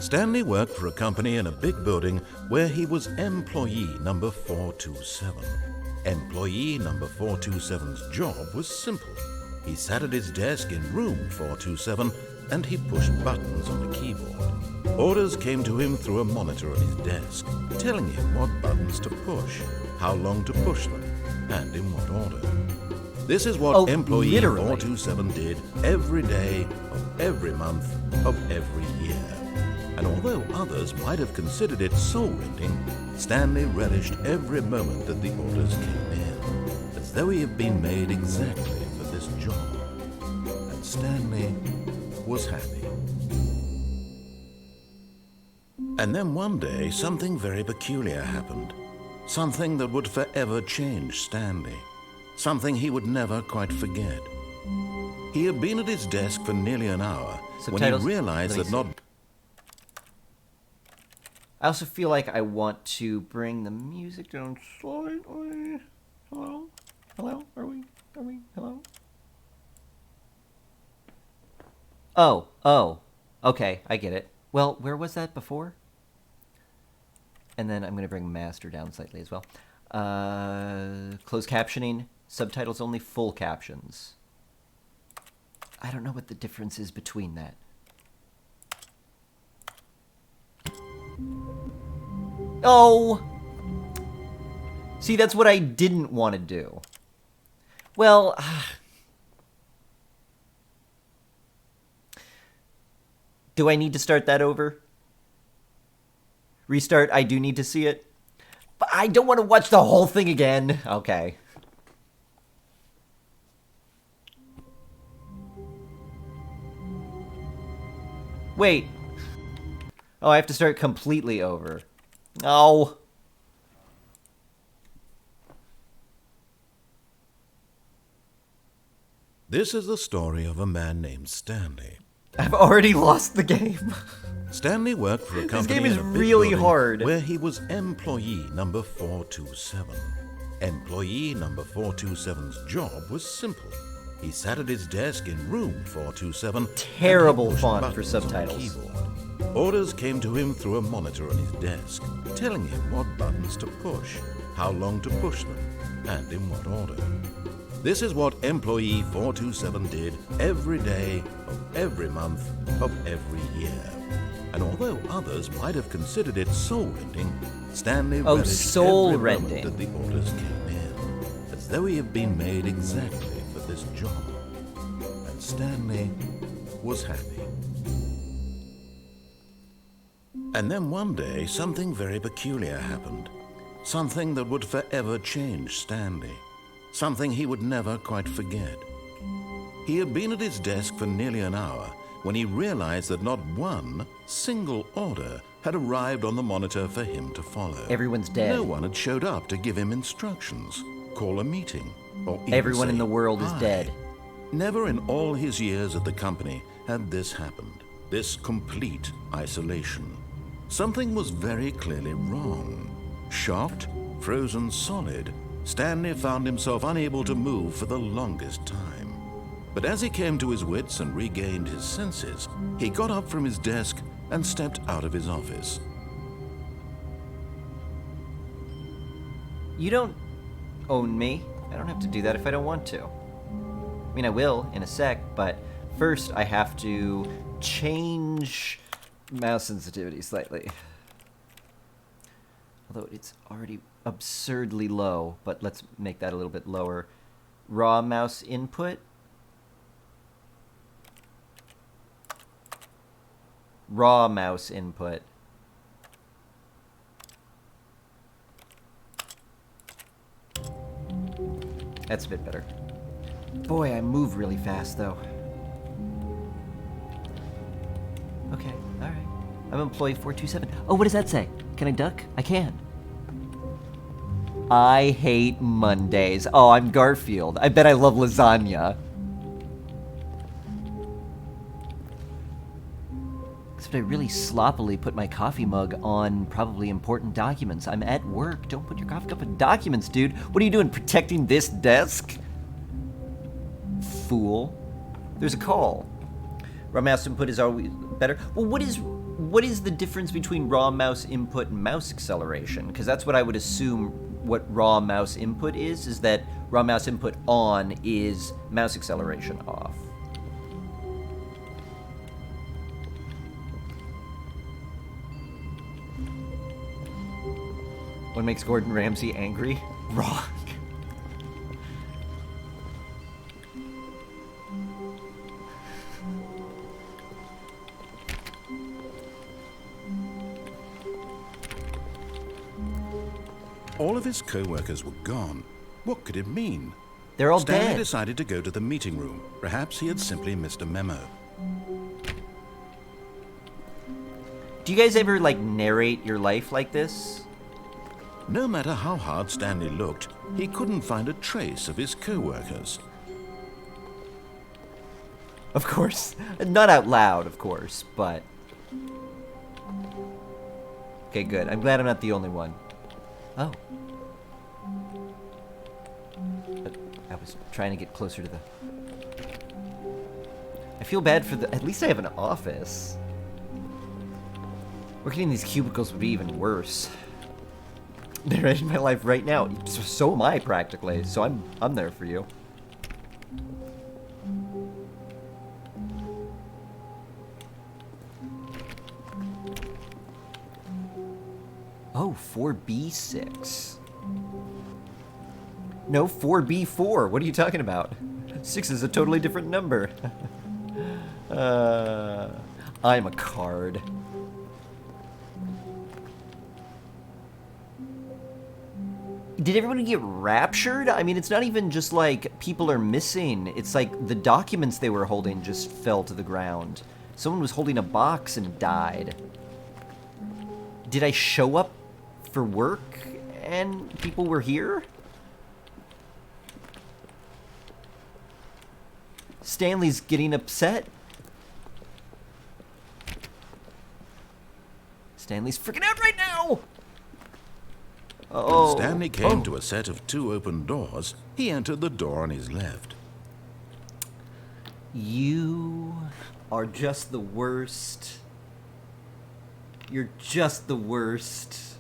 Stanley worked for a company in a big building where he was employee number 427. Employee number 427's job was simple. He sat at his desk in room 427 and he pushed buttons on a keyboard. Orders came to him through a monitor on his desk, telling him what buttons to push, how long to push them, and in what order. This is what employee literally. 427 did every day of every month of every year. And although others might have considered it soul-rending, Stanley relished every moment that the orders came in, as though he had been made exactly for this job. And Stanley was happy. And then one day, something very peculiar happened. Something that would forever change Stanley. Something he would never quite forget. He had been at his desk for nearly an hour when he realized that not... I also feel like I want to bring the music down slightly. Hello? Hello? Are we? Hello? Oh. Okay, I get it. Well, where was that before? And then I'm going to bring master down slightly as well. Closed captioning, subtitles only, full captions. I don't know what the difference is between that. Oh! See, that's what I didn't want to do. Well... do I need to start that over? Restart, I do need to see it. But I don't want to watch the whole thing again. Okay. Wait. Oh, I have to start completely over. Oh. This is the story of a man named Stanley. I've already lost the game. Stanley worked for a company game is in a big really building hard. where he was employee number 427. Employee number 427's job was simple. He sat at his desk in room 427. Terrible and he pushed font for buttons on the subtitles. keyboard. Orders came to him through a monitor on his desk, telling him what buttons to push, how long to push them, and in what order. This is what employee 427 did every day of every month of every year. And although others might have considered it soul-rending, Stanley relished every moment that the orders came in, as though he had been made exactly for this job. And Stanley was happy. And then one day, something very peculiar happened. Something that would forever change Stanley. Something he would never quite forget. He had been at his desk for nearly an hour when he realized that not one single order had arrived on the monitor for him to follow. Everyone's dead. No one had showed up to give him instructions, call a meeting, or even Everyone say in the world is hi. dead. Never in all his years at the company had this happened. This complete isolation. Something was very clearly wrong. Shocked, frozen solid, Stanley found himself unable to move for the longest time. But as he came to his wits and regained his senses, he got up from his desk and stepped out of his office. You don't own me. I don't have to do that if I don't want to. I mean, I will in a sec, but first I have to change mouse sensitivity slightly. Although it's already absurdly low, but let's make that a little bit lower. Raw mouse input. Raw mouse input. That's a bit better. Boy, I move really fast, though. Okay, alright. I'm employee 427. Oh, what does that say? Can I duck? I can. I hate Mondays. Oh, I'm Garfield. I bet I love lasagna. Except I really sloppily put my coffee mug on probably important documents. I'm at work. Don't put your coffee cup in documents, dude. What are you doing, protecting this desk? Fool. There's a call. Raw mouse input is always better. Well, what is what is the difference between raw mouse input and mouse acceleration? Because that's what I would assume what raw mouse input is that raw mouse input on is mouse acceleration off. What makes Gordon Ramsay angry? Wrong. All of his co-workers were gone. What could it mean? They're all Stanley dead. decided to go to the meeting room. Perhaps he had simply missed a memo. Do you guys ever, like, narrate your life like this? No matter how hard Stanley looked, he couldn't find a trace of his co-workers. Of course. Not out loud, of course, but... Okay, good. I'm glad I'm not the only one. Oh. But I was trying to get closer to the... I feel bad for the... At least I have an office. Working in these cubicles would be even worse. They're in my life right now. So am I, practically. So I'm there for you. Oh, 4B6. No, 4B4. What are you talking about? 6 is a totally different number. I'm a card. Did everyone get raptured? I mean, it's not even just like people are missing. It's like the documents they were holding just fell to the ground. Someone was holding a box and died. Did I show up for work and people were here? Stanley's getting upset. Stanley's freaking out right now! Oh. When Stanley came to a set of 2 open doors, he entered the door on his left. You are just the worst. You're just the worst.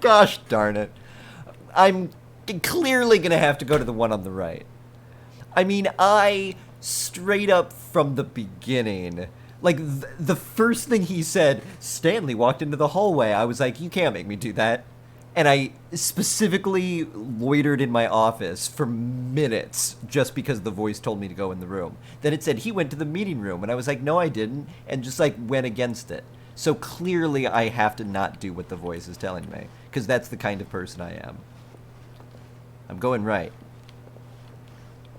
Gosh darn it. I'm clearly gonna have to go to the one on the right. I mean, I straight up from the beginning, like the first thing he said, Stanley walked into the hallway. I was like, you can't make me do that. And I specifically loitered in my office for minutes just because the voice told me to go in the room. Then it said he went to the meeting room, and I was like, no, I didn't, and just like went against it. So clearly I have to not do what the voice is telling me, because that's the kind of person I am. I'm going right.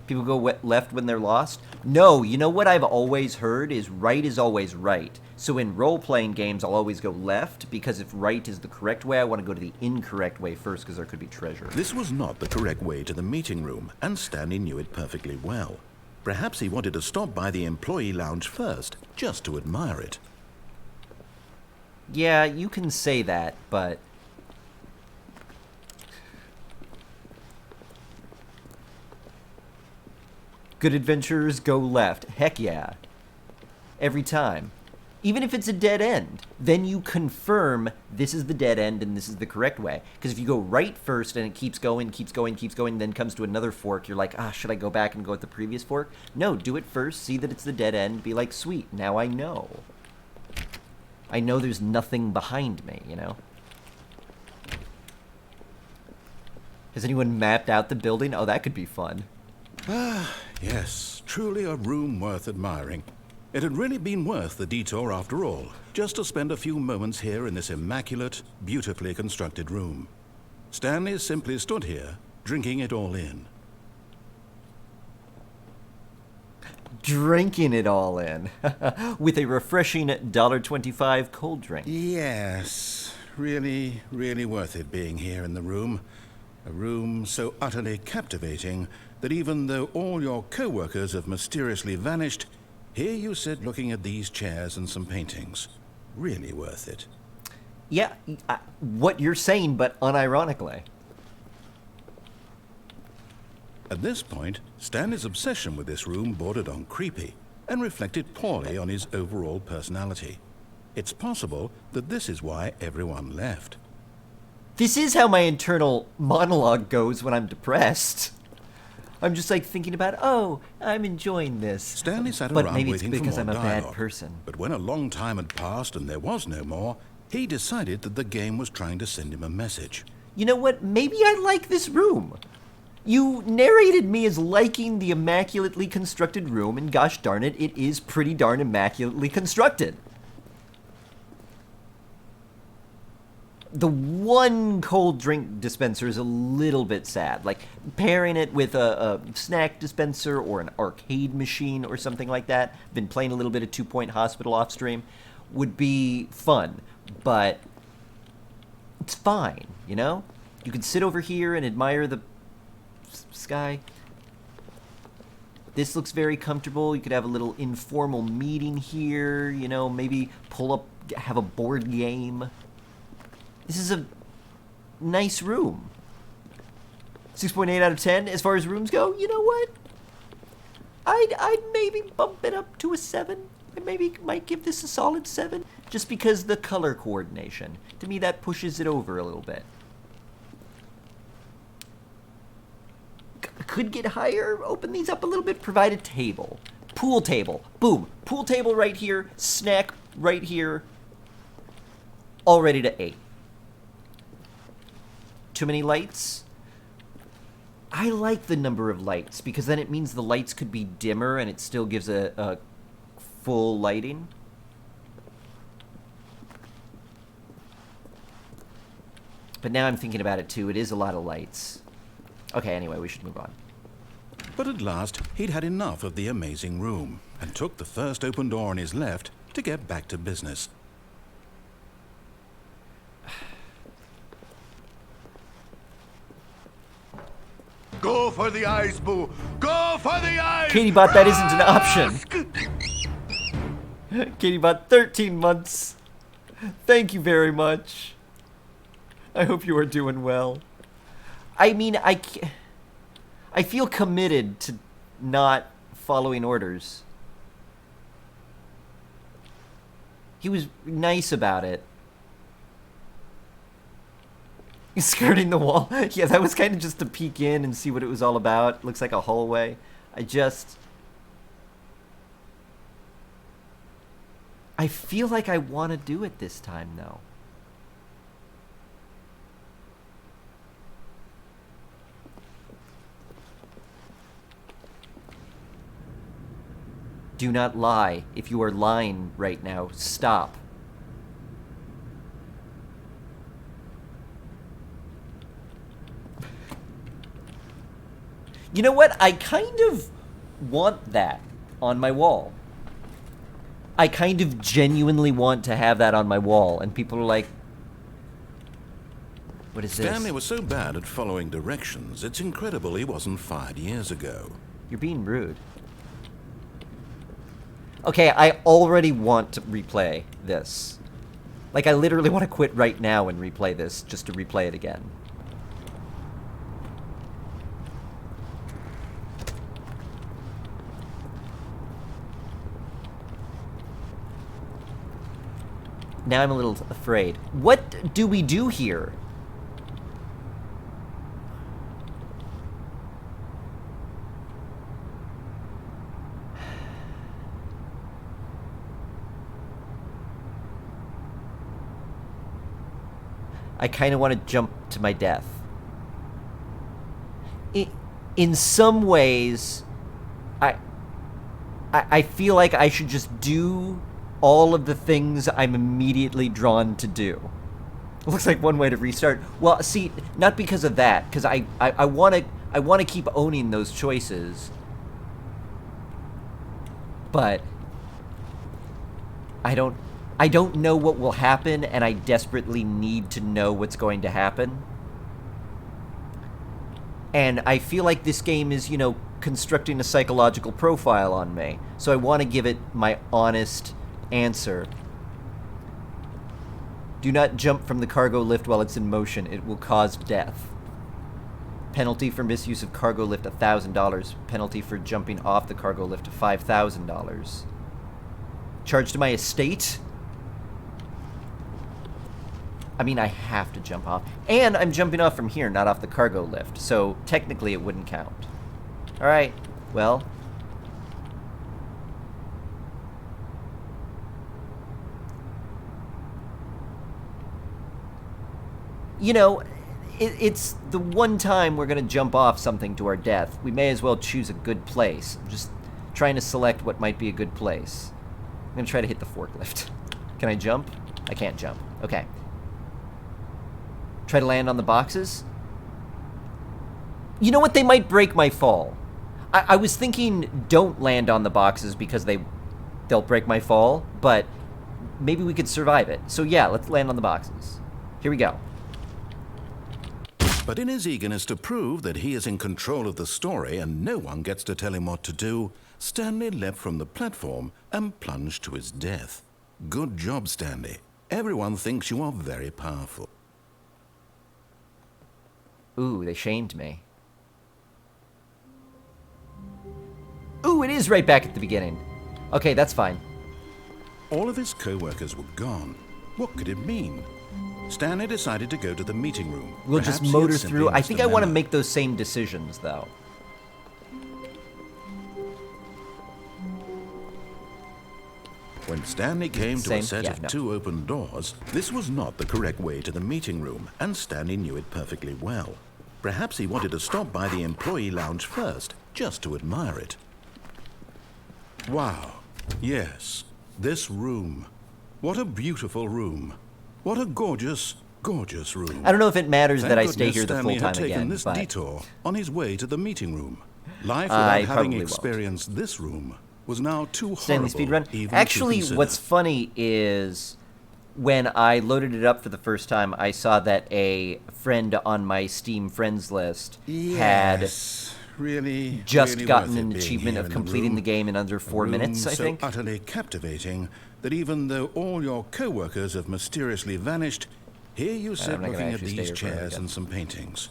People go left when they're lost? No, you know what I've always heard is right is always right. So in role-playing games, I'll always go left, because if right is the correct way, I want to go to the incorrect way first, because there could be treasure. This was not the correct way to the meeting room, and Stanley knew it perfectly well. Perhaps he wanted to stop by the employee lounge first, just to admire it. Yeah, you can say that, but... Good adventurers go left. Heck yeah. Every time. Even if it's a dead end, then you confirm this is the dead end and this is the correct way. Because if you go right first and it keeps going, then comes to another fork, you're like, should I go back and go with the previous fork? No, do it first, see that it's the dead end, be like, sweet, now I know. I know there's nothing behind me, you know? Has anyone mapped out the building? Oh, that could be fun. Yes, truly a room worth admiring. It had really been worth the detour after all, just to spend a few moments here in this immaculate, beautifully constructed room. Stanley simply stood here, drinking it all in. Drinking it all in. With a refreshing $1.25 cold drink. Yes, really, really worth it being here in the room. A room so utterly captivating that even though all your co-workers have mysteriously vanished, here you sit looking at these chairs and some paintings. Really worth it. Yeah, what you're saying, but unironically. At this point, Stanley's obsession with this room bordered on creepy and reflected poorly on his overall personality. It's possible that this is why everyone left. This is how my internal monologue goes when I'm depressed. I'm just like thinking about, oh, I'm enjoying this. Stanley sat but around maybe it's waiting for because more I'm a dialogue. bad person. But when a long time had passed and there was no more, he decided that the game was trying to send him a message. You know what? Maybe I like this room. You narrated me as liking the immaculately constructed room, and gosh darn it, it is pretty darn immaculately constructed. The one cold drink dispenser is a little bit sad. Like, pairing it with a snack dispenser or an arcade machine or something like that, been playing a little bit of 2 Point Hospital off stream, would be fun. But it's fine, you know? You can sit over here and admire the sky. This looks very comfortable. You could have a little informal meeting here, you know, maybe pull up, have a board game. This is a nice room. 6.8 out of 10 as far as rooms go. You know what? I'd maybe bump it up to a 7. I maybe might give this a solid 7, just because the color coordination. To me, that pushes it over a little bit. Could get higher, open these up a little bit, provide a table. Pool table. Boom. Pool table right here, snack right here. Already to 8. Too many lights? I like the number of lights, because then it means the lights could be dimmer and it still gives a full lighting. But now I'm thinking about it too, it is a lot of lights. Okay, anyway, we should move on. But at last, he'd had enough of the amazing room and took the first open door on his left to get back to business. Go for the eyes, Boo! Go for the eyes! Katybot, that isn't an option. Katybot, 13 months. Thank you very much. I hope you are doing well. I mean, I feel committed to not following orders. He was nice about it. Skirting the wall. Yeah, that was kind of just to peek in and see what it was all about. Looks like a hallway. I feel like I want to do it this time, though. Do not lie. If you are lying right now, stop. You know what? I kind of want that on my wall. I kind of genuinely want to have that on my wall, and people are like, what is this? Stanley was so bad at following directions, it's incredible he wasn't fired years ago. You're being rude. Okay, I already want to replay this. Like, I literally want to quit right now and replay this, just to replay it again. Now I'm a little afraid. What do we do here? I kind of want to jump to my death. In some ways, I feel like I should just do all of the things I'm immediately drawn to do. It looks like one way to restart. Well, see, not because of that, because I want to keep owning those choices. But I don't know what will happen, and I desperately need to know what's going to happen. And I feel like this game is, you know, constructing a psychological profile on me. So I want to give it my honest answer. Do not jump from the cargo lift while it's in motion. It will cause death. Penalty for misuse of cargo lift, $1,000. Penalty for jumping off the cargo lift, $5,000. Charge to my estate? I mean, I have to jump off. And I'm jumping off from here, not off the cargo lift. So, technically, it wouldn't count. Alright, well. You know, it's the one time we're going to jump off something to our death. We may as well choose a good place. I'm just trying to select what might be a good place. I'm going to try to hit the forklift. Can I jump? I can't jump. Okay. Try to land on the boxes? You know what? They might break my fall. I was thinking don't land on the boxes because they'll break my fall, but maybe we could survive it. So yeah, let's land on the boxes. Here we go. But in his eagerness to prove that he is in control of the story and no one gets to tell him what to do, Stanley leapt from the platform and plunged to his death. Good job, Stanley. Everyone thinks you are very powerful. Ooh, they shamed me. Ooh, it is right back at the beginning. Okay, that's fine. All of his co-workers were gone. What could it mean? Stanley decided to go to the meeting room. We'll Perhaps just he motor had simply through. I missed think the I want to memo. make those same decisions, though. When Stanley came to a Same? set Yeah, of no. 2 open doors, this was not the correct way to the meeting room, and Stanley knew it perfectly well. Perhaps he wanted to stop by the employee lounge first, just to admire it. Wow. Yes, this room. What a beautiful room. What a gorgeous, gorgeous room. I don't know if it matters Thank that I goodness stay here the Stanley full time had taken again, this but detour on his way to the meeting room. Life I without having probably won't. experienced this room was now too Stanley horrible speedrun. even Actually, to consider. what's funny is when I loaded it up for the first time, I saw that a friend on my Steam friends list had really, just really gotten worth it an being achievement here of in completing room. the game in under A 4 minutes, room I think. so utterly captivating that even though all your co-workers have mysteriously vanished, here you sit I'm not gonna looking at actually stay these here forever chairs again. and some paintings.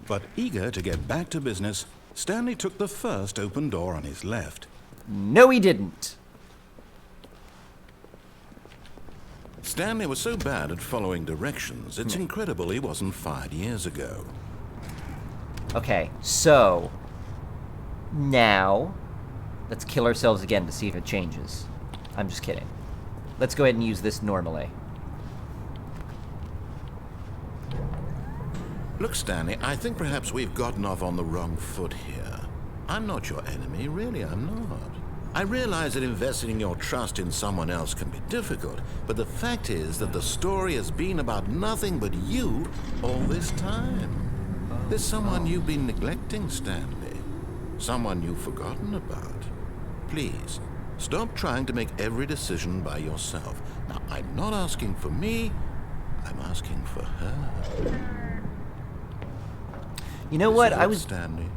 But eager to get back to business, Stanley took the first open door on his left. No, he didn't. Stanley was so bad at following directions, it's incredible he wasn't fired years ago. Okay, so now let's kill ourselves again to see if it changes. I'm just kidding. Let's go ahead and use this normally. Look, Stanley, I think perhaps we've gotten off on the wrong foot here. I'm not your enemy, really, I'm not. I realize that investing your trust in someone else can be difficult, but the fact is that the story has been about nothing but you all this time. There's someone you've been neglecting, Stanley. Someone you've forgotten about. Please, stop trying to make every decision by yourself. Now, I'm not asking for me, I'm asking for her. You know This what? is I it, was Stanley,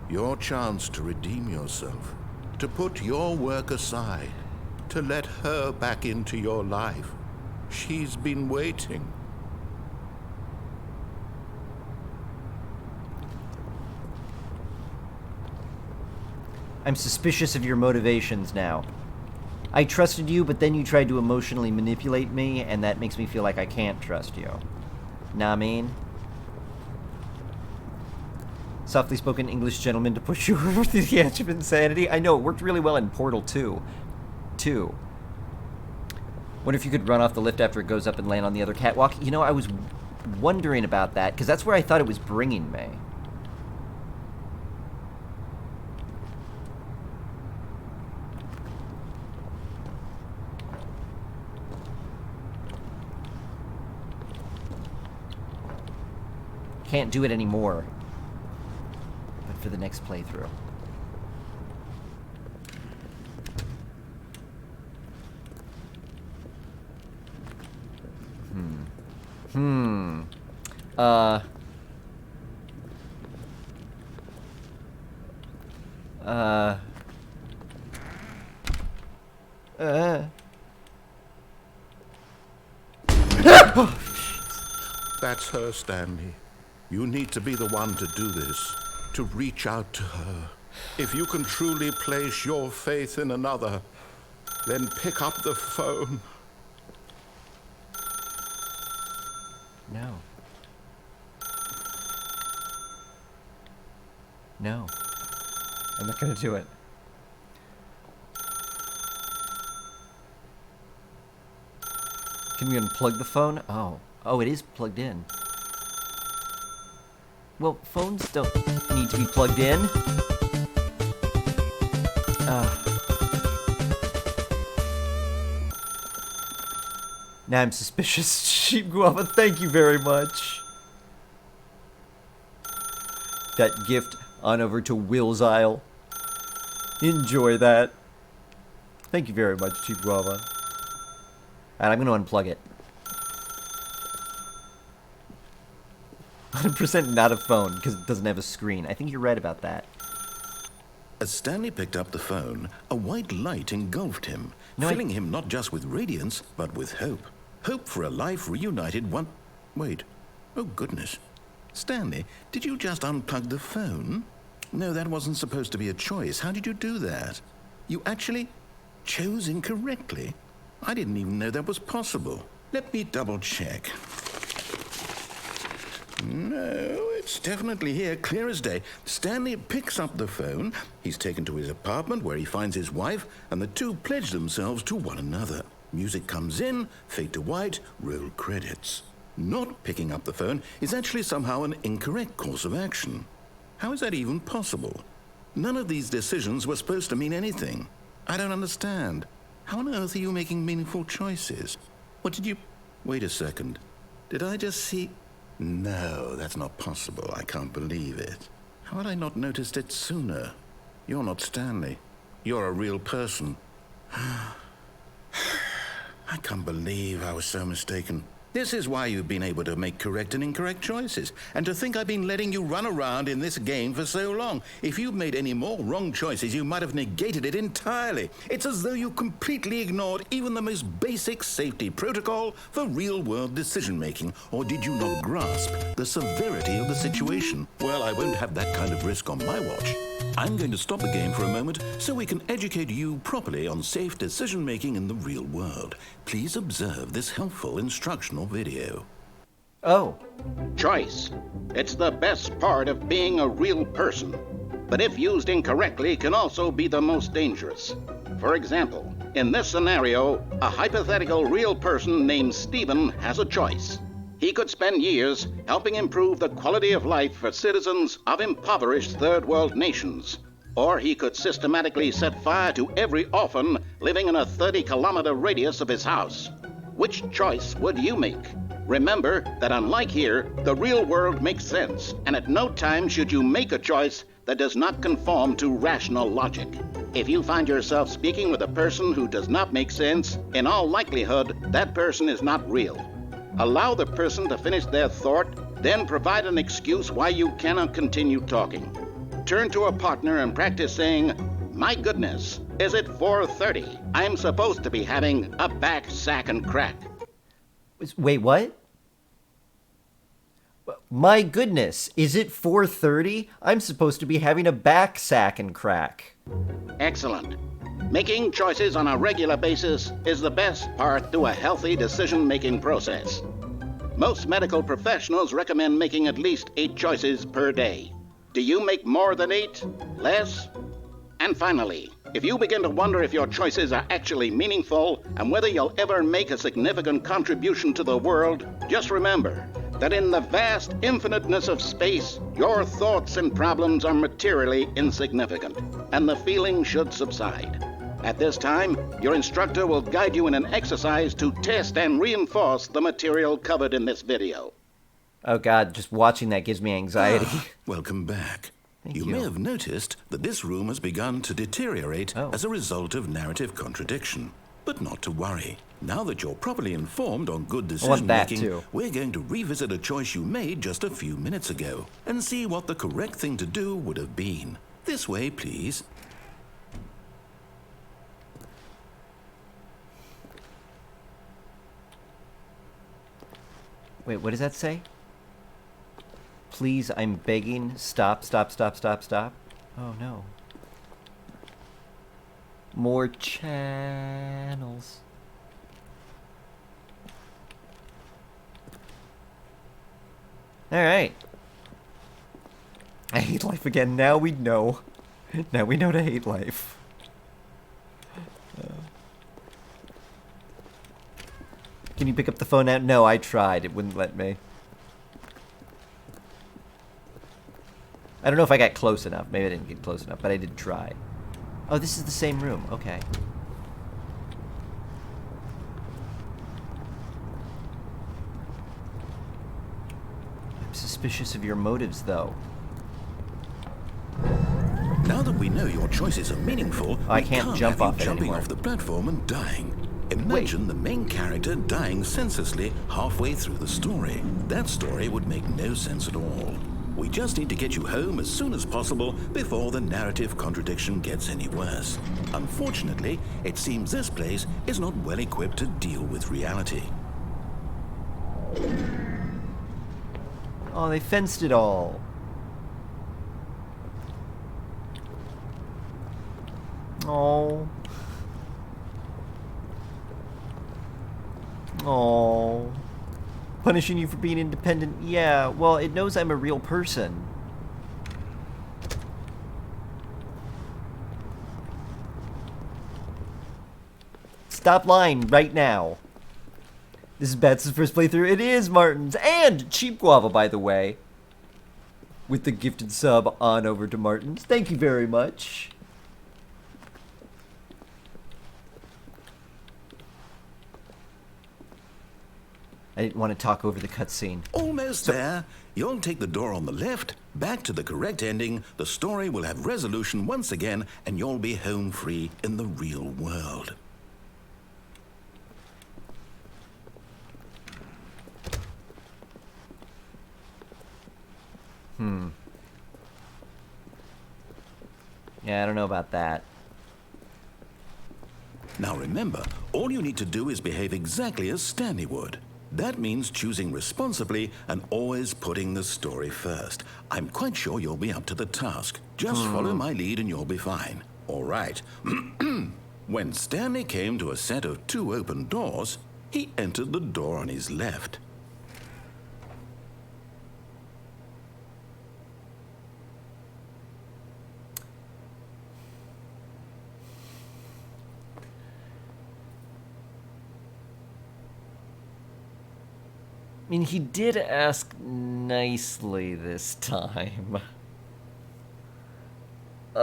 your chance to redeem yourself, to put your work aside, to let her back into your life. She's been waiting. I'm suspicious of your motivations now. I trusted you, but then you tried to emotionally manipulate me, and that makes me feel like I can't trust you. Nah, I mean? Softly spoken English gentleman to push you over through the edge of insanity. I know, it worked really well in Portal 2. Wonder if you could run off the lift after it goes up and land on the other catwalk. You know, I was wondering about that, because that's where I thought it was bringing me. Can't do it anymore. But for the next playthrough. That's her, Stanley. You need to be the one to do this. to reach out to her. If you can truly place your faith in another, then pick up the phone. No. No. I'm not gonna do it. Can we unplug the phone? Oh. Oh, it is plugged in. Well, phones don't need to be plugged in. Now I'm suspicious. Sheep Guava, thank you very much. That gift on over to Will's Isle. Enjoy that. Thank you very much, Cheap Guava. And I'm going to unplug it. 100% not a phone, because it doesn't have a screen. I think you're right about that. As Stanley picked up the phone, a white light engulfed him, No, filling him not just with radiance, but with hope. Hope for a life reunited one... Wait. Oh, goodness. Stanley, did you just unplug the phone? No, that wasn't supposed to be a choice. How did you do that? You actually chose incorrectly. I didn't even know that was possible. Let me double check. No, it's definitely here, clear as day. Stanley picks up the phone. He's taken to his apartment where he finds his wife, and the two pledge themselves to one another. Music comes in, fade to white, roll credits. Not picking up the phone is actually somehow an incorrect course of action. How is that even possible? None of these decisions were supposed to mean anything. I don't understand. How on earth are you making meaningful choices? What did you... Wait a second. Did I just see... No, that's not possible. I can't believe it. How had I not noticed it sooner? You're not Stanley. You're a real person. I can't believe I was so mistaken. This is why you've been able to make correct and incorrect choices. And to think I've been letting you run around in this game for so long. If you'd made any more wrong choices, you might have negated it entirely. It's as though you completely ignored even the most basic safety protocol for real-world decision-making. Or did you not grasp the severity of the situation? Well, I won't have that kind of risk on my watch. I'm going to stop the game for a moment so we can educate you properly on safe decision-making in the real world. Please observe this helpful instructional video. Oh. Choice. It's the best part of being a real person. But if used incorrectly, can also be the most dangerous. For example, in this scenario, a hypothetical real person named Stephen has a choice. He could spend years helping improve the quality of life for citizens of impoverished third world nations. Or he could systematically set fire to every orphan living in a 30-kilometer radius of his house. Which choice would you make? Remember that unlike here, the real world makes sense, and at no time should you make a choice that does not conform to rational logic. If you find yourself speaking with a person who does not make sense, in all likelihood, that person is not real. Allow the person to finish their thought, then provide an excuse why you cannot continue talking. Turn to a partner and practice saying, "My goodness, is it 4:30? I'm supposed to be having a back, sack, and crack." Wait, what? My goodness, is it 4:30? I'm supposed to be having a back sack and crack. Excellent. Making choices on a regular basis is the best part to a healthy decision-making process. Most medical professionals recommend making at least 8 choices per day. Do you make more than 8? Less? And finally, if you begin to wonder if your choices are actually meaningful and whether you'll ever make a significant contribution to the world, just remember that in the vast infiniteness of space, your thoughts and problems are materially insignificant, and the feeling should subside. At this time, your instructor will guide you in an exercise to test and reinforce the material covered in this video. Oh god, just watching that gives me anxiety. Welcome back. Thank You you. may have noticed that this room has begun to deteriorate as a result of narrative contradiction. But not to worry. Now that you're properly informed on good want that decision-making, too. we're going to revisit a choice you made just a few minutes ago and see what the correct thing to do would have been. This way, please. Wait, what does that say? Please, I'm begging. Stop, stop, stop, stop, stop. Oh, no. More channels. Alright. I hate life again. Now we know. Now we know to hate life. Can you pick up the phone now? No, I tried. It wouldn't let me. I don't know if I got close enough. Maybe I didn't get close enough, but I did try. Oh, this is the same room. Okay. I'm suspicious of your motives, though. Now that we know your choices are meaningful, I we can't can't jump have off you it jumping anymore. off the platform and dying. Imagine the main character dying senselessly halfway through the story. That story would make no sense at all. We just need to get you home as soon as possible before the narrative contradiction gets any worse. Unfortunately, it seems this place is not well equipped to deal with reality. Oh, they fenced it all. Oh. Oh. Punishing you for being independent? Yeah, well, it knows I'm a real person. Stop lying right now. This is Bats' first playthrough. It is Martin's. And Cheap Guava, by the way. With the gifted sub on over to Martin's. Thank you very much. I didn't want to talk over the cutscene. Almost there. You'll take the door on the left, back to the correct ending, the story will have resolution once again, and you'll be home free in the real world. Yeah, I don't know about that. Now remember, all you need to do is behave exactly as Stanley would. That means choosing responsibly and always putting the story first. I'm quite sure you'll be up to the task. Just follow my lead and you'll be fine. All right. When Stanley came to a set of 2 open doors, he entered the door on his left. I mean, he did ask nicely this time. I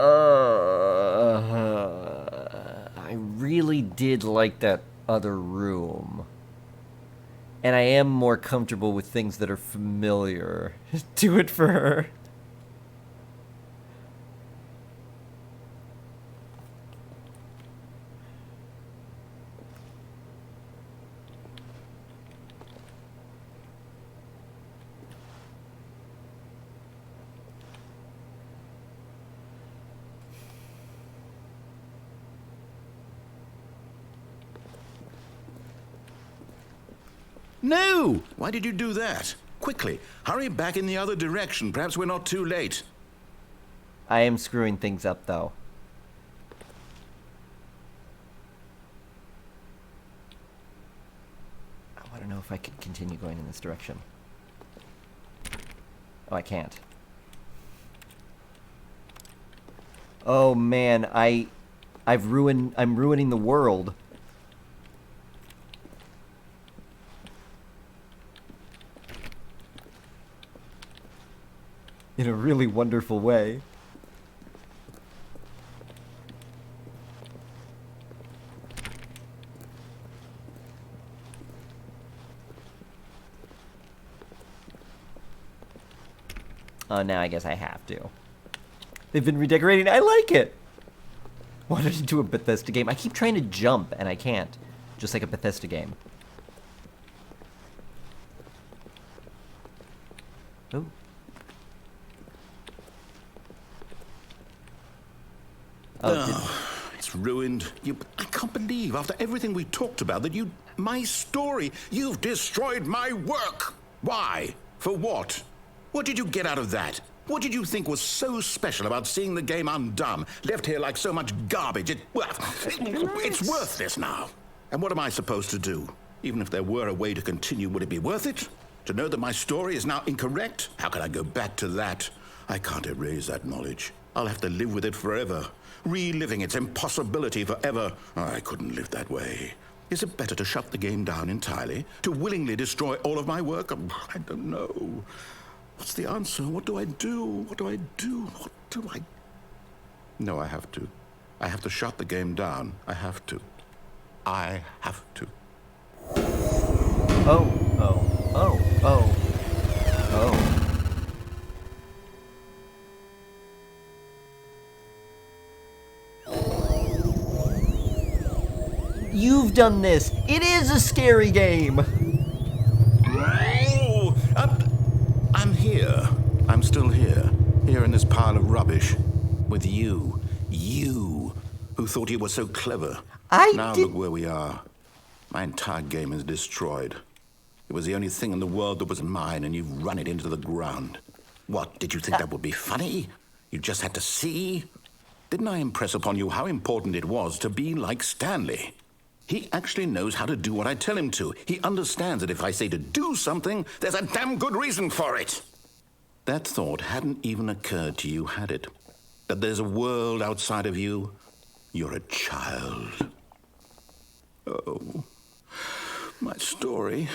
really did like that other room. And I am more comfortable with things that are familiar. Do it for her. No! Why did you do that? Quickly, hurry back in the other direction. Perhaps we're not too late. I am screwing things up, though. I want to know if I could continue going in this direction. Oh, I can't. Oh man, I'm ruining the world. In a really wonderful way. Oh, now I guess I have to. They've been redecorating. I like it. Wanted to do a Bethesda game. I keep trying to jump and I can't. Just like a Bethesda game. Oh. It's ruined. I can't believe, after everything we talked about, that my story, you've destroyed my work. Why? For what? What did you get out of that? What did you think was so special about seeing the game undone, left here like so much garbage? It's worthless now. And what am I supposed to do? Even if there were a way to continue, would it be worth it? To know that my story is now incorrect? How can I go back to that? I can't erase that knowledge. I'll have to live with it forever, reliving its impossibility forever. I couldn't live that way. Is it better to shut the game down entirely? To willingly destroy all of my work? I don't know. What's the answer? What do I do? What do I do? What do I... No, I have to. I have to shut the game down. I have to. I have to. Oh. You've done this. It is a scary game. Oh, I'm here. I'm still here. Here in this pile of rubbish. With you. You, who thought you were so clever. Now look where we are. My entire game is destroyed. It was the only thing in the world that was mine, and you've run it into the ground. What, did you think that would be funny? You just had to see? Didn't I impress upon you how important it was to be like Stanley? He actually knows how to do what I tell him to. He understands that if I say to do something, there's a damn good reason for it. That thought hadn't even occurred to you, had it? That there's a world outside of you? You're a child. Oh, my story.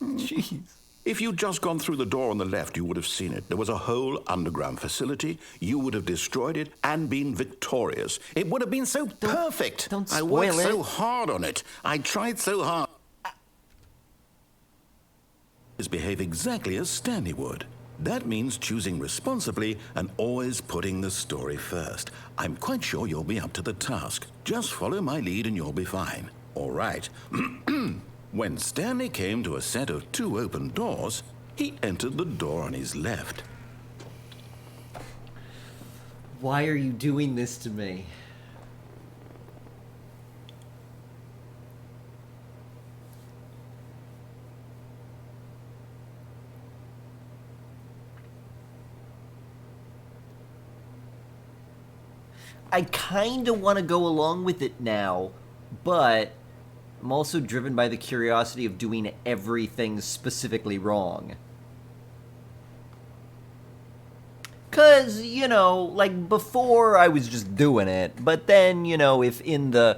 Jeez. If you'd just gone through the door on the left, you would have seen it. There was a whole underground facility. You would have destroyed it and been victorious. It would have been so perfect. Don't spoil I worked it. so hard on it. I tried so hard. Behave exactly as Stanley would. That means choosing responsibly and always putting the story first. I'm quite sure you'll be up to the task. Just follow my lead and you'll be fine. All right. When Stanley came to a set of 2 open doors, he entered the door on his left. Why are you doing this to me? I kind of want to go along with it now, but I'm also driven by the curiosity of doing everything specifically wrong. Cause, you know, like before I was just doing it, but then, you know, if in the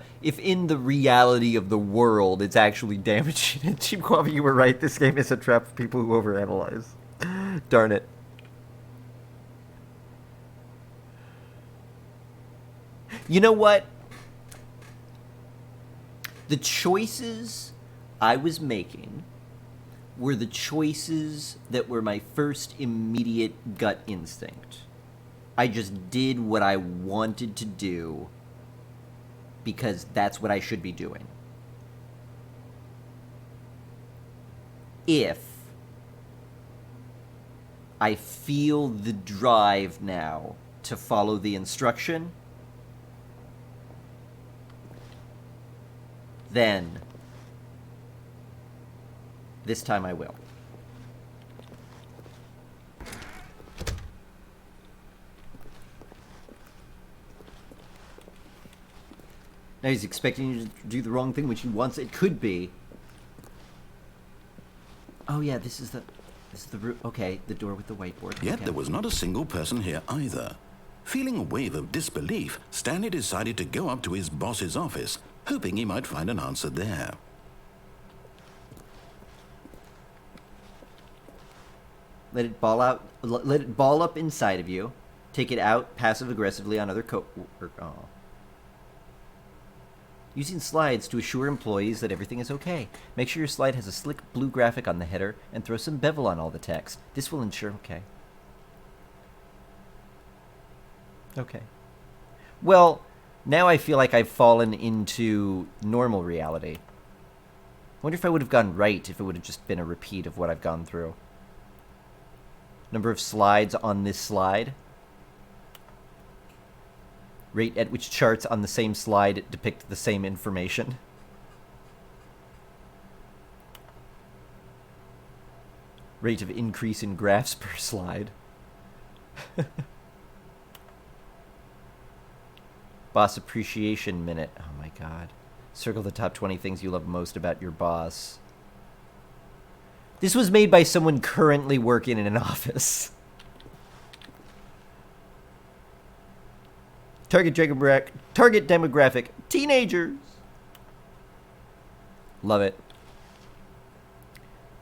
reality of the world it's actually damaging it. Cheap Coffee, you were right, this game is a trap for people who overanalyze. Darn it. You know what? The choices I was making were the choices that were my first immediate gut instinct. I just did what I wanted to do because that's what I should be doing. If I feel the drive now to follow the instruction, then this time I will. Now he's expecting you to do the wrong thing, which he wants it could be. Oh yeah, this is the room. Okay, the door with the whiteboard. Yet okay. there was not a single person here either. Feeling a wave of disbelief, Stanley decided to go up to his boss's office, hoping he might find an answer there. Let it ball out. Let it ball up inside of you. Take it out passive-aggressively on other Using slides to assure employees that everything is okay. Make sure your slide has a slick blue graphic on the header and throw some bevel on all the text. This will ensure... Okay. Well, now I feel like I've fallen into normal reality. Wonder if I would have gone right if it would have just been a repeat of what I've gone through. Number of slides on this slide. Rate at which charts on the same slide depict the same information. Rate of increase in graphs per slide. Boss appreciation minute. Oh my god. Circle the top 20 things you love most about your boss. This was made by someone currently working in an office. Target demographic, teenagers. Love it.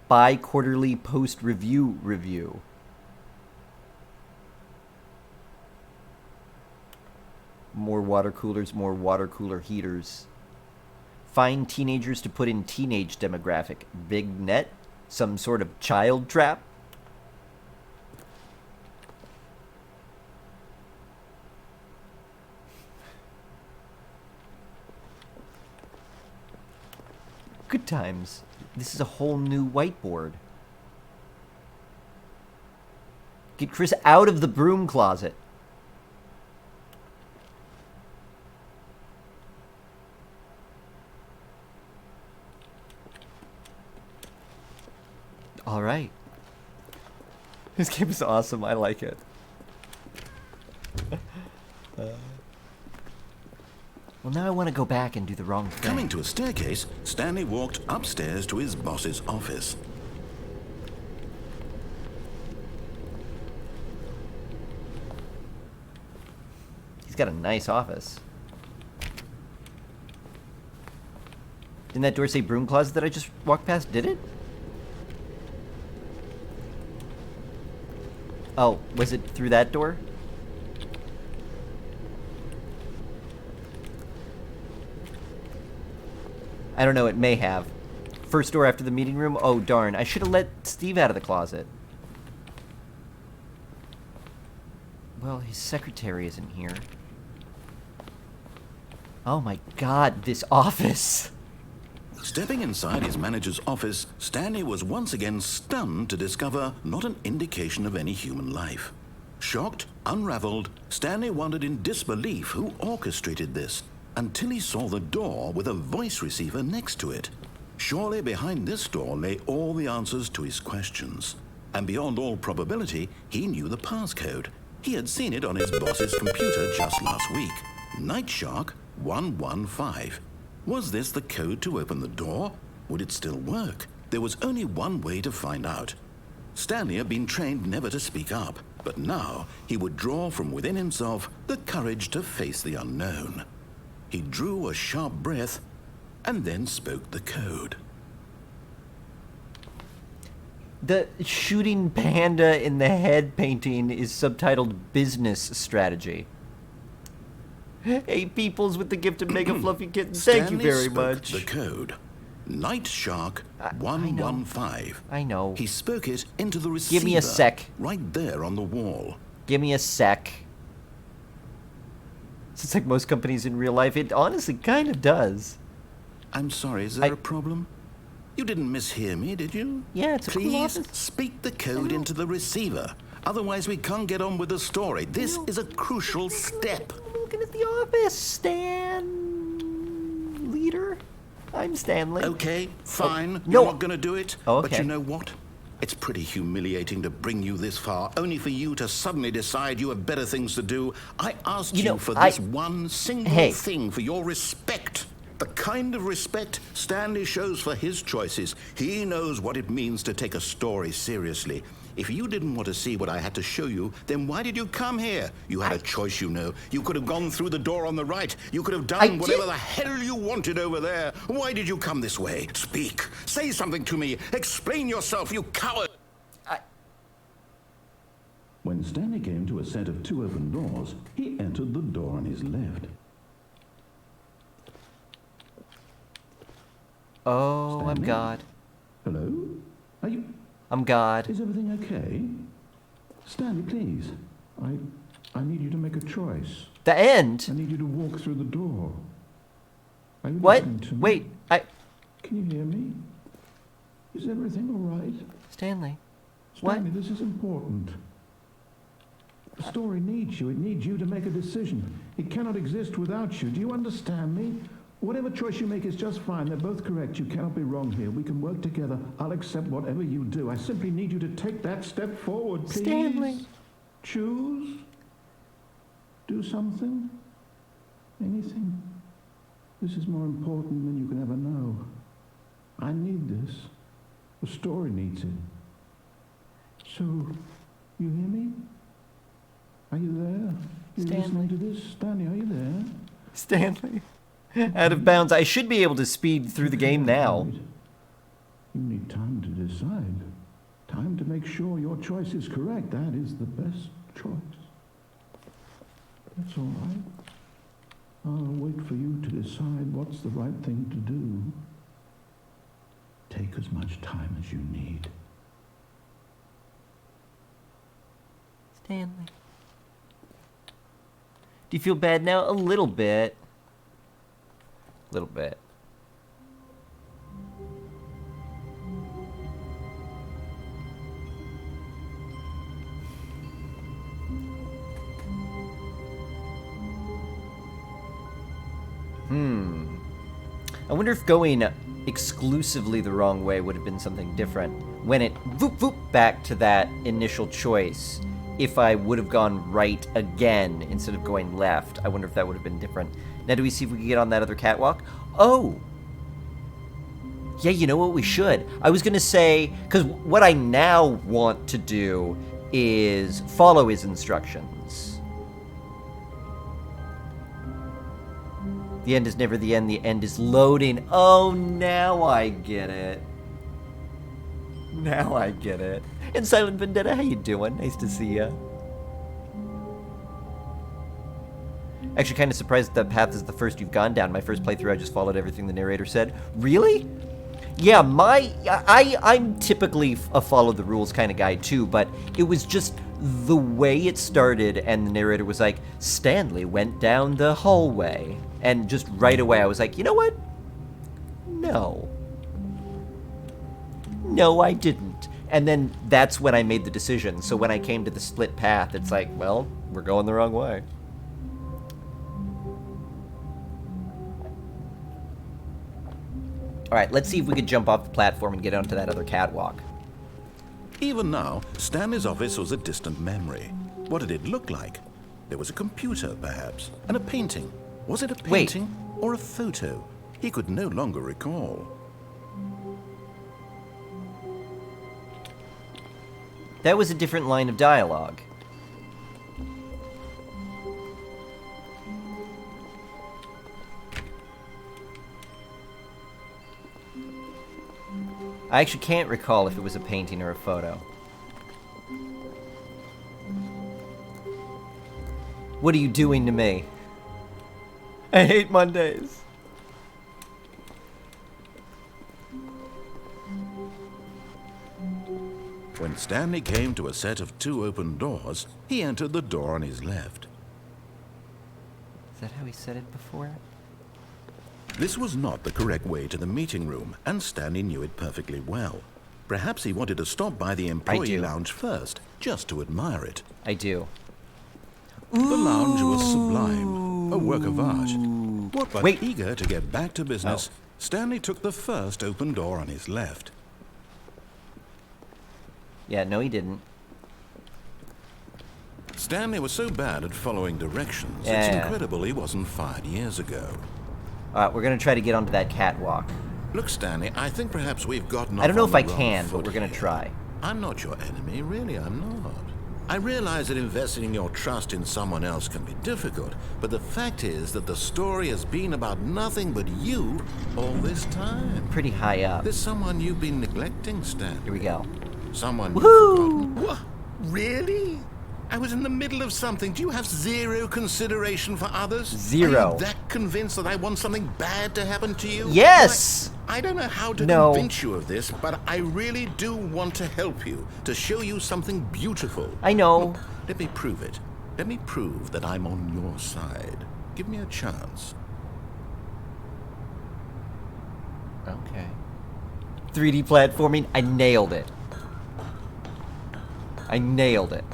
Bi-quarterly post-review. More water coolers, more water cooler heaters. Find teenagers to put in teenage demographic. Big net? Some sort of child trap? Good times. This is a whole new whiteboard. Get Chris out of the broom closet. All right. This game is awesome. I like it. Well, now I want to go back and do the wrong thing. Coming to a staircase, Stanley walked upstairs to his boss's office. He's got a nice office. Didn't that door say broom closet that I just walked past? Did it? Oh, was it through that door? I don't know, it may have. First door after the meeting room? Oh, darn. I should have let Steve out of the closet. Well, his secretary isn't here. Oh my god, this office! Stepping inside his manager's office, Stanley was once again stunned to discover not an indication of any human life. Shocked, unraveled, Stanley wondered in disbelief who orchestrated this, until he saw the door with a voice receiver next to it. Surely behind this door lay all the answers to his questions. And beyond all probability, he knew the passcode. He had seen it on his boss's computer just last week. Nightshark 115. Was this the code to open the door? Would it still work? There was only one way to find out. Stanley had been trained never to speak up, but now he would draw from within himself the courage to face the unknown. He drew a sharp breath and then spoke the code. The shooting panda in the head painting is subtitled Business Strategy. Hey, peoples with the gift of mega fluffy kittens, thank you very much. The code. Nightshark 115. I know. He spoke it into the receiver. Give me a sec. Right there on the wall. Give me a sec. It's like most companies in real life, it honestly kind of does. I'm sorry, is there a problem? You didn't mishear me, did you? Yeah, it's a cool Please office. speak the code into the receiver. Otherwise, we can't get on with the story. This is a crucial step. I'm looking at the office, Stan... Leader? I'm Stanley. Okay, fine. no. You're not going to do it. Oh, okay. But you know what? It's pretty humiliating to bring you this far, only for you to suddenly decide you have better things to do. I asked you for this one single thing, for your respect. The kind of respect Stanley shows for his choices. He knows what it means to take a story seriously. If you didn't want to see what I had to show you, then why did you come here? You had a choice, you know. You could have gone through the door on the right. You could have done whatever the hell you wanted over there. Why did you come this way? Speak. Say something to me. Explain yourself, you coward. When Stanley came to a set of two open doors, he entered the door on his left. Oh, Stanley? I'm God. Hello? Are you... I'm God. Is everything okay? Stanley, please. I need you to make a choice. The end? I need you to walk through the door. Are you What? listening to me? Wait, Can you hear me? Is everything all right? Stanley. Stanley, What? this is important. The story needs you. It needs you to make a decision. It cannot exist without you. Do you understand me? Whatever choice you make is just fine. They're both correct. You cannot be wrong here. We can work together. I'll accept whatever you do. I simply need you to take that step forward, please. Stanley. Choose. Do something. Anything. This is more important than you can ever know. I need this. The story needs it. So, you hear me? Are you there? You Stanley. listening to this? Stanley, are you there? Stanley. Out of bounds. I should be able to speed through the game now. You need time to decide. Time to make sure your choice is correct. That is the best choice. That's all right. I'll wait for you to decide what's the right thing to do. Take as much time as you need. Stanley. Do you feel bad now? A little bit. A little bit. I wonder if going exclusively the wrong way would have been something different. When it back to that initial choice, if I would have gone right again instead of going left, I wonder if that would have been different. Now, do we see if we can get on that other catwalk? Oh! Yeah, you know what? We should. I was going to say, because what I now want to do is follow his instructions. The end is never the end is loading. Oh, now I get it. Now I get it. And Silent Vendetta, how you doing? Nice to see ya. Actually, kind of surprised that path is the first you've gone down. My first playthrough, I just followed everything the narrator said. Really? Yeah, I'm typically a follow the rules kind of guy too, but it was just the way it started, and the narrator was like, Stanley went down the hallway. And just right away, I was like, you know what? No. No, I didn't. And then that's when I made the decision. So when I came to the split path, it's like, well, we're going the wrong way. All right, let's see if we could jump off the platform and get onto that other catwalk. Even now, Stanley's office was a distant memory. What did it look like? There was a computer, perhaps, and a painting. Was it a painting or a photo? He could no longer recall. That was a different line of dialogue. I actually can't recall if it was a painting or a photo. What are you doing to me? I hate Mondays. When Stanley came to a set of 2 open doors, he entered the door on his left. Is that how he said it before? This was not the correct way to the meeting room, and Stanley knew it perfectly well. Perhaps he wanted to stop by the employee lounge first, just to admire it. I do. The lounge was sublime, a work of art. But eager to get back to business, Stanley took the first open door on his left. Yeah, no he didn't. Stanley was so bad at following directions, it's incredible he wasn't fired years ago. Alright, we're gonna try to get onto that catwalk. Look, Stanley, I think perhaps we've gotten off I don't know on if the I wrong can, but foot we're gonna here. try. I'm not your enemy, really, I'm not. I realize that investing your trust in someone else can be difficult, but the fact is that the story has been about nothing but you all this time. Pretty high up. There's someone you've been neglecting, Stanley. Here we go. Someone you've Woohoo! forgotten. What? Really? I was in the middle of something. Do you have zero consideration for others? Zero. Are you that convinced that I want something bad to happen to you? Yes! I don't know how to No. convince you of this, but I really do want to help you, to show you something beautiful. I know. Look, let me prove it. Let me prove that I'm on your side. Give me a chance. Okay. 3D platforming, I nailed it. I nailed it.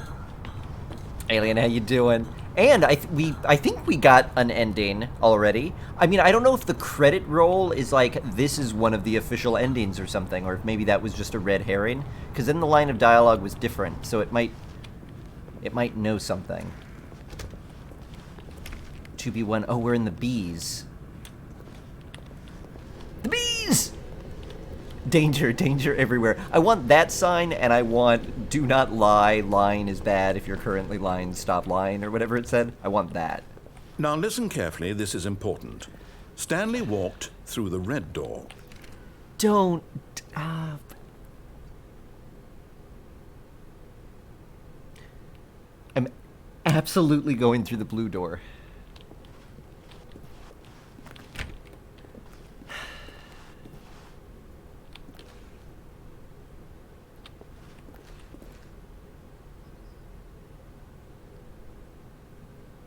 Alien, how you doing? And I think we got an ending already. I mean, I don't know if the credit roll is like, this is one of the official endings or something, or if maybe that was just a red herring. Because then the line of dialogue was different, so it might know something. 2B1, oh, we're in the bees. The bees! Danger, danger everywhere. I want that sign, and I want do not lie, lying is bad. If you're currently lying, stop lying, or whatever it said. I want that. Now listen carefully, this is important. Stanley walked through the red door. Don't... I'm absolutely going through the blue door.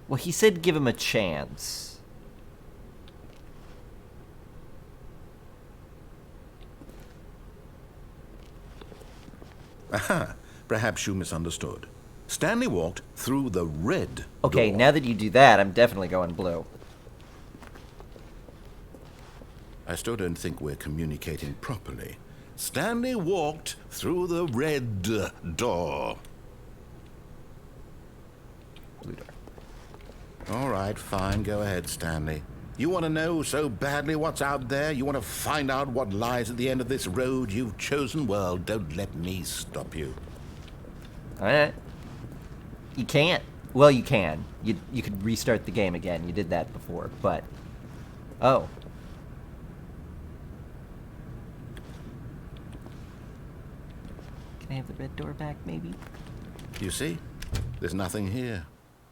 Well, he said give him a chance. Aha, perhaps you misunderstood. Stanley walked through the red Okay, door. now that you do that, I'm definitely going blue. I still don't think we're communicating properly. Stanley walked through the red door. Blue door. All right, fine. Go ahead, Stanley. You want to know so badly what's out there? You want to find out what lies at the end of this road you've chosen? Well, don't let me stop you. All right. You can't. Well, you can. You could restart the game again. You did that before, but... Oh. Can I have the red door back, maybe? You see? There's nothing here.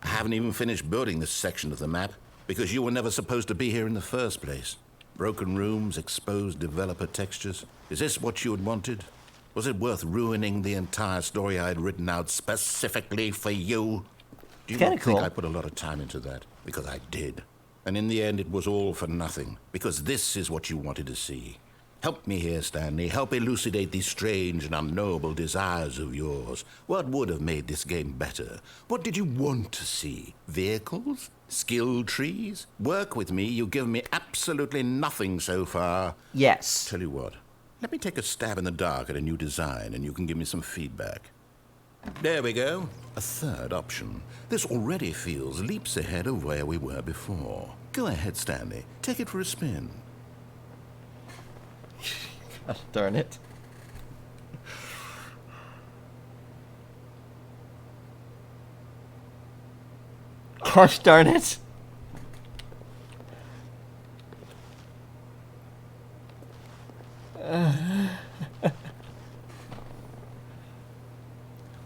I haven't even finished building this section of the map because you were never supposed to be here in the first place. Broken rooms, exposed developer textures. Is this what you had wanted? Was it worth ruining the entire story I had written out specifically for you? Do you not think I put a lot of time into that? Because I did. And in the end, it was all for nothing. Because this is what you wanted to see. Help me here, Stanley. Help elucidate these strange and unknowable desires of yours. What would have made this game better? What did you want to see? Vehicles? Skill trees? Work with me. You've given me absolutely nothing so far. Yes. Tell you what. Let me take a stab in the dark at a new design, and you can give me some feedback. There we go. A third option. This already feels leaps ahead of where we were before. Go ahead, Stanley. Take it for a spin. Gosh darn it. Gosh darn it.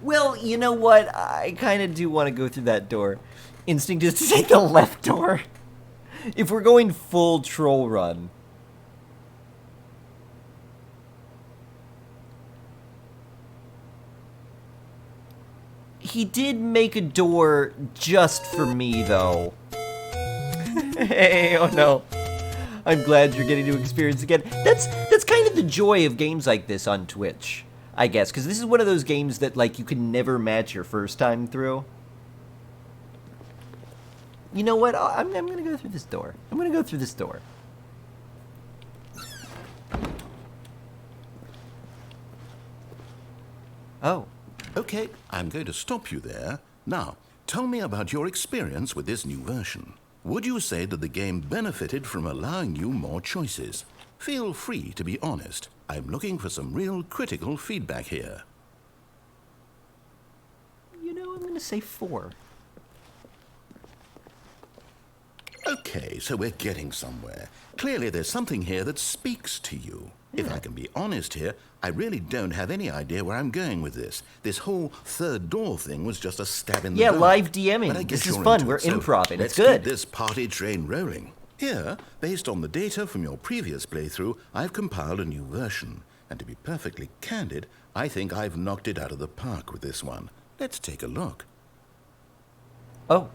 Well, you know what? I kind of do want to go through that door. Instinct is to take the left door. If we're going full troll run. He did make a door just for me, though. Hey, oh no. I'm glad you're getting to experience again. That's kind of the joy of games like this on Twitch, I guess, because this is one of those games that, like, you can never match your first time through. You know what? I'm gonna go through this door. I'm gonna go through this door. Oh. Okay, I'm going to stop you there. Now, tell me about your experience with this new version. Would you say that the game benefited from allowing you more choices? Feel free to be honest. I'm looking for some real critical feedback here. You know, I'm gonna say 4. Okay, so we're getting somewhere. Clearly there's something here that speaks to you. Yeah. If I can be honest here, I really don't have any idea where I'm going with this. This whole third door thing was just a stab in the dark. Yeah, live DMing. This is fun. We're improv, and it's good. Let's keep this party train rolling. Here, based on the data from your previous playthrough, I've compiled a new version. And to be perfectly candid, I think I've knocked it out of the park with this one. Let's take a look. Oh.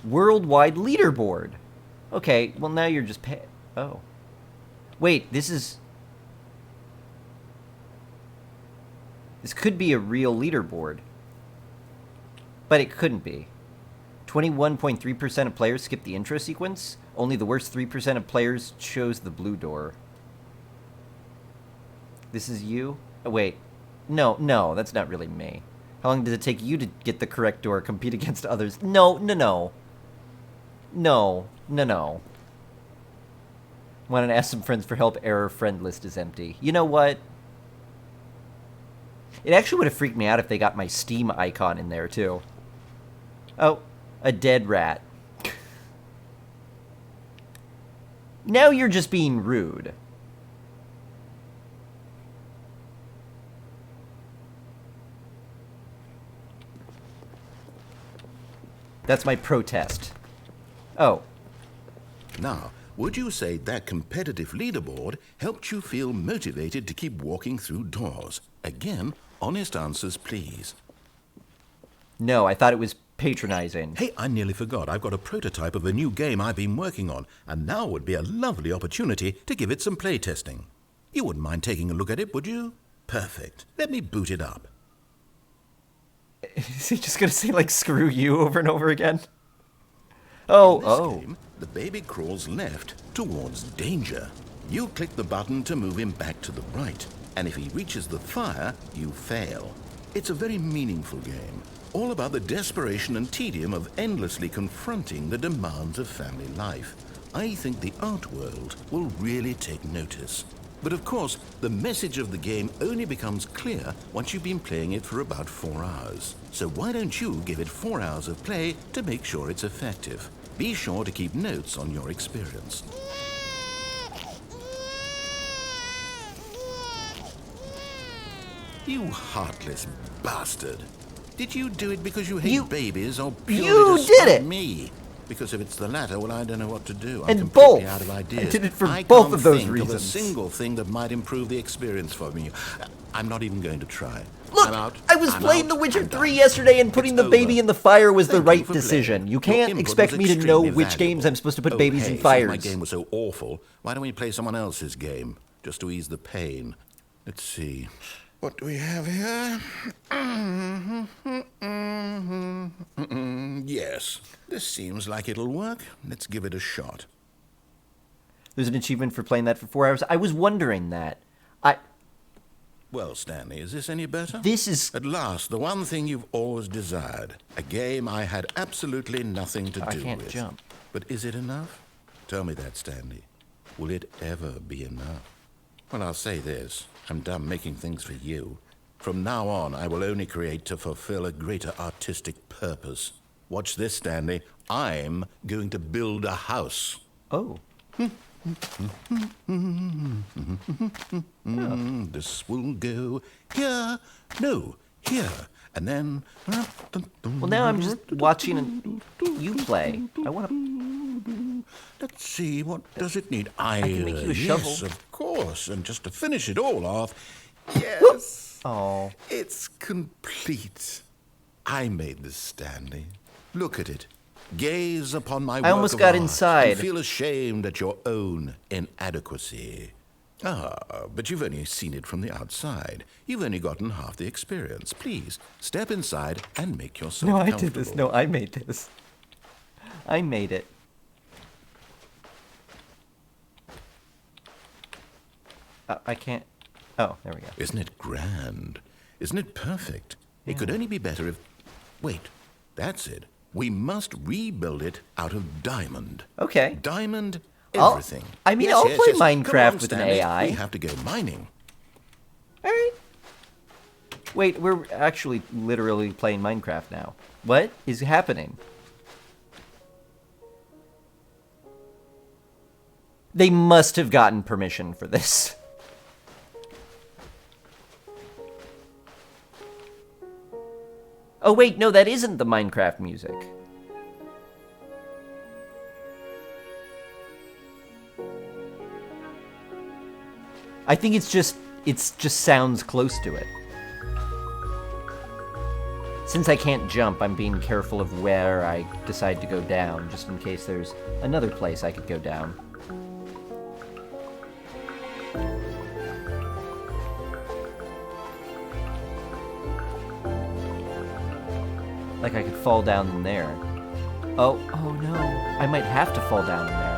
Worldwide leaderboard. Okay, well now you're just oh. Wait, this is... This could be a real leaderboard. But it couldn't be. 21.3% of players skipped the intro sequence. Only the worst 3% of players chose the blue door. This is you? Oh, wait. No, that's not really me. How long does it take you to get the correct door, compete against others? No. Want to ask some friends for help, error, friend list is empty. You know what? It actually would have freaked me out if they got my Steam icon in there, too. Oh, a dead rat. Now you're just being rude. That's my protest. Oh. Now, would you say that competitive leaderboard helped you feel motivated to keep walking through doors? Again, honest answers, please. No, I thought it was patronizing. Hey, I nearly forgot. I've got a prototype of a new game I've been working on, and now would be a lovely opportunity to give it some playtesting. You wouldn't mind taking a look at it, would you? Perfect. Let me boot it up. Is he just gonna say, like, screw you over and over again? In this game, the baby crawls left towards danger. You click the button to move him back to the right, and if he reaches the fire, you fail. It's a very meaningful game, all about the desperation and tedium of endlessly confronting the demands of family life. I think the art world will really take notice. But of course, the message of the game only becomes clear once you've been playing it for about 4 hours. So why don't you give it 4 hours of play to make sure it's effective? Be sure to keep notes on your experience. You heartless bastard. Did you do it because you hate babies or purely to spite me? Because if it's the latter, well, I don't know what to do. I'm completely out of ideas. I did it for both of those reasons. I can't think of a single thing that might improve the experience for me. I'm not even going to try. Look, I'm out. I was playing The Witcher 3 yesterday, and putting the baby in the fire was the right decision. You can't expect me to know which games I'm supposed to put babies in fires. My game was so awful. Why don't we play someone else's game, just to ease the pain? Let's see. What do we have here? Yes, this seems like it'll work. Let's give it a shot. There's an achievement for playing that for 4 hours. I was wondering that. Well, Stanley, is this any better? This is... At last, the one thing you've always desired. A game I had absolutely nothing to do with. I can't jump. But is it enough? Tell me that, Stanley. Will it ever be enough? Well, I'll say this. I'm done making things for you. From now on, I will only create to fulfill a greater artistic purpose. Watch this, Stanley. I'm going to build a house. Oh. This will go here. No, here. And then... Well, now I'm just watching you play. I want to... Let's see, what does it need? I can make you a shovel. Yes, of course. And just to finish it all off... Yes. Oh. It's complete. I made this, Stanley. Look at it. Gaze upon my work I almost got inside. And feel ashamed at your own inadequacy. But you've only seen it from the outside. You've only gotten half the experience. Please, step inside and make yourself comfortable. No, I did this. No, I made this. I made it. I can't... Oh, there we go. Isn't it grand? Isn't it perfect? Yeah. It could only be better if... Wait, that's it. We must rebuild it out of diamond. Okay. Diamond everything. I'll play Minecraft with Stanley. an AI. We have to go mining. All right. Wait, we're actually literally playing Minecraft now. What is happening? They must have gotten permission for this. Oh, wait, no, that isn't the Minecraft music. I think it's just sounds close to it. Since I can't jump, I'm being careful of where I decide to go down, just in case there's another place I could go down. Like I could fall down in there. Oh no. I might have to fall down in there.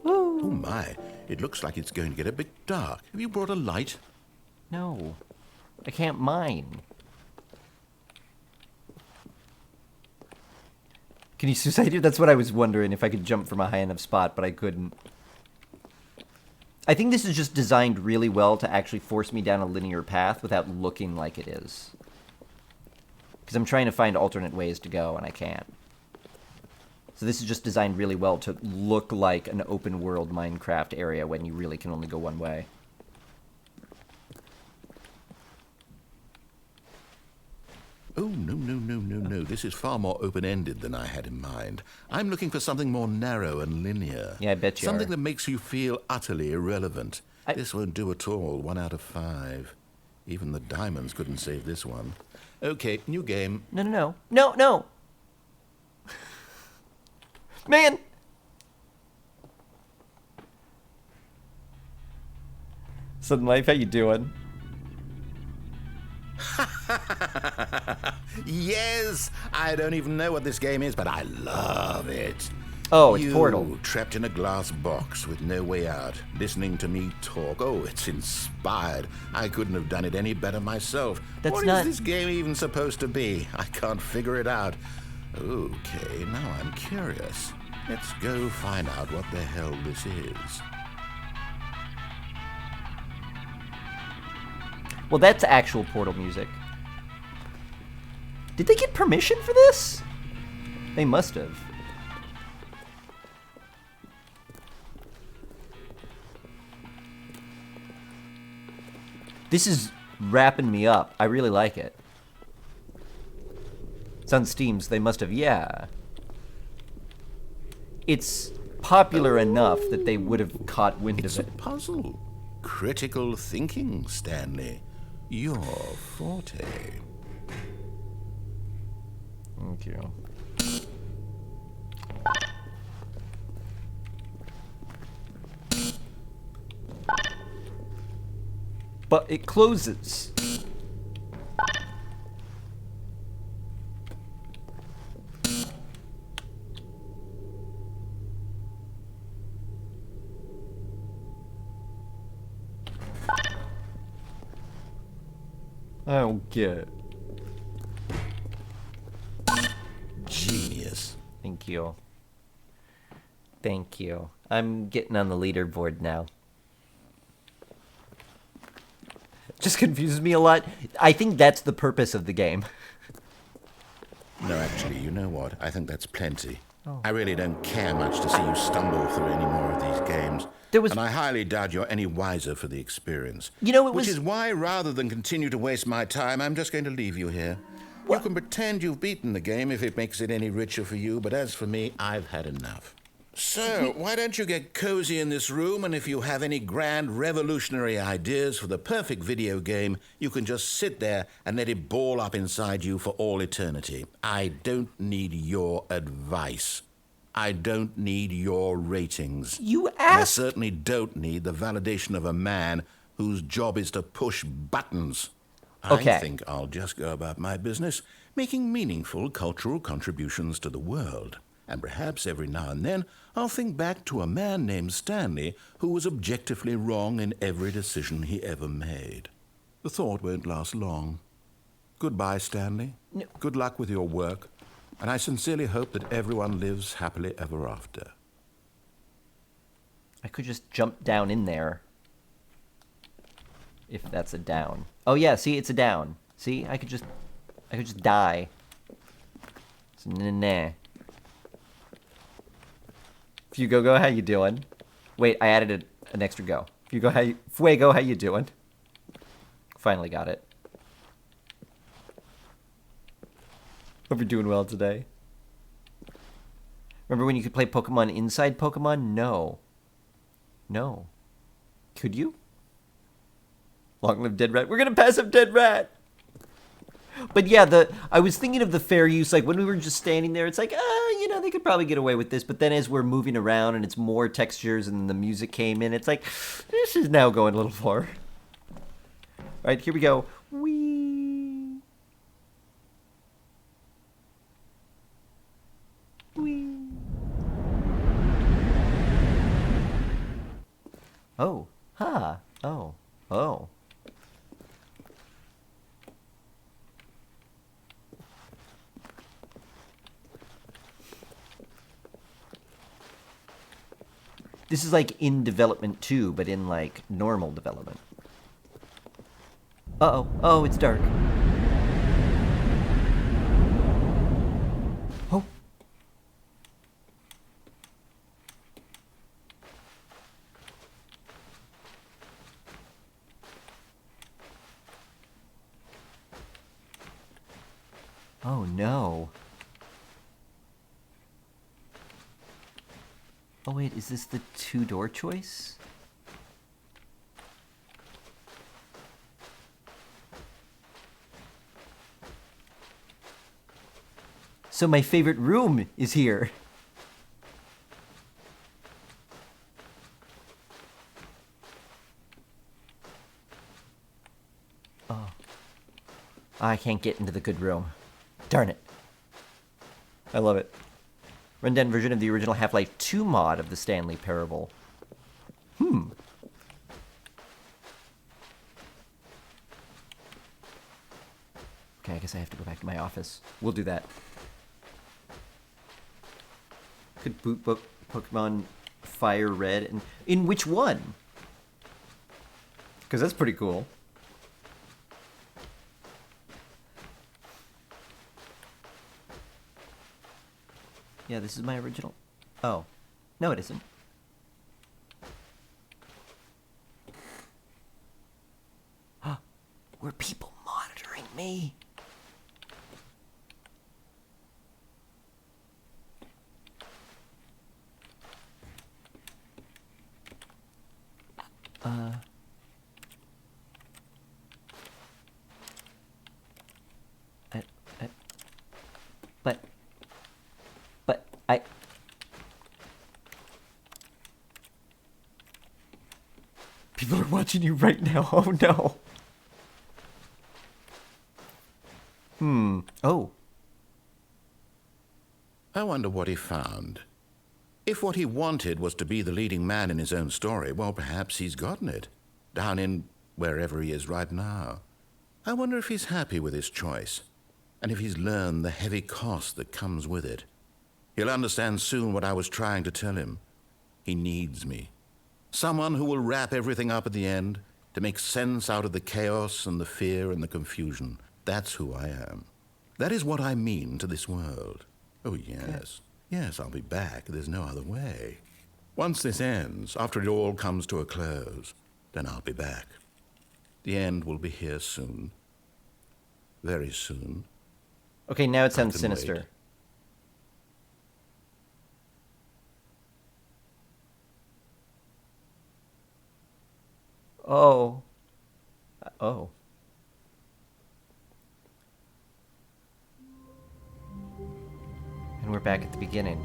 Oh my, it looks like it's going to get a bit dark. Have you brought a light? No, I can't mine. Can you suicide here? That's what I was wondering, if I could jump from a high enough spot, but I couldn't. I think this is just designed really well to actually force me down a linear path without looking like it is. Because I'm trying to find alternate ways to go, and I can't. So this is just designed really well to look like an open world Minecraft area when you really can only go one way. Oh, no. This is far more open-ended than I had in mind. I'm looking for something more narrow and linear. Yeah, I bet you Something are. that makes you feel utterly irrelevant. This won't do at all. 1 out of 5. Even the diamonds couldn't save this one. Okay, new game. No. Man! Sudden Life, how you doing? Yes! I don't even know what this game is, but I love it. Oh, it's Portal. Trapped in a glass box with no way out, listening to me talk. Oh, it's inspired. I couldn't have done it any better myself. What is this game even supposed to be? I can't figure it out. Okay, now I'm curious. Let's go find out what the hell this is. Well, that's actual Portal music. Did they get permission for this? They must have. This is wrapping me up. I really like it. It's on Steam, so they must have, yeah. It's popular enough that they would have caught wind of it. It's a puzzle. Critical thinking, Stanley. Your forte. Thank you. But it closes. I don't get it. Genius. Thank you. Thank you. I'm getting on the leaderboard now. Just confuses me a lot. I think that's the purpose of the game. No, actually, you know what? I think that's plenty. I really don't care much to see you stumble through any more of these games. And I highly doubt you're any wiser for the experience. You know, Which is why, rather than continue to waste my time, I'm just going to leave you here. You can pretend you've beaten the game if it makes it any richer for you, but as for me, I've had enough. So, why don't you get cozy in this room, and if you have any grand revolutionary ideas for the perfect video game, you can just sit there and let it ball up inside you for all eternity. I don't need your advice. I don't need your ratings. You asked. And I certainly don't need the validation of a man whose job is to push buttons. Okay. I think I'll just go about my business, making meaningful cultural contributions to the world. And perhaps every now and then I'll think back to a man named Stanley who was objectively wrong in every decision he ever made. The thought won't last long. Goodbye, Stanley. No. Good luck with your work, and I sincerely hope that everyone lives happily ever after. I could just jump down in there. If that's a down. Oh yeah, see, it's a down. See, I could just die. So, nah. Fuego, how you doing? Wait, I added an extra go. Fuego, how you doing? Finally got it. Hope you're doing well today. Remember when you could play Pokemon inside Pokemon? No. No. Could you? Long live Dead Rat. We're gonna pass up Dead Rat! But yeah, I was thinking of the fair use, like when we were just standing there, it's like, they could probably get away with this. But then as we're moving around and it's more textures and the music came in, it's like, this is now going a little far. All right, here we go. Wee. Wee. Oh. Ha. Oh. Oh. This is like in development too, but in like normal development. Uh-oh. Oh, it's dark. Oh. Oh no. Oh wait, is this the two-door choice? So my favorite room is here. Oh. I can't get into the good room. Darn it. I love it. Rundown version of the original Half-Life 2 mod of the Stanley Parable. Okay, I guess I have to go back to my office. We'll do that. Could boot book Pokemon Fire Red, and in which one? Because that's pretty cool. Yeah, this is my original. Oh. No, it isn't. Were people monitoring me? But I... People are watching you right now. Oh no. Oh. I wonder what he found. If what he wanted was to be the leading man in his own story, well, perhaps he's gotten it. Down in wherever he is right now. I wonder if he's happy with his choice, and if he's learned the heavy cost that comes with it. He'll understand soon what I was trying to tell him. He needs me. Someone who will wrap everything up at the end, to make sense out of the chaos and the fear and the confusion. That's who I am. That is what I mean to this world. Oh, yes. Yes, I'll be back. There's no other way. Once this ends, after it all comes to a close, then I'll be back. The end will be here soon. Very soon. Okay, now it sounds I can sinister. wait. Oh. Oh. And we're back at the beginning.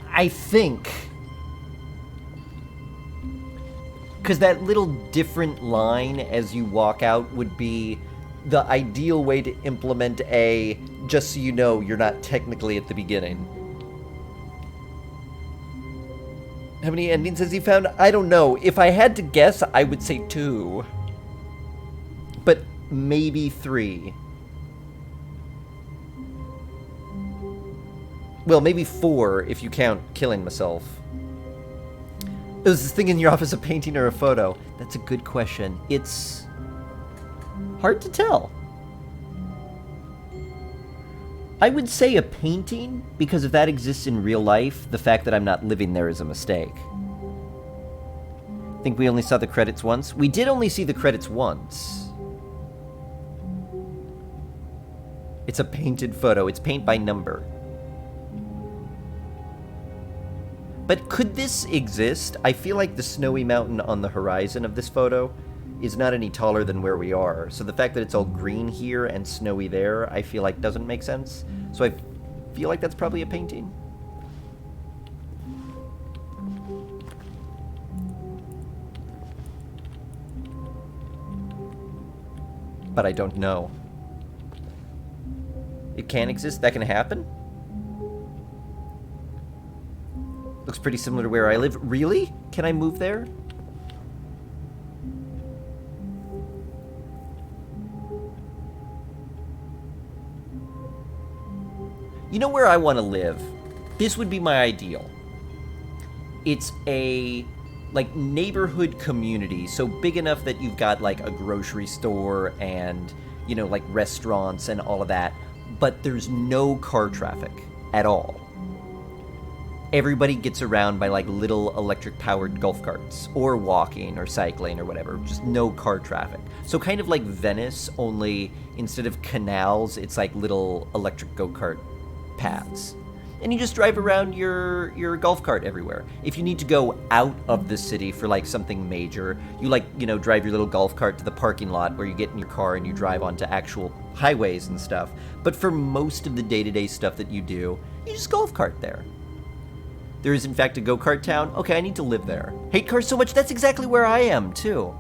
I think... because that little different line as you walk out would be the ideal way to implement a, just so you know, you're not technically at the beginning. How many endings has he found? I don't know. If I had to guess, I would say 2. But maybe 3. Well, maybe 4 if you count killing myself. Is this thing in your office a painting or a photo? That's a good question. It's hard to tell. I would say a painting, because if that exists in real life, the fact that I'm not living there is a mistake. I think we only saw the credits once. We did only see the credits once. It's a painted photo. It's paint by number. But could this exist? I feel like the snowy mountain on the horizon of this photo is not any taller than where we are. So the fact that it's all green here and snowy there, I feel like doesn't make sense. So I feel like that's probably a painting. But I don't know. It can exist? That can happen? Looks pretty similar to where I live. Really? Can I move there? You know where I want to live? This would be my ideal. It's a, like, neighborhood community, so big enough that you've got, like, a grocery store and, you know, like, restaurants and all of that, but there's no car traffic at all. Everybody gets around by, like, little electric-powered golf carts, or walking, or cycling, or whatever. Just no car traffic. So kind of like Venice, only instead of canals, it's like little electric go-kart paths. And you just drive around your golf cart everywhere. If you need to go out of the city for, like, something major, you, like, you know, drive your little golf cart to the parking lot where you get in your car and you drive onto actual highways and stuff. But for most of the day-to-day stuff that you do, you just golf cart there. There is, in fact, a go-kart town. Okay, I need to live there. Hate cars so much, that's exactly where I am, too.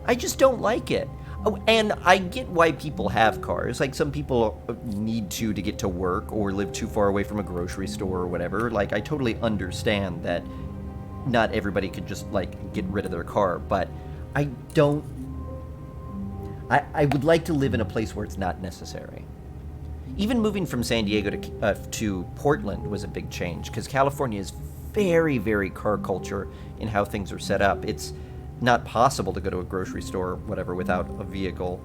I just don't like it. Oh, and I get why people have cars. Like, some people need to get to work or live too far away from a grocery store or whatever. Like, I totally understand that not everybody could just, like, get rid of their car. But I don't... I would like to live in a place where it's not necessary. Even moving from San Diego to Portland was a big change, because California is very, very car culture in how things are set up. It's not possible to go to a grocery store or whatever without a vehicle.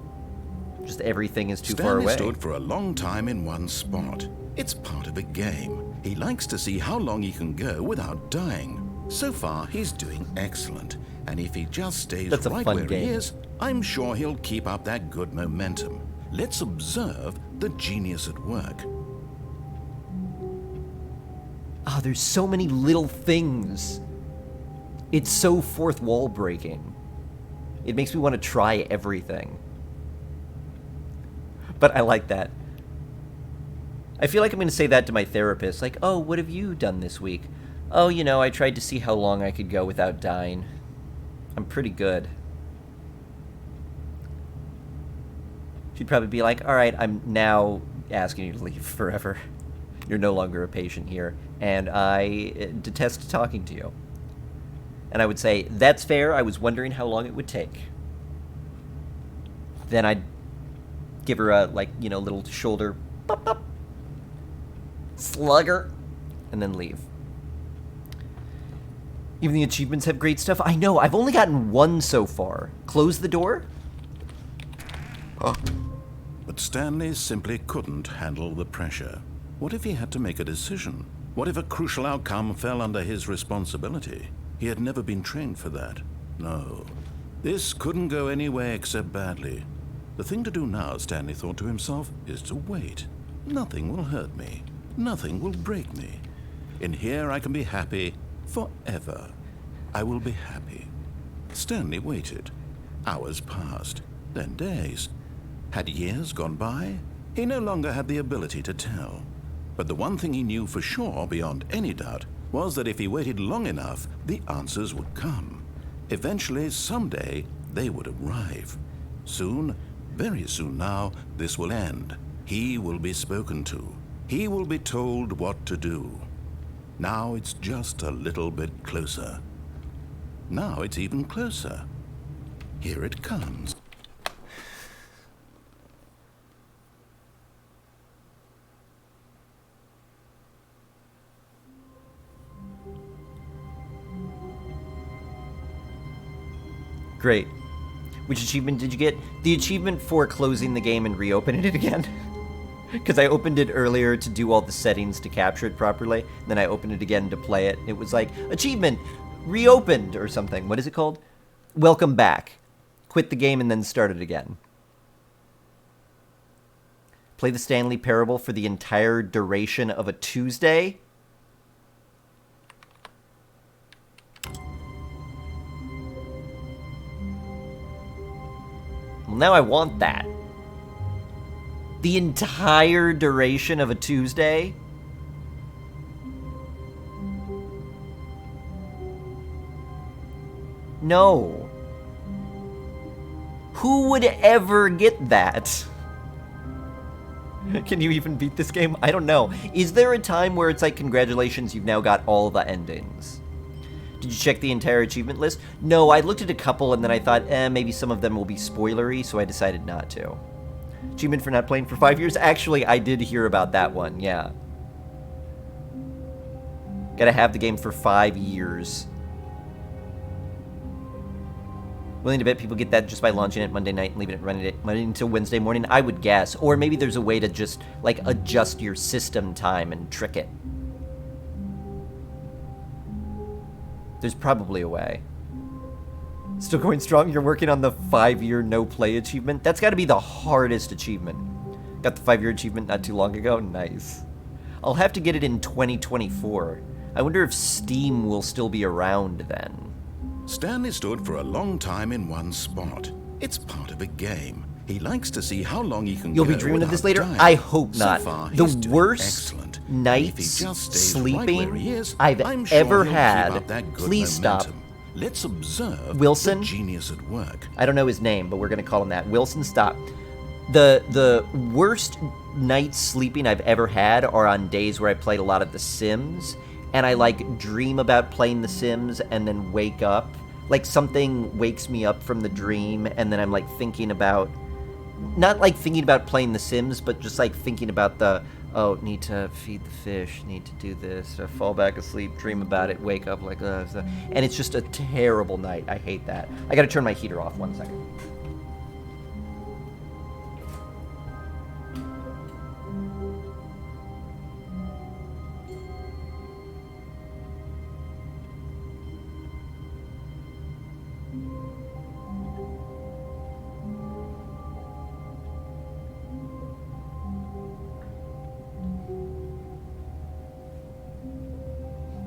Just everything is too far away. Stanley stood for a long time in one spot. It's part of a game. He likes to see how long he can go without dying. So far, he's doing excellent. And if he just stays right where he is, I'm sure he'll keep up that good momentum. Let's observe the genius at work. Oh, there's so many little things. It's so fourth wall breaking. It makes me want to try everything. But I like that. I feel like I'm going to say that to my therapist. Like, oh, what have you done this week? Oh, you know, I tried to see how long I could go without dying. I'm pretty good. She'd probably be like, all right, I'm now asking you to leave forever. You're no longer a patient here, and I detest talking to you. And I would say, that's fair, I was wondering how long it would take. Then I'd give her a, like, you know, little shoulder, pop, pop, slugger, and then leave. Even the achievements have great stuff. I know, I've only gotten one so far. Close the door? Oh. But Stanley simply couldn't handle the pressure. What if he had to make a decision? What if a crucial outcome fell under his responsibility? He had never been trained for that. No. This couldn't go any way except badly. The thing to do now, Stanley thought to himself, is to wait. Nothing will hurt me. Nothing will break me. In here I can be happy forever. I will be happy. Stanley waited. Hours passed, then days. Had years gone by? He no longer had the ability to tell. But the one thing he knew for sure, beyond any doubt, was that if he waited long enough, the answers would come. Eventually, someday, they would arrive. Soon, very soon now, this will end. He will be spoken to. He will be told what to do. Now it's just a little bit closer. Now it's even closer. Here it comes. Great. Which achievement did you get? The achievement for closing the game and reopening it again. Because I opened it earlier to do all the settings to capture it properly. Then I opened it again to play it. It was like, achievement, reopened, or something. What is it called? Welcome back. Quit the game and then start it again. Play the Stanley Parable for the entire duration of a Tuesday. Now I want that. The entire duration of a Tuesday? No. Who would ever get that? Can you even beat this game? I don't know. Is there a time where it's like, congratulations, you've now got all the endings? Did you check the entire achievement list? No, I looked at a couple and then I thought, maybe some of them will be spoilery, so I decided not to. Achievement for not playing for 5 years? Actually, I did hear about that one, yeah. Gotta have the game for 5 years. Willing to bet people get that just by launching it Monday night and leaving it running until Wednesday morning? I would guess. Or maybe there's a way to just, like, adjust your system time and trick it. There's probably a way. Still going strong? You're working on the 5-year no-play achievement? That's got to be the hardest achievement. Got the 5-year achievement not too long ago? Nice. I'll have to get it in 2024. I wonder if Steam will still be around then. Stanley stood for a long time in one spot. It's part of a game. He likes to see how long he can You'll go be dreaming of this without later? dying. I hope not. So far, The he's doing worst excellent. nights If he just stays sleeping right where he is, I've I'm sure ever he'll keep had. up that good Please stop. momentum. Let's observe Wilson? the genius at work. I don't know his name, but we're going to call him that. Wilson, stop. The worst nights sleeping I've ever had are on days where I played a lot of The Sims, and I, like, dream about playing The Sims and then wake up. Like, something wakes me up from the dream, and then I'm, like, thinking about... Not, like, thinking about playing The Sims, but just, like, thinking about the... Oh, need to feed the fish, need to do this, fall back asleep, dream about it, wake up like... and it's just a terrible night. I hate that. I gotta turn my heater off 1 second.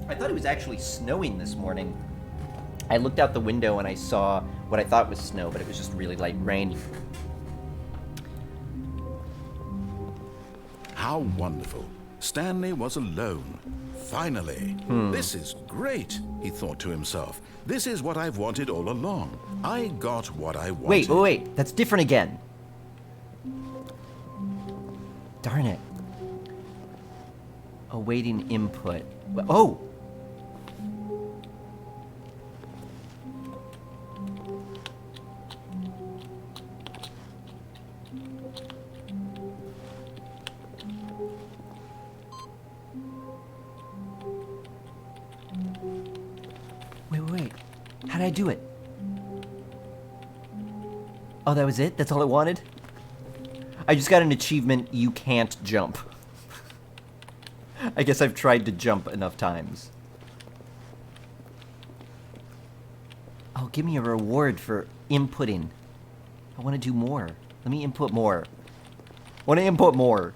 I thought it was actually snowing this morning. I looked out the window and I saw what I thought was snow, but it was just really light rain. How wonderful. Stanley was alone. Finally. This is great, he thought to himself. This is what I've wanted all along. I got what I wanted. Wait. That's different again. Darn it. Awaiting input. Oh! Wait. How did I do it? Oh, that was it? That's all it wanted? I just got an achievement, you can't jump. I guess I've tried to jump enough times. Oh, give me a reward for inputting. I want to do more. Let me input more. I want to input more.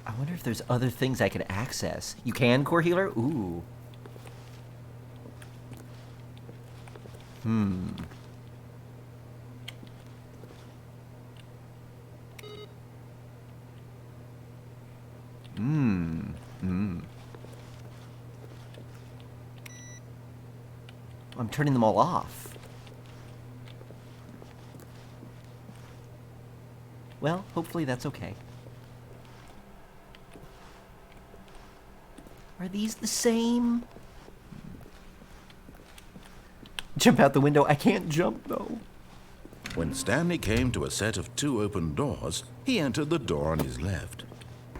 I wonder if there's other things I could access. You can, Core Healer? Ooh. I'm turning them all off. Well, hopefully that's okay. Are these the same? Jump out the window. I can't jump, though. When Stanley came to a set of 2 open doors, he entered the door on his left.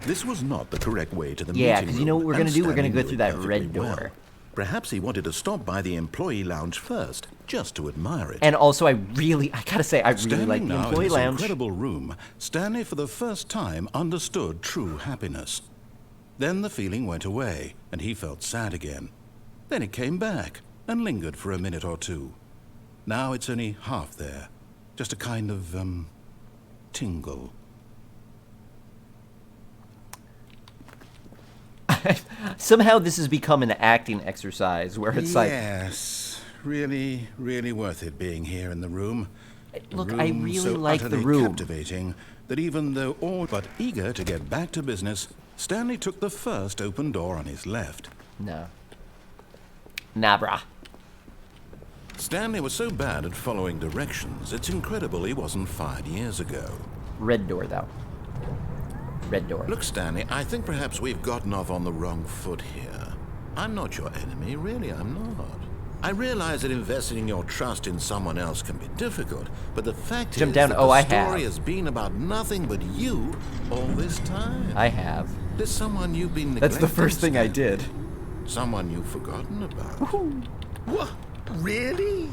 This was not the correct way to the meeting room. Yeah, because you know what we're going to do? We're going to go Stanley through knew it that red perfectly door. well. Perhaps he wanted to stop by the employee lounge first, just to admire it. And also, I gotta say, I really Standing like the now employee in this lounge. incredible room, Stanley for the first time understood true happiness. Then the feeling went away, and he felt sad again. Then it came back, and lingered for a minute or two. Now it's only half there. Just a kind of, tingle. Somehow this has become an acting exercise where it's like... Yes, really, really worth it being here in the room. Look, room I really so like the utterly room. captivating that even though all but eager to get back to business, Stanley took the first open door on his left. No. Nah, brah. Stanley was so bad at following directions, it's incredible he wasn't fired years ago. Red door, though. Red door. Look, Stanley, I think perhaps we've gotten off on the wrong foot here. I'm not your enemy, really, I'm not. I realize that investing your trust in someone else can be difficult, but the fact Jump is down. that Oh, the I story have. has been about nothing but you all this time. I have. There's someone you've been neglecting. That's the first thing I did. Someone you've forgotten about. What? Really?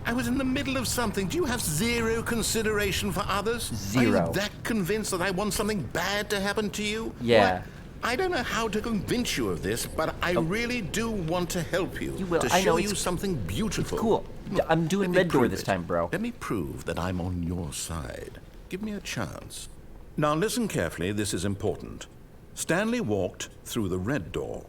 I was in the middle of something. Do you have zero consideration for others? Zero. Are you that convinced that I want something bad to happen to you? Yeah. What? I don't know how to convince you of this, but I really do want to help you. You will. To I know show it's- you something beautiful. Cool. I'm doing Let me red door prove this it. time, bro. Let me prove that I'm on your side. Give me a chance. Now listen carefully, this is important. Stanley walked through the red door.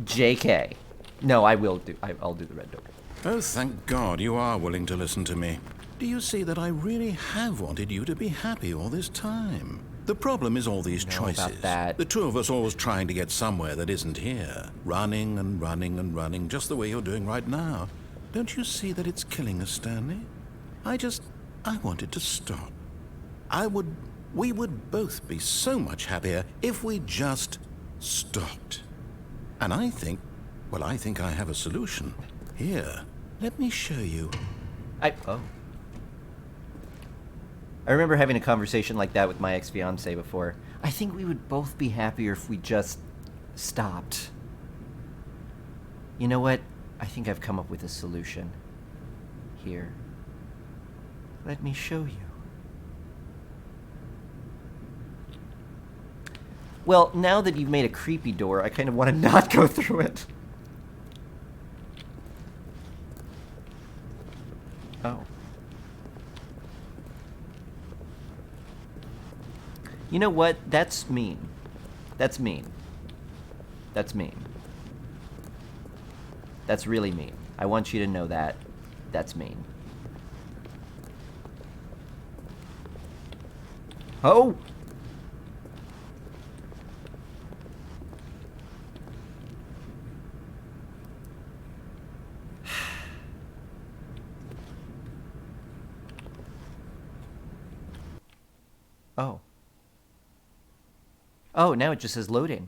JK. No, I will do. I'll do the red door. Oh, thank God you are willing to listen to me. Do you see that I really have wanted you to be happy all this time? The problem is all these choices. about that. The two of us always trying to get somewhere that isn't here. Running and running and running, just the way you're doing right now. Don't you see that it's killing us, Stanley? I wanted to stop. We would both be so much happier if we just stopped. And I think I have a solution. Here, let me show you. Oh. I remember having a conversation like that with my ex-fiancée before. I think we would both be happier if we just stopped. You know what? I think I've come up with a solution. Here. Let me show you. Well, now that you've made a creepy door, I kind of want to not go through it. Oh. You know what? That's mean. That's mean. That's mean. That's really mean. I want you to know that. That's mean. Oh! Oh. Oh, now it just says loading.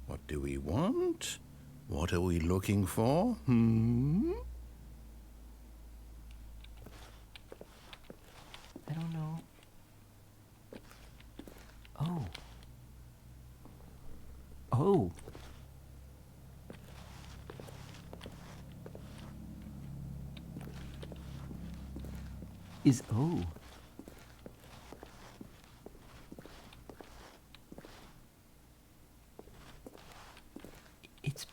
What do we want? What are we looking for? I don't know. Oh. Oh. Oh. It's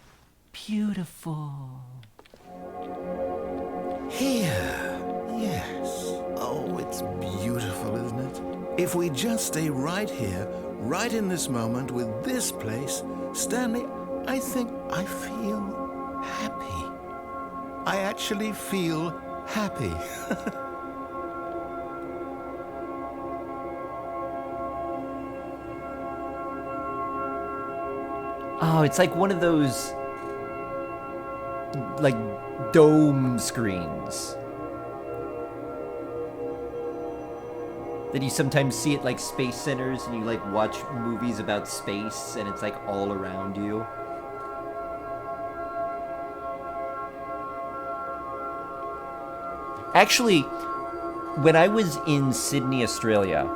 beautiful. Here. Yes. Oh, it's beautiful, isn't it? If we just stay right here, right in this moment with this place, Stanley, I think I feel happy. I actually feel happy. Oh, it's like one of those, like, dome screens that you sometimes see at, like, space centers, and you, like, watch movies about space, and it's, like, all around you. Actually, when I was in Sydney, Australia,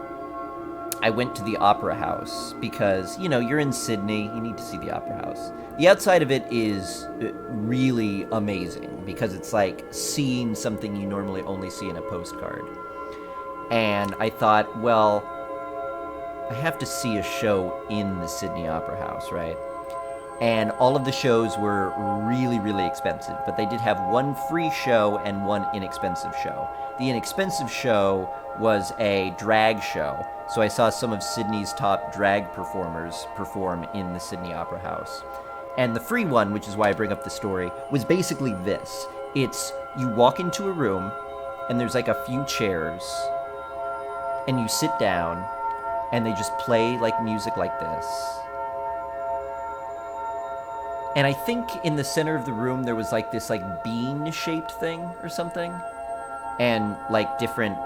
I went to the Opera House because, you know, you're in Sydney, you need to see the Opera House. The outside of it is really amazing because it's like seeing something you normally only see in a postcard. And I thought, well, I have to see a show in the Sydney Opera House, right? And all of the shows were really, really expensive, but they did have one free show and one inexpensive show. The inexpensive show was a drag show, so I saw some of Sydney's top drag performers perform in the Sydney Opera House. And the free one, which is why I bring up the story, was basically this. It's, you walk into a room, and there's like a few chairs, and you sit down, and they just play like music like this. And I think in the center of the room there was like this like bean-shaped thing or something. And like different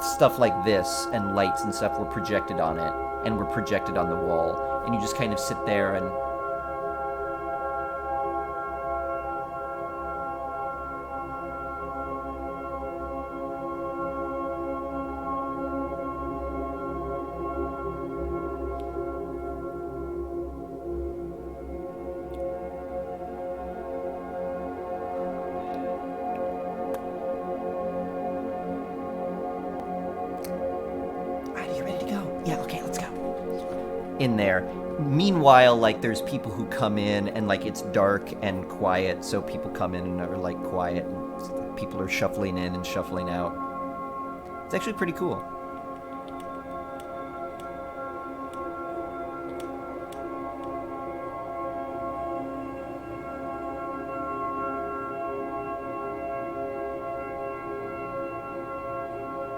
stuff like this and lights and stuff were projected on it and were projected on the wall. And you just kind of sit there and... in there. Meanwhile, like, there's people who come in and like it's dark and quiet, so people come in and are like quiet and people are shuffling in and shuffling out. It's actually pretty cool.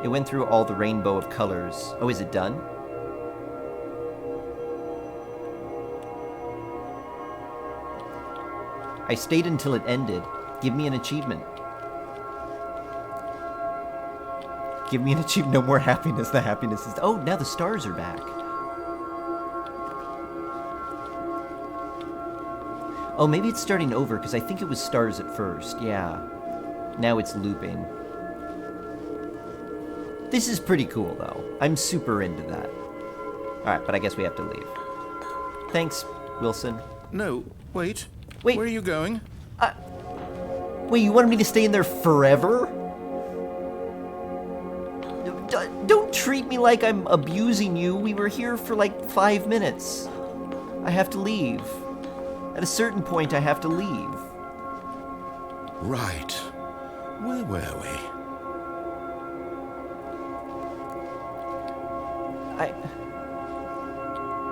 It went through all the rainbow of colors. Oh, is it done? I stayed until it ended. Give me an achievement. Give me an achievement. No more happiness. The happiness is... Oh, now the stars are back. Oh, maybe it's starting over, because I think it was stars at first. Yeah. Now it's looping. This is pretty cool, though. I'm super into that. Alright, but I guess we have to leave. Thanks, Wilson. No, wait. Wait. Where are you going? Wait, you wanted me to stay in there forever? Don't treat me like I'm abusing you. We were here for like 5 minutes. I have to leave. At a certain point, I have to leave. Right. Where were we?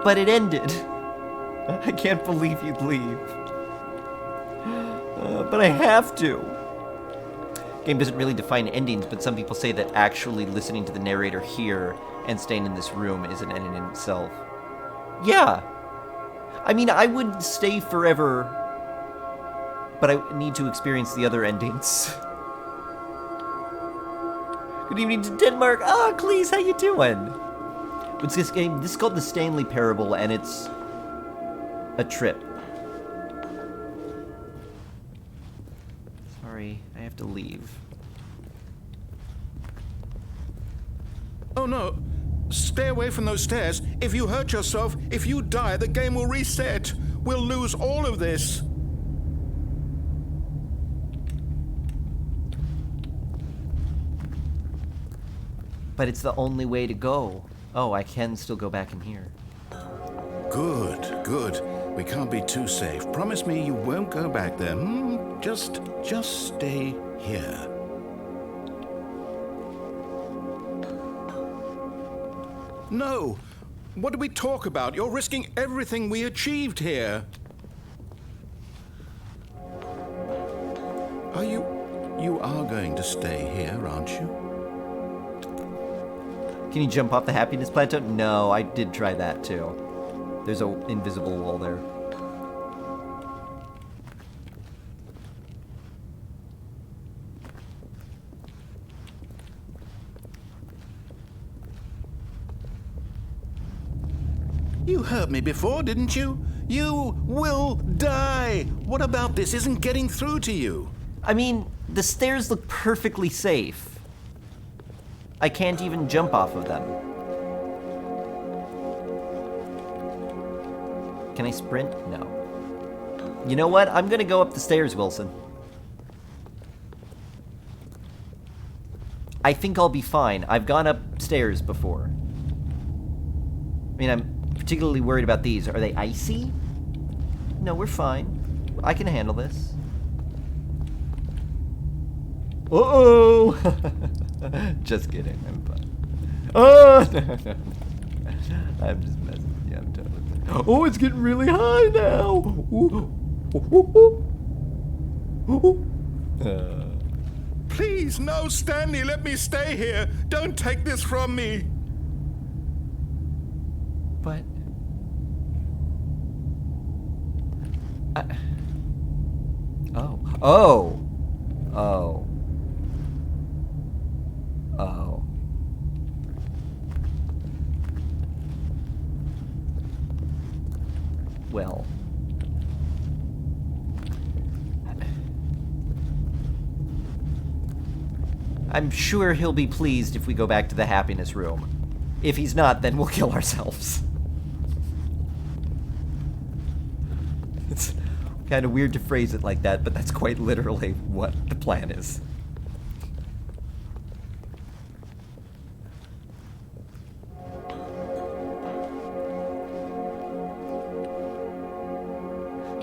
But it ended. I can't believe you'd leave. But I have to. Game doesn't really define endings, but some people say that actually listening to the narrator here and staying in this room is an end in itself. Yeah. I mean, I would stay forever, but I need to experience the other endings. Good evening to Denmark. Ah, Cleese, how you doing? What's this game? This is called the Stanley Parable, and it's a trip. Sorry, I have to leave. Oh no! Stay away from those stairs. If you hurt yourself, if you die, the game will reset. We'll lose all of this. But it's the only way to go. Oh, I can still go back in here. Good, good. We can't be too safe. Promise me you won't go back there. Just stay here. No! What did we talk about? You're risking everything we achieved here. You are going to stay here, aren't you? Can you jump off the happiness plateau? No, I did try that too. There's an invisible wall there. You heard me before, didn't you? You will die! What about this isn't getting through to you? I mean, the stairs look perfectly safe. I can't even jump off of them. Can I sprint? No. You know what? I'm gonna go up the stairs, Wilson. I think I'll be fine. I've gone upstairs before. I mean, I'm particularly worried about these. Are they icy? No, we're fine. I can handle this. Uh-oh! Just kidding. I'm fine. Oh! I'm just messing with you. I'm totally kidding. Oh, it's getting really high now! Please, no, Stanley, let me stay here. Don't take this from me. But... Oh. Oh! Oh. Oh. Well. I'm sure he'll be pleased if we go back to the happiness room. If he's not, then we'll kill ourselves. It's kind of weird to phrase it like that, but that's quite literally what the plan is.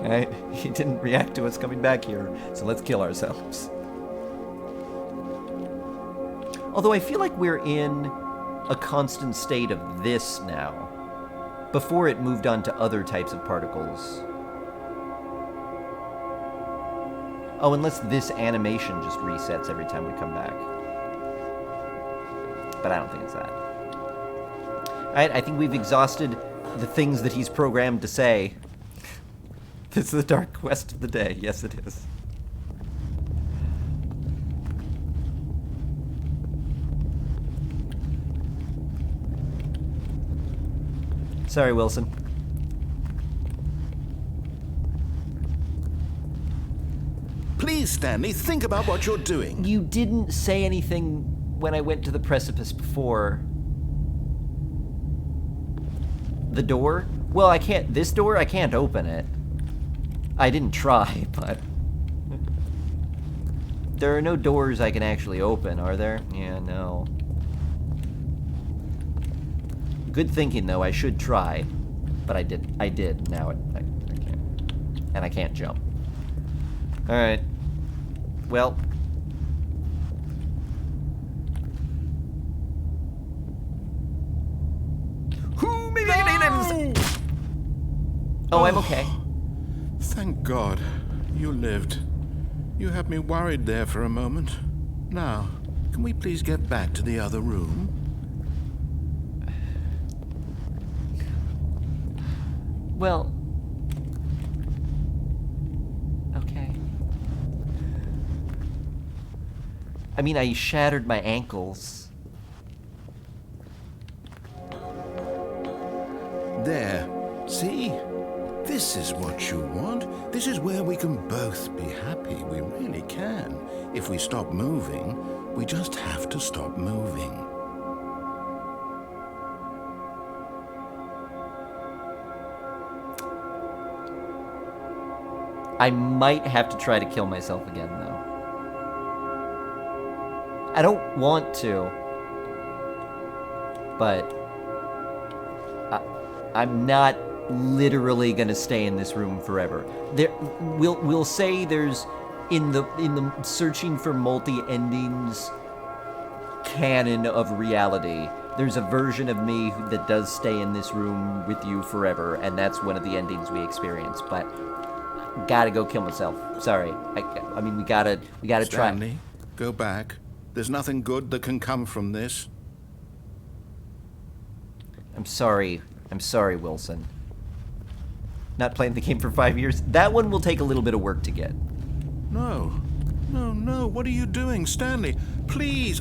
Alright, he didn't react to us coming back here, so let's kill ourselves. Although I feel like we're in a constant state of this now. Before it moved on to other types of particles. Oh, unless this animation just resets every time we come back. But I don't think it's that. Alright, I think we've exhausted the things that he's programmed to say. This is the dark quest of the day. Yes, it is. Sorry, Wilson. Please, Stanley, think about what you're doing. You didn't say anything when I went to the precipice before. The door? Well, I can't... This door, I can't open it. I didn't try, but... There are no doors I can actually open, are there? Yeah, no. Good thinking, though. I should try. But I did. Now I can't. And I can't jump. Alright. Well. No! Oh, I'm okay. Thank God. You lived. You had me worried there for a moment. Now, can we please get back to the other room? Well, okay. I mean, I shattered my ankles. There. See? This is what you want. This is where we can both be happy. We really can. If we stop moving, we just have to stop moving. I might have to try to kill myself again, though. I don't want to, but I'm not literally gonna stay in this room forever. We'll say there's in the searching for multi-endings canon of reality. There's a version of me that does stay in this room with you forever, and that's one of the endings we experience. But gotta go kill myself. Sorry. I mean, we gotta try. Stanley, go back. There's nothing good that can come from this. I'm sorry, Wilson. Not playing the game for 5 years. That one will take a little bit of work to get. No. What are you doing, Stanley? Please,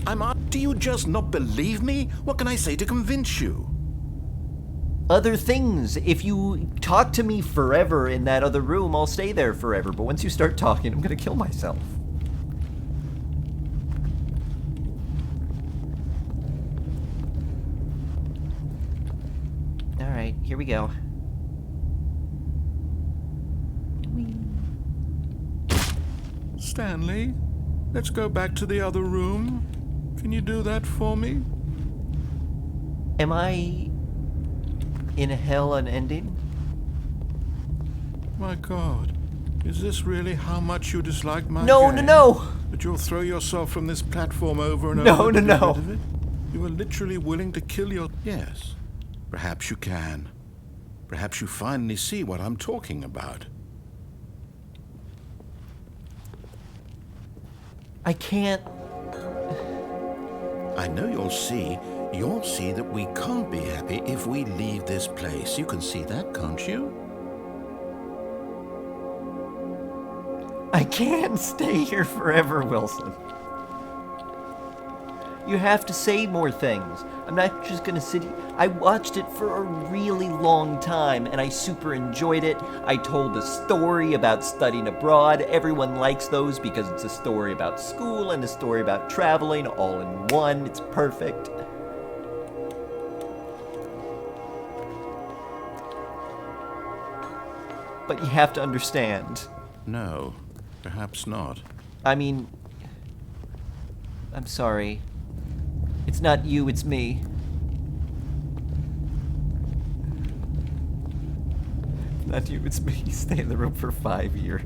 do you just not believe me? What can I say to convince you? Other things. If you talk to me forever in that other room, I'll stay there forever. But once you start talking, I'm gonna kill myself. Alright, here we go. Stanley, let's go back to the other room. Can you do that for me? Am I in hell unending? My God. Is this really how much you dislike my No, game? no, no! That you'll throw yourself from this platform over and No, over no, to get no. rid of it? You are literally willing to kill your... Yes. Perhaps you can. Perhaps you finally see what I'm talking about. I can't... I know you'll see. You'll see that we can't be happy if we leave this place. You can see that, can't you? I can't stay here forever, Wilson. You have to say more things. I'm not just gonna sit here. I watched it for a really long time, and I super enjoyed it. I told a story about studying abroad. Everyone likes those because it's a story about school and a story about traveling all in one. It's perfect. But you have to understand. No, perhaps not. I mean, I'm sorry. It's not you, it's me. Not you, it's me. Stay in the room for 5 years.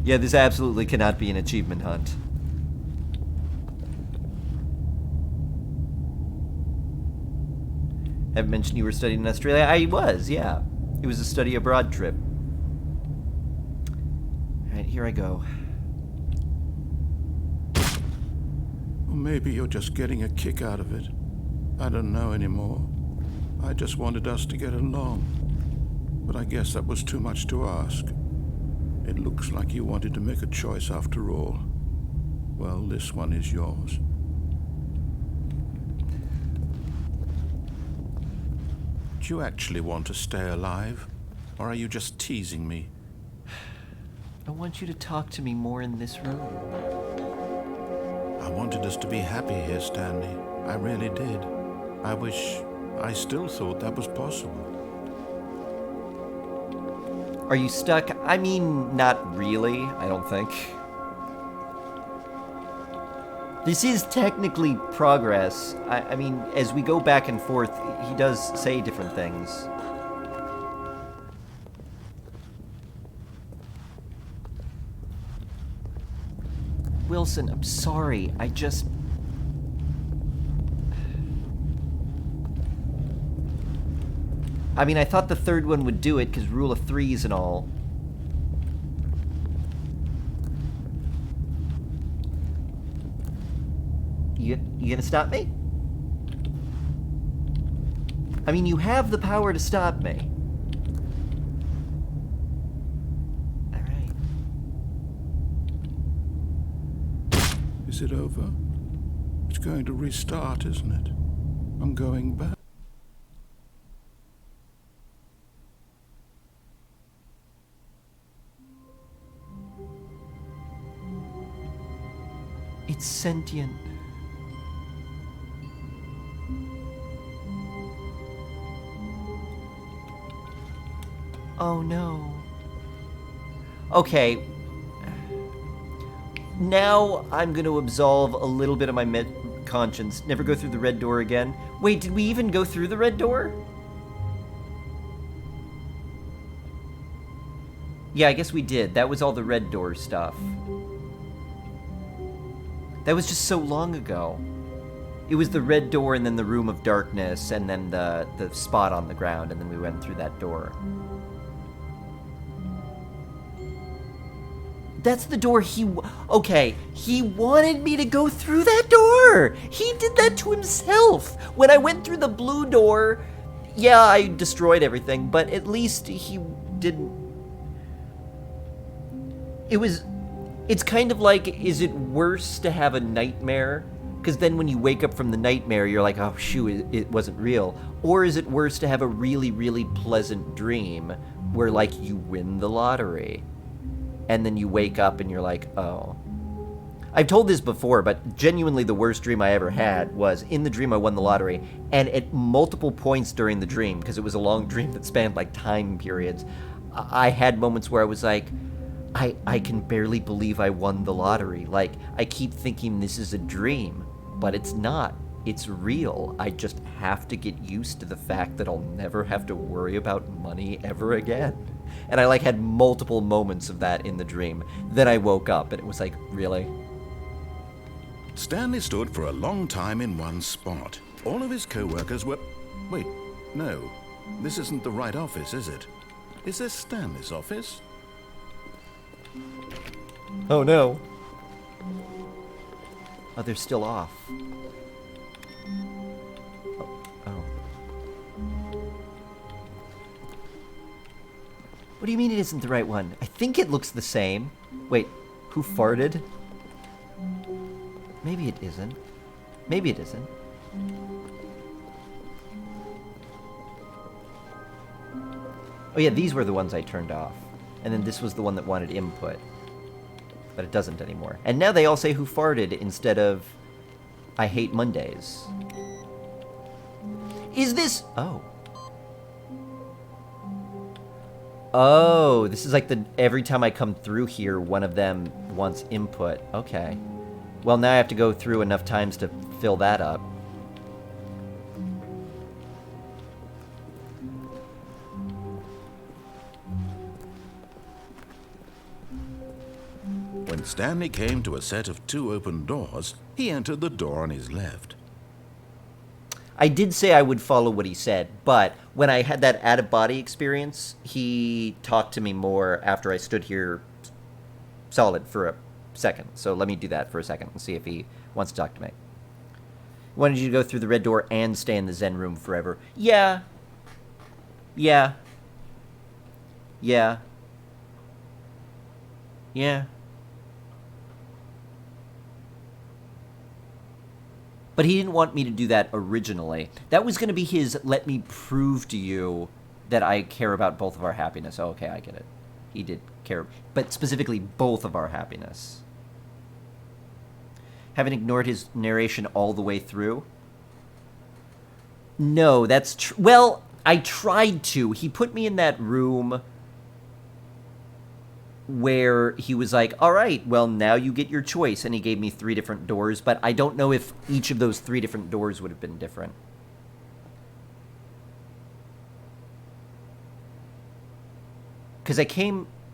Yeah, this absolutely cannot be an achievement hunt. Haven't mentioned you were studying in Australia? I was, yeah. It was a study abroad trip. Alright, here I go. Or maybe you're just getting a kick out of it. I don't know anymore. I just wanted us to get along. But I guess that was too much to ask. It looks like you wanted to make a choice after all. Well, this one is yours. Do you actually want to stay alive? Or are you just teasing me? I want you to talk to me more in this room. I wanted us to be happy here, Stanley. I really did. I wish I still thought that was possible. Are you stuck? I mean, not really, I don't think. This is technically progress. I mean, as we go back and forth, he does say different things. Wilson, I'm sorry. I mean, I thought the third one would do it, because rule of threes and all. You gonna stop me? I mean, you have the power to stop me. Alright. Is it over? It's going to restart, isn't it? I'm going back. It's sentient. Oh no. Okay. Now I'm going to absolve a little bit of my conscience. Never go through the red door again. Wait, did we even go through the red door? Yeah, I guess we did. That was all the red door stuff. That was just so long ago. It was the red door and then the room of darkness and then the spot on the ground, and then we went through that door. That's the door okay, he wanted me to go through that door! He did that to himself! When I went through the blue door, yeah, I destroyed everything, but at least he didn't... It's kind of like, is it worse to have a nightmare? Because then when you wake up from the nightmare, you're like, oh, shoot, it wasn't real. Or is it worse to have a really, really pleasant dream where, like, you win the lottery? And then you wake up and you're like, oh. I've told this before, but genuinely the worst dream I ever had was in the dream I won the lottery, and at multiple points during the dream, because it was a long dream that spanned, like, time periods, I had moments where I was like, I can barely believe I won the lottery. Like, I keep thinking this is a dream, but it's not. It's real. I just have to get used to the fact that I'll never have to worry about money ever again. And I, like, had multiple moments of that in the dream. Then I woke up, and it was like, really? Stanley stood for a long time in one spot. All of his co-workers were... Wait, no. This isn't the right office, is it? Is this Stanley's office? Oh, no. Oh, they're still off. Oh. What do you mean it isn't the right one? I think it looks the same. Wait, who farted? Maybe it isn't. Maybe it isn't. Oh yeah, these were the ones I turned off. And then this was the one that wanted input. But it doesn't anymore. And now they all say who farted instead of I hate Mondays. Is this... Oh. Oh, this is like the... Every time I come through here, one of them wants input. Okay. Well, now I have to go through enough times to fill that up. When Stanley came to a set of 2 open doors, he entered the door on his left. I did say I would follow what he said, but when I had that out-of-body experience, he talked to me more after I stood here solid for a second. So let me do that for a second and see if he wants to talk to me. He wanted you to go through the red door and stay in the Zen room forever. Yeah. Yeah. Yeah. Yeah. But he didn't want me to do that originally. That was going to be his, let me prove to you that I care about both of our happiness. Oh, okay, I get it. He did care, but specifically both of our happiness. Haven't ignored his narration all the way through? No, that's well, I tried to. He put me in that room where he was like, all right, well, now you get your choice. And he gave me 3 different doors, but I don't know if each of those 3 different doors would have been different. Because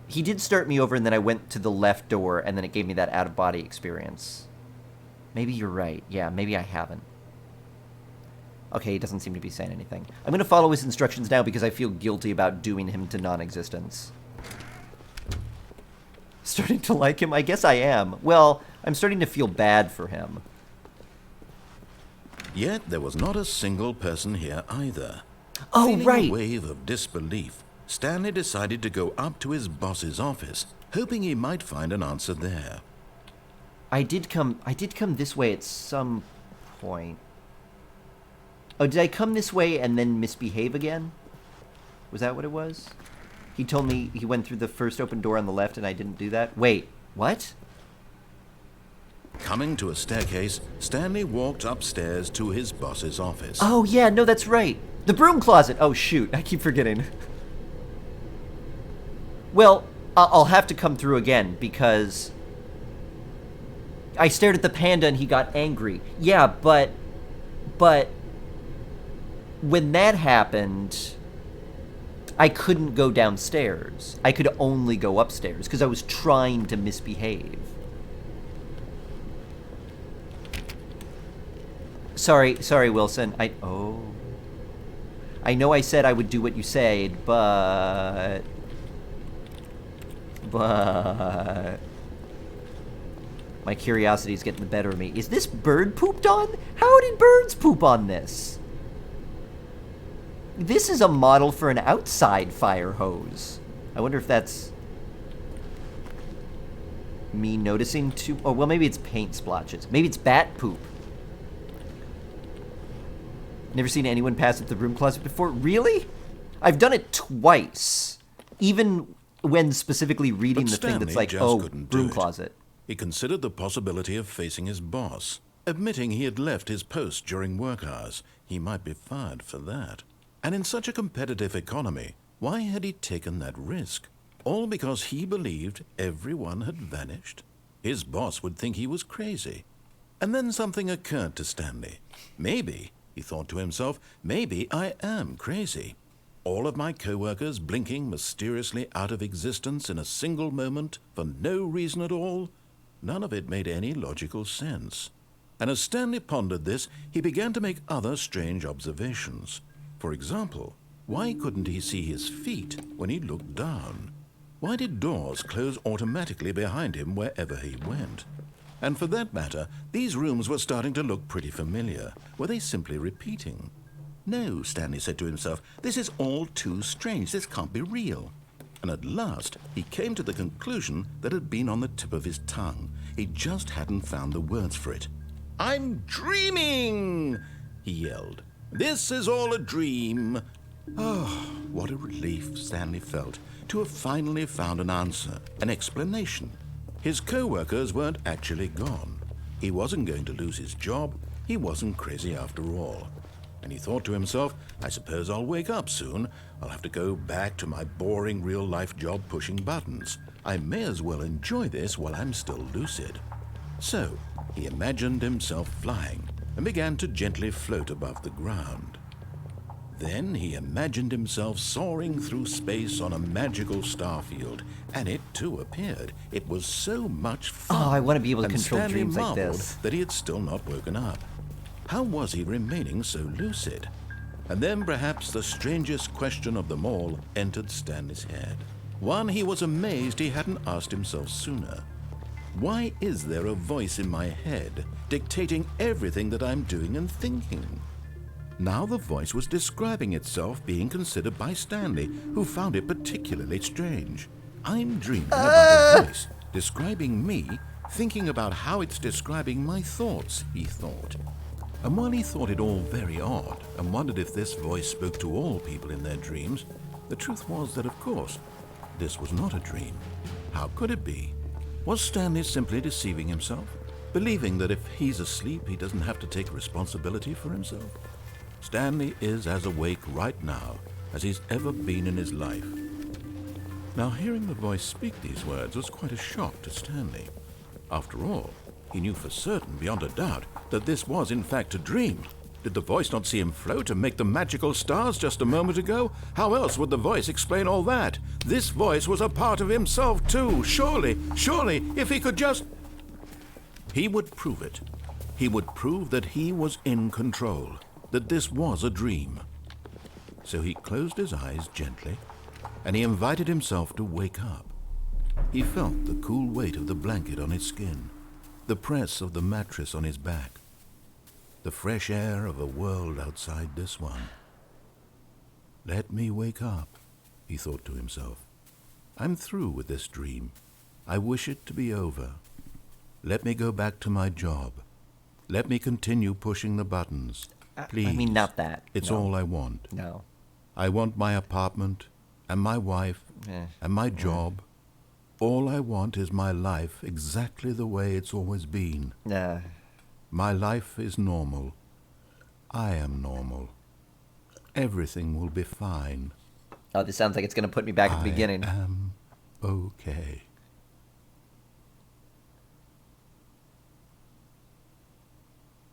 he did start me over, and then I went to the left door, and then it gave me that out-of-body experience. Maybe you're right. Yeah, maybe I haven't. Okay, he doesn't seem to be saying anything. I'm going to follow his instructions now because I feel guilty about dooming him to non-existence. Starting to like him? I guess I am. Well, I'm starting to feel bad for him. Yet there was not a single person here either. Oh, Feeling right. a wave of disbelief, Stanley decided to go up to his boss's office, hoping he might find an answer there. I did come this way at some point. Oh, did I come this way and then misbehave again? Was that what it was? He told me he went through the first open door on the left and I didn't do that? Wait, what? Coming to a staircase, Stanley walked upstairs to his boss's office. Oh, yeah, no, that's right. The broom closet. Oh, shoot, I keep forgetting. Well, I'll have to come through again because I stared at the panda and he got angry. Yeah, but when that happened, I couldn't go downstairs. I could only go upstairs because I was trying to misbehave. Sorry, Wilson. I know I said I would do what you said, but my curiosity is getting the better of me. Is this bird pooped on? How did birds poop on this? This is a model for an outside fire hose. I wonder if that's me noticing too... Oh, well, maybe it's paint splotches. Maybe it's bat poop. Never seen anyone pass up the broom closet before? Really? I've done it twice. Even when specifically reading But the thing that's Stanley like, just oh, couldn't do broom it. closet. He considered the possibility of facing his boss, admitting he had left his post during work hours. He might be fired for that. And in such a competitive economy, why had he taken that risk? All because he believed everyone had vanished? His boss would think he was crazy. And then something occurred to Stanley. Maybe, he thought to himself, maybe I am crazy. All of my co-workers blinking mysteriously out of existence in a single moment for no reason at all. None of it made any logical sense. And as Stanley pondered this, he began to make other strange observations. For example, why couldn't he see his feet when he looked down? Why did doors close automatically behind him wherever he went? And for that matter, these rooms were starting to look pretty familiar. Were they simply repeating? No, Stanley said to himself, this is all too strange. This can't be real. And at last, he came to the conclusion that had been on the tip of his tongue. He just hadn't found the words for it. "I'm dreaming!" he yelled. "This is all a dream." Oh, what a relief Stanley felt to have finally found an answer, an explanation. His co-workers weren't actually gone. He wasn't going to lose his job. He wasn't crazy after all. And he thought to himself, I suppose I'll wake up soon. I'll have to go back to my boring real-life job pushing buttons. I may as well enjoy this while I'm still lucid. So, he imagined himself flying and began to gently float above the ground. Then he imagined himself soaring through space on a magical starfield, and it too appeared. It was so much fun. Oh, I want to be able to and control Stanley dreams like marveled this. that he had still not woken up. How was he remaining so lucid? And then perhaps the strangest question of them all entered Stanley's head. One he was amazed he hadn't asked himself sooner. Why is there a voice in my head dictating everything that I'm doing and thinking? Now the voice was describing itself being considered by Stanley, who found it particularly strange. I'm dreaming about a voice describing me, thinking about how it's describing my thoughts, he thought. And while he thought it all very odd and wondered if this voice spoke to all people in their dreams, the truth was that, of course, this was not a dream. How could it be? Was Stanley simply deceiving himself, believing that if he's asleep, he doesn't have to take responsibility for himself? Stanley is as awake right now as he's ever been in his life. Now, hearing the voice speak these words was quite a shock to Stanley. After all, he knew for certain, beyond a doubt, that this was in fact a dream. Did the voice not see him float and make the magical stars just a moment ago? How else would the voice explain all that? This voice was a part of himself too. Surely, if he could just... He would prove it. He would prove that he was in control, that this was a dream. So he closed his eyes gently, and he invited himself to wake up. He felt the cool weight of the blanket on his skin, the press of the mattress on his back, the fresh air of a world outside this one. Let me wake up, he thought to himself. I'm through with this dream. I wish it to be over. Let me go back to my job. Let me continue pushing the buttons. Please. I mean, not that. It's No. all I want. No. I want my apartment, and my wife, and my job. All I want is my life exactly the way it's always been. Nah. My life is normal. I am normal. Everything will be fine. Oh, this sounds like it's going to put me back at the beginning. I am okay.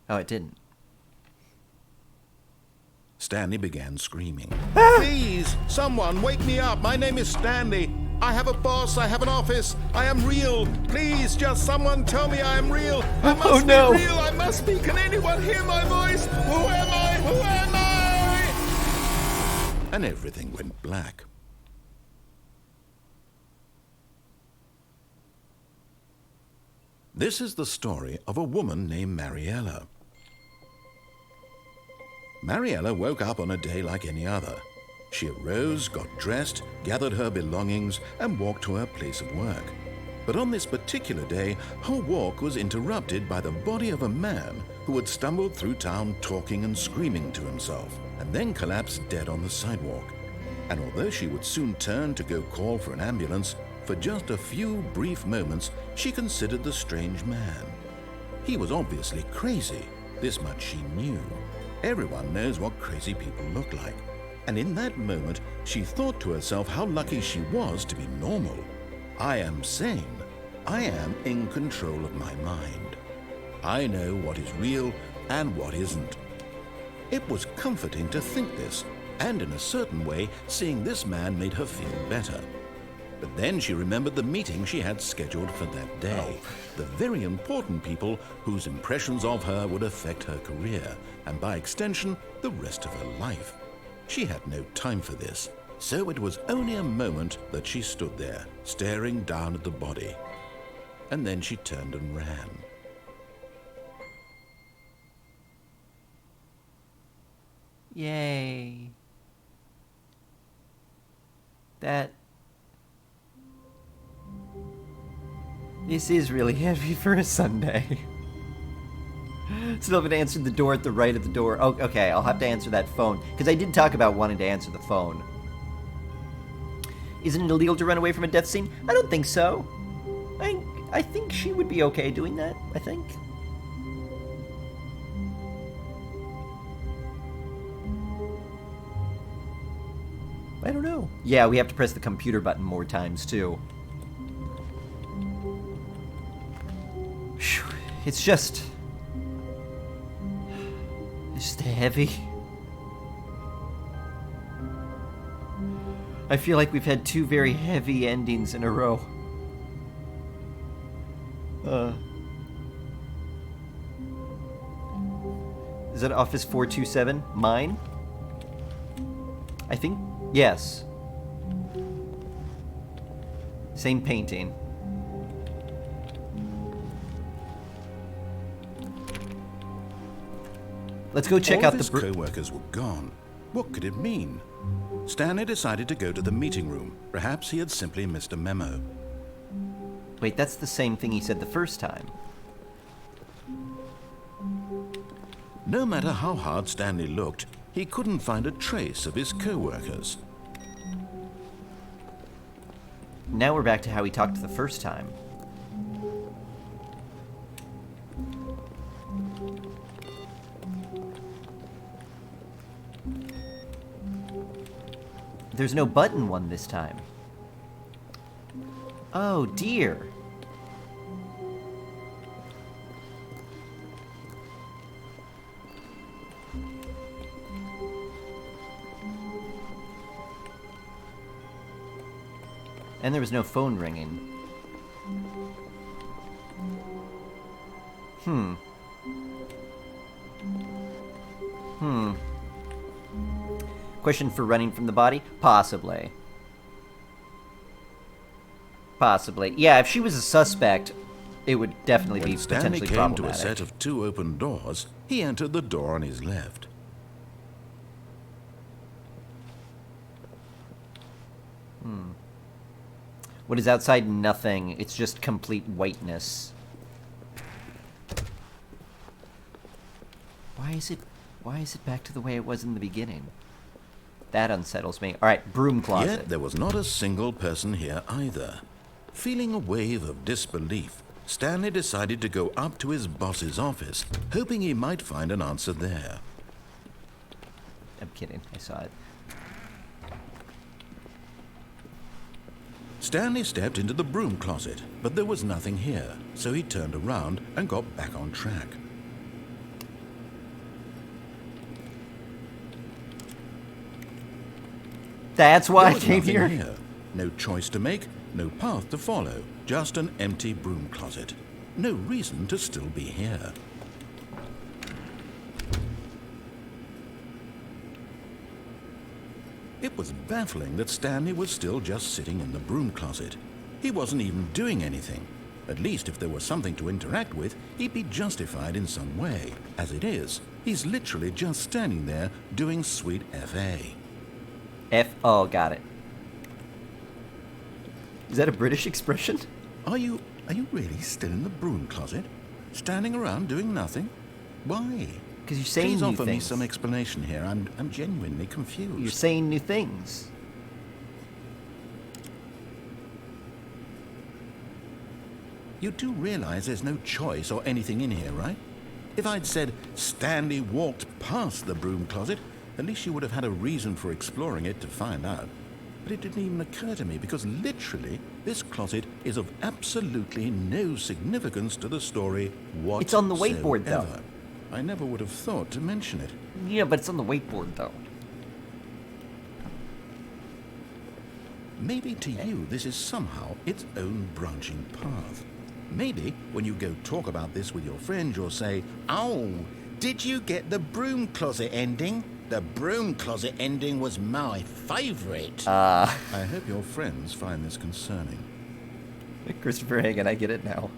Oh, it didn't. Stanley began screaming. Please, someone, wake me up. My name is Stanley. I have a boss. I have an office. I am real. Please, just someone tell me I am real. I must be real. I must be. Can anyone hear my voice? Who am I? Who am I? And everything went black. This is the story of a woman named Mariella. Mariella woke up on a day like any other. She arose, got dressed, gathered her belongings, and walked to her place of work. But on this particular day, her walk was interrupted by the body of a man who had stumbled through town talking and screaming to himself, and then collapsed dead on the sidewalk. And although she would soon turn to go call for an ambulance, for just a few brief moments, she considered the strange man. He was obviously crazy. This much she knew. Everyone knows what crazy people look like. And in that moment, she thought to herself how lucky she was to be normal. I am sane. I am in control of my mind. I know what is real and what isn't. It was comforting to think this, and in a certain way, seeing this man made her feel better. But then she remembered the meeting she had scheduled for that day. The very important people whose impressions of her would affect her career, and by extension, the rest of her life. She had no time for this, so it was only a moment that she stood there, staring down at the body. And then she turned and ran. Yay. This is really heavy for a Sunday. Still haven't answered the door at the right of the door. Oh, okay, I'll have to answer that phone. Because I did talk about wanting to answer the phone. Isn't it illegal to run away from a death scene? I don't think so. I think she would be okay doing that, I think. I don't know. Yeah, we have to press the computer button more times, too. It's just heavy. I feel like we've had two very heavy endings in a row. Is that Office 427? Mine? I think, yes. Same painting. Let's go check out the... All of his co-workers were gone. What could it mean? Stanley decided to go to the meeting room. Perhaps he had simply missed a memo. Wait, that's the same thing he said the first time. No matter how hard Stanley looked, he couldn't find a trace of his co-workers. Now we're back to how he talked the first time. There's no button one this time. Oh, dear. And there was no phone ringing. Question for running from the body? Possibly. Possibly. Yeah, if she was a suspect, it would definitely be Stanley potentially came problematic. to a set of two open doors. He entered the door on his left. What is outside? Nothing. It's just complete whiteness. Why is it back to the way it was in the beginning? That unsettles me. Alright, broom closet. Yet there was not a single person here either. Feeling a wave of disbelief, Stanley decided to go up to his boss's office, hoping he might find an answer there. I'm kidding. I saw it. Stanley stepped into the broom closet, but there was nothing here, so he turned around and got back on track. That's why I There was came nothing here. No choice to make, no path to follow, just an empty broom closet. No reason to still be here. It was baffling that Stanley was still just sitting in the broom closet. He wasn't even doing anything. At least if there was something to interact with, he'd be justified in some way. As it is, he's literally just standing there doing sweet F.A. Oh, got it. Is that a British expression? Are you really still in the broom closet? Standing around doing nothing? Why? Because you're saying Please new offer me things. some explanation here. I'm genuinely confused. You're saying new things. You do realize there's no choice or anything in here, right? If I'd said Stanley walked past the broom closet, at least you would have had a reason for exploring it to find out. but it didn't even occur to me because literally this closet is of absolutely no significance to the story whatsoever. It's on the whiteboard, though. I never would have thought to mention it. Yeah, but it's on the whiteboard, though. Maybe to you this is somehow its own branching path. Maybe when you go talk about this with your friend, you'll say, "Oh, did you get the broom closet ending? The broom closet ending was my favourite." I hope your friends find this concerning. Christopher Hagen, I get it now.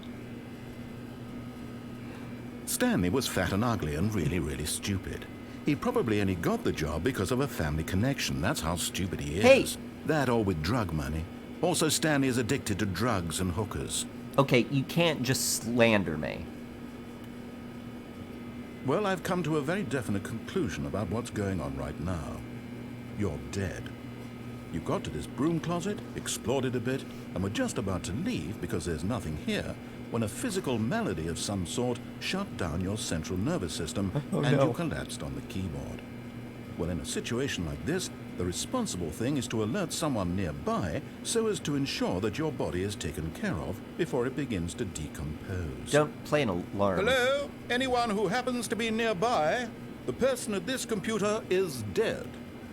Stanley was fat and ugly and really, really stupid. He probably only got the job because of a family connection. That's how stupid he is. Hey! That or with drug money. Also, Stanley is addicted to drugs and hookers. Okay, you can't just slander me. Well, I've come to a very definite conclusion about what's going on right now. You're dead. You got to this broom closet, explored it a bit, and were just about to leave because there's nothing here, when a physical malady of some sort shut down your central nervous system and you collapsed on the keyboard. Well, in a situation like this, the responsible thing is to alert someone nearby so as to ensure that your body is taken care of before it begins to decompose. Don't play an alarm. Hello? Anyone who happens to be nearby? The person at this computer is dead.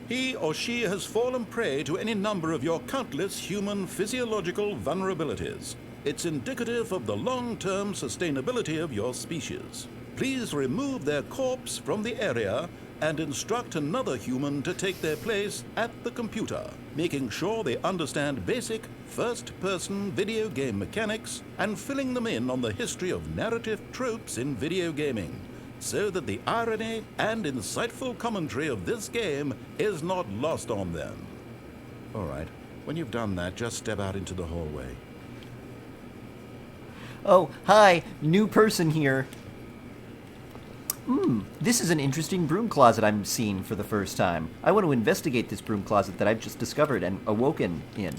He or she has fallen prey to any number of your countless human physiological vulnerabilities. It's indicative of the long-term sustainability of your species. Please remove their corpse from the area and instruct another human to take their place at the computer, making sure they understand basic first-person video game mechanics and filling them in on the history of narrative tropes in video gaming, so that the irony and insightful commentary of this game is not lost on them. All right, when you've done that, just step out into the hallway. Oh, hi, new person here. This is an interesting broom closet I'm seeing for the first time. I want to investigate this broom closet that I've just discovered and awoken in.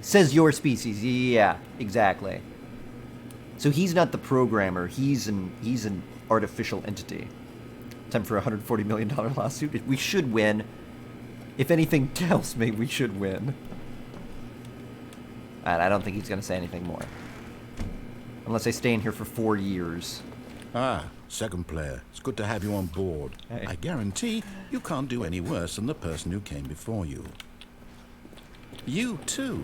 Says your species. Yeah, exactly. So he's not the programmer. He's an artificial entity. Time for a $140 million lawsuit. We should win. If anything tells me we should win. And I don't think he's going to say anything more. Unless I stay in here for 4 years. Ah, second player. It's good to have you on board. Hey. I guarantee you can't do any worse than the person who came before you. You too?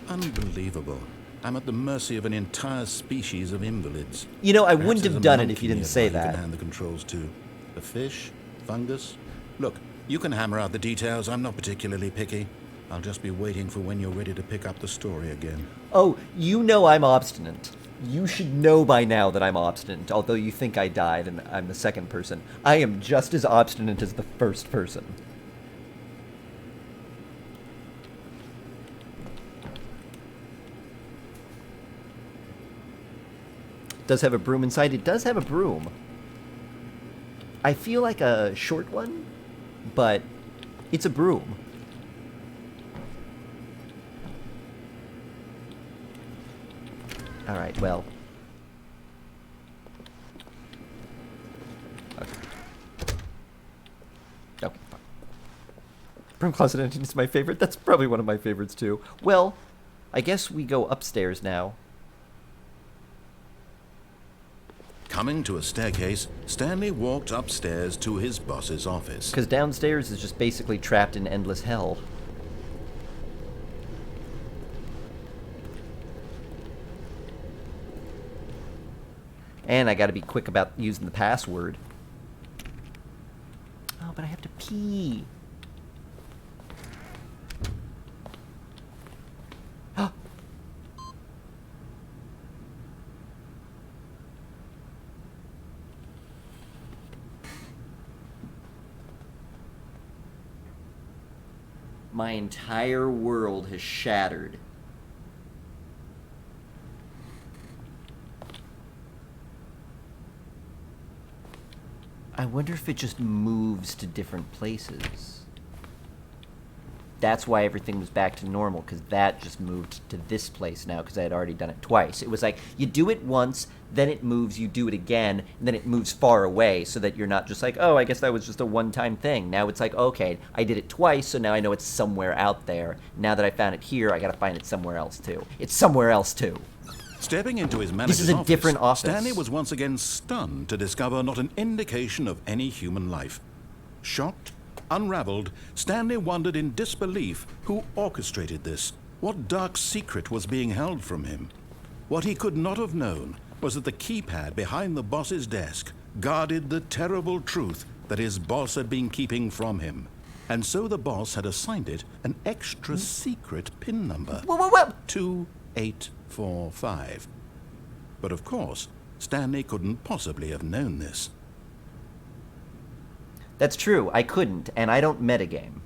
Unbelievable. I'm at the mercy of an entire species of invalids. You know, I Perhaps wouldn't there's have a done it monkey if you didn't nearby say you that. can hand the controls to. A fish? Fungus? Look, you can hammer out the details. I'm not particularly picky. I'll just be waiting for when you're ready to pick up the story again. Oh, you know I'm obstinate. You should know by now that I'm obstinate, although you think I died and I'm the second person. I am just as obstinate as the first person. It does have a broom inside. It does have a broom. I feel like a short one, but it's a broom. Alright, well. Okay. Okay, fine. Broom closet engine is my favorite. That's probably one of my favorites, too. Well, I guess we go upstairs now. Coming to a staircase, Stanley walked upstairs to his boss's office. Because downstairs is just basically trapped in endless hell. And I gotta be quick about using the password. Oh, but I have to pee. My entire world has shattered. I wonder if it just moves to different places. That's why everything was back to normal, because that just moved to this place now, because I had already done it twice. It was like, you do it once, then it moves, you do it again, and then it moves far away, so that you're not just like, oh, I guess that was just a one-time thing. Now it's like, okay, I did it twice, so now I know it's somewhere out there. Now that I found it here, I gotta find it somewhere else, too. It's somewhere else, too. Stepping into his manager's This is a different office. Stanley was once again stunned to discover not an indication of any human life. Shocked, unraveled, Stanley wondered in disbelief who orchestrated this. What dark secret was being held from him? What he could not have known was that the keypad behind the boss's desk guarded the terrible truth that his boss had been keeping from him. And so the boss had assigned it an extra secret PIN number. Whoa. 2845. But of course, Stanley couldn't possibly have known this. That's true, I couldn't, and I don't metagame.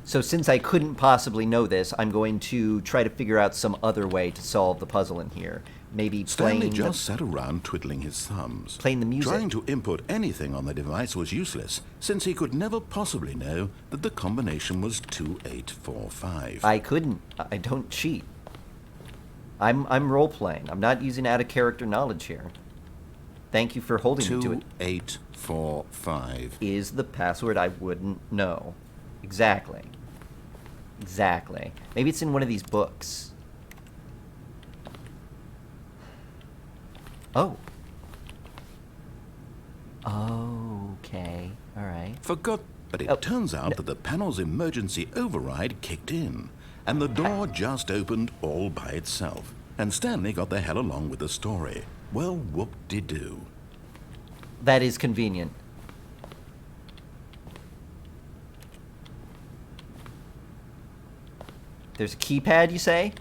So since I couldn't possibly know this, I'm going to try to figure out some other way to solve the puzzle in here. Maybe Stanley just sat around twiddling his thumbs. Playing the music. Trying to input anything on the device was useless, since he could never possibly know that the combination was 2845. I couldn't. I don't cheat. I'm role-playing. I'm not using out-of-character knowledge here. Thank you for holding me to it. 2845. Is the password I wouldn't know. Exactly. Exactly. Maybe it's in one of these books. Oh. Okay. All right. But it turns out that the panel's emergency override kicked in, and the door just opened all by itself. And Stanley got the hell along with the story. Well, whoop-de-doo. That is convenient. There's a keypad, you say?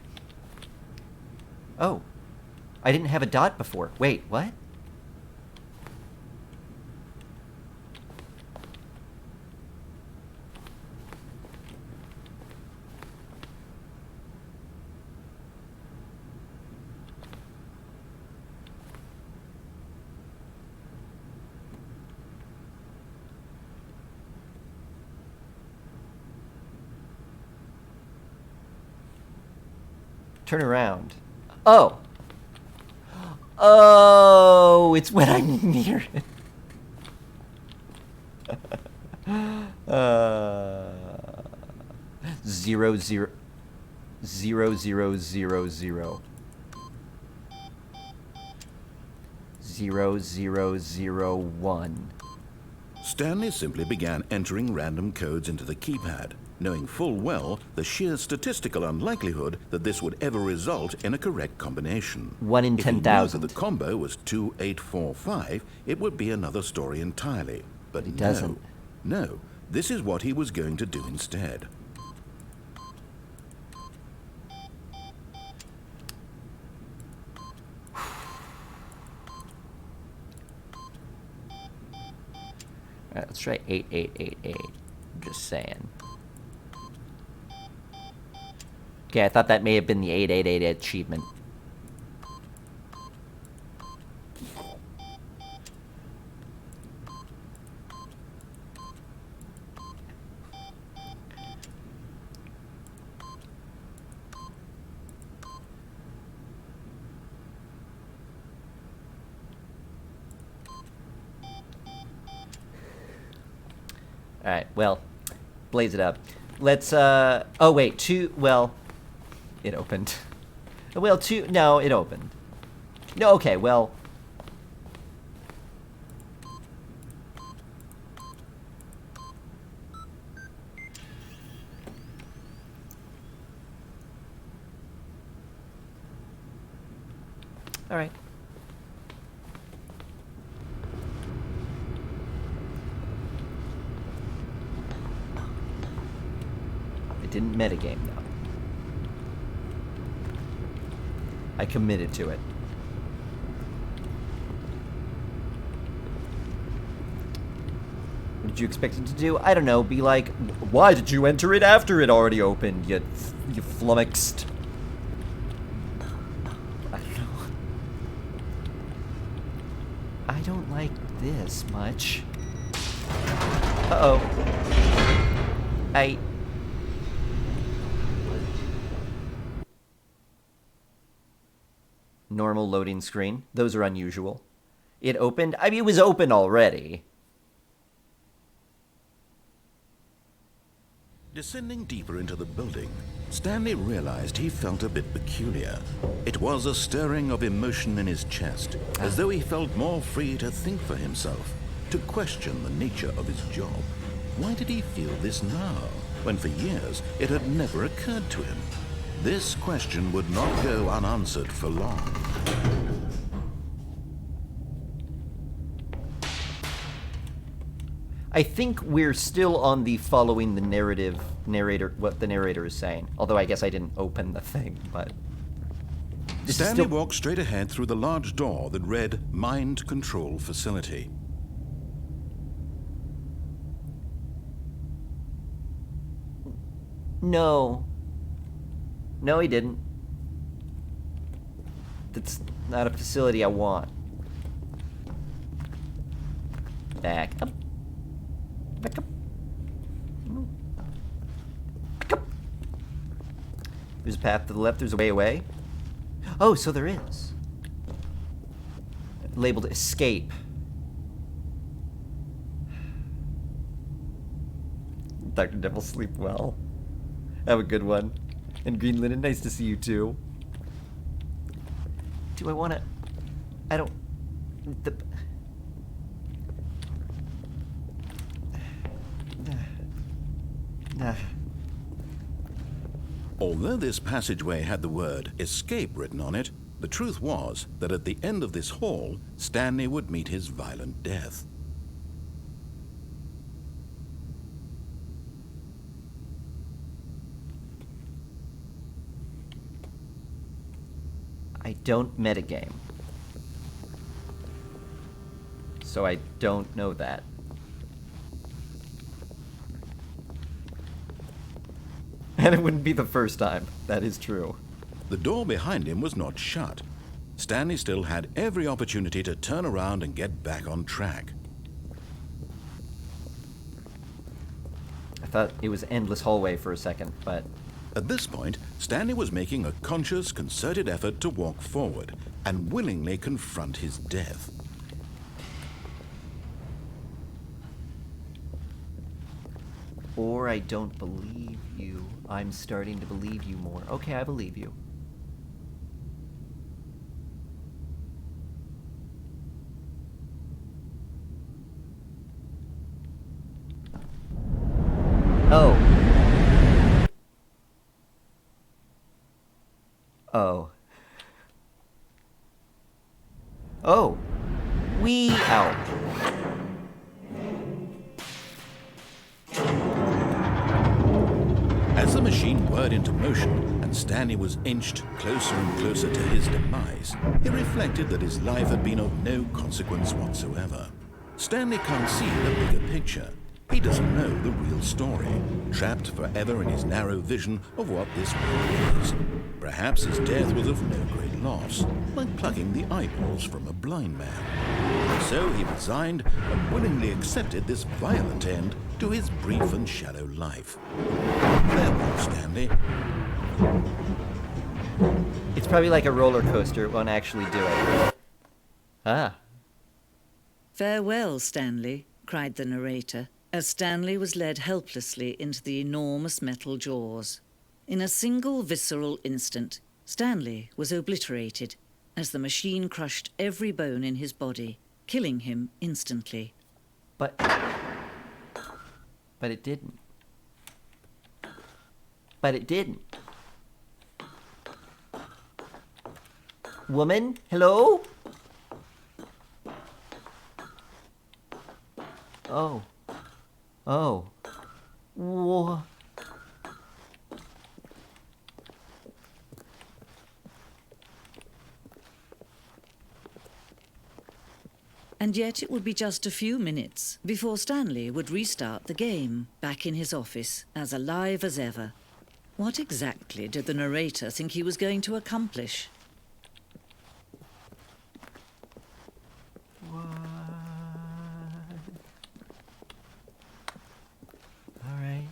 Oh. I didn't have a dot before. Wait, what? Turn around. Oh! Oh, it's when I'm near it. 0 0 0 0 0 0 0 0 0 1. Stanley simply began entering random codes into the keypad, knowing full well the sheer statistical unlikelihood that this would ever result in a correct combination. 1 in 10,000. If he knew that the combo was 2845, it would be another story entirely. But it doesn't. No, this is what he was going to do instead. Alright, let's try 8888. I'm just saying. Okay, I thought that may have been the 8888 achievement. Alright, well, blaze it up. Let's, oh wait, well, it opened. Well, no, it opened. No, okay, well. Alright. Didn't metagame though. I committed to it. What did you expect it to do? I don't know. Be like, why did you enter it after it already opened? You flummoxed. I don't know. I don't like this much. Uh-oh. Normal loading screen. Those are unusual. It opened. I mean, it was open already. Descending deeper into the building, Stanley realized he felt a bit peculiar. It was a stirring of emotion in his chest, as though he felt more free to think for himself, to question the nature of his job. Why did he feel this now, when for years it had never occurred to him? This question would not go unanswered for long. I think we're still on the following the narrator, what the narrator is saying. Although I guess I didn't open the thing, but... Stanley walked straight ahead through the large door that read Mind Control Facility. No. No, he didn't. That's not a facility I want. Back up. Back up. Back up. There's a path to the left, there's a way away. Oh, so there is. Labeled escape. Dr. Devil, sleep well. Have a good one. And Green Linen, nice to see you too. Do I want to... I don't... Although this passageway had the word escape written on it, the truth was that at the end of this hall, Stanley would meet his violent death. I don't metagame. So I don't know that. And it wouldn't be the first time. That is true. The door behind him was not shut. Stanley still had every opportunity to turn around and get back on track. I thought it was endless hallway for a second, but... At this point, Stanley was making a conscious, concerted effort to walk forward and willingly confront his death. Or I don't believe you. I'm starting to believe you more. Okay, I believe you. Oh. Oh. Oh. Wee out. As the machine whirred into motion and Stanley was inched closer and closer to his demise, he reflected that his life had been of no consequence whatsoever. Stanley can't see the bigger picture. He doesn't know the real story, trapped forever in his narrow vision of what this world is. Perhaps his death was of no great loss, like plucking the eyeballs from a blind man. So he resigned and willingly accepted this violent end to his brief and shallow life. Farewell, Stanley. It's probably like a roller coaster. It won't actually do it. Ah. "Farewell, Stanley," cried the narrator, as Stanley was led helplessly into the enormous metal jaws. In a single visceral instant, Stanley was obliterated as the machine crushed every bone in his body, killing him instantly. But it didn't. But it didn't. Woman? Hello? Oh. Oh. Whoa. And yet it would be just a few minutes before Stanley would restart the game, back in his office, as alive as ever. What exactly did the narrator think he was going to accomplish? What? Alright.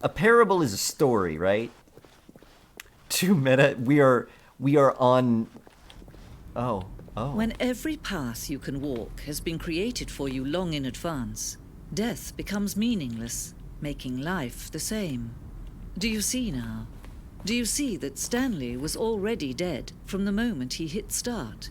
A parable is a story, right? Too meta. We are on... Oh. When every path you can walk has been created for you long in advance, death becomes meaningless, making life the same. Do you see now? Do you see that Stanley was already dead from the moment he hit start?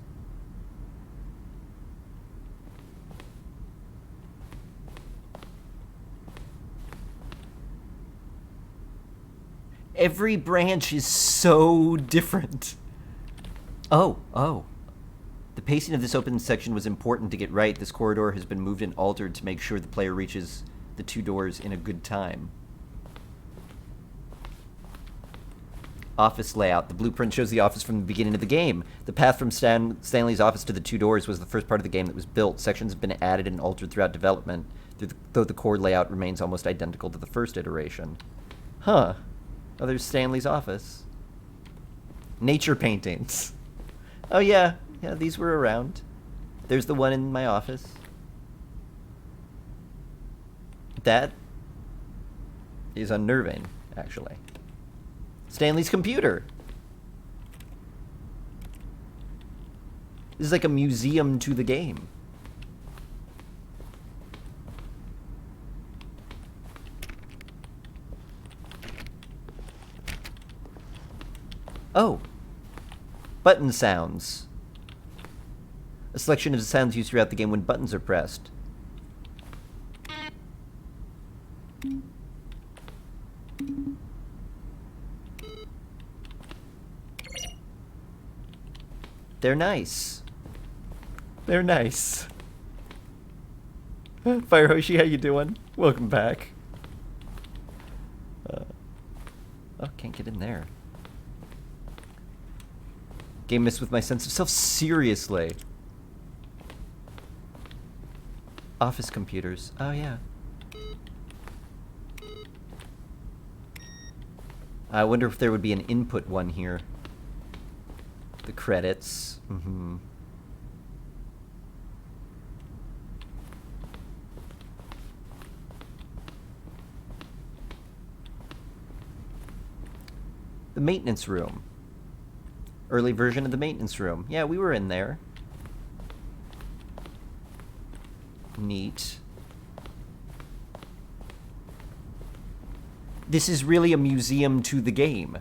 Every branch is so different. Oh. The pacing of this open section was important to get right. This corridor has been moved and altered to make sure the player reaches the 2 doors in a good time. Office layout. The blueprint shows the office from the beginning of the game. The path from Stanley's office to the 2 doors was the first part of the game that was built. Sections have been added and altered throughout development, though the core layout remains almost identical to the first iteration. Huh. Oh, there's Stanley's office. Nature paintings. Oh, yeah. Yeah, these were around. There's the one in my office. That is unnerving, actually. Stanley's computer. This is like a museum to the game. Oh. Button sounds. A selection of the sounds used throughout the game when buttons are pressed. They're nice. They're nice. Fire Hoshi, how you doing? Welcome back. Oh, can't get in there. Game messed with my sense of self. Seriously. Office computers. Oh, yeah. I wonder if there would be an input one here. The credits. Mm-hmm. The maintenance room. Early version of the maintenance room. Yeah, we were in there. Neat. This is really a museum to the game.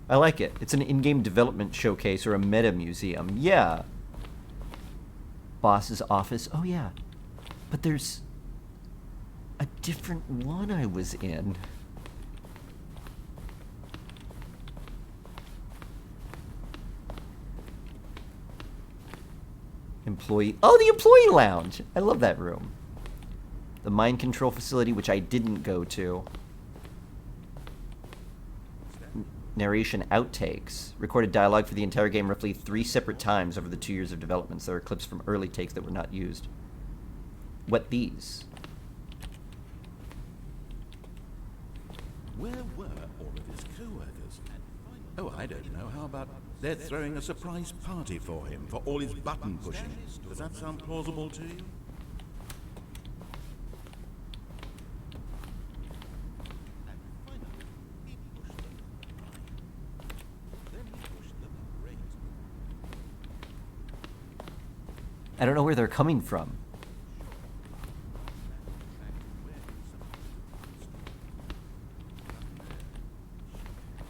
I like it. It's an in-game development showcase or a meta museum. Yeah. Boss's office. Oh, yeah. But there's a different one I was in. Employee. Oh, the employee lounge. I love that room. The mind control facility, which I didn't go to. Narration outtakes. Recorded dialogue for the entire game roughly 3 separate times over the 2 years of development. So there are clips from early takes that were not used. What these? Where were all of his co-workers? Oh, I don't know. How about they're throwing a surprise party for him for all his button pushing? Does that sound plausible to you? I don't know where they're coming from.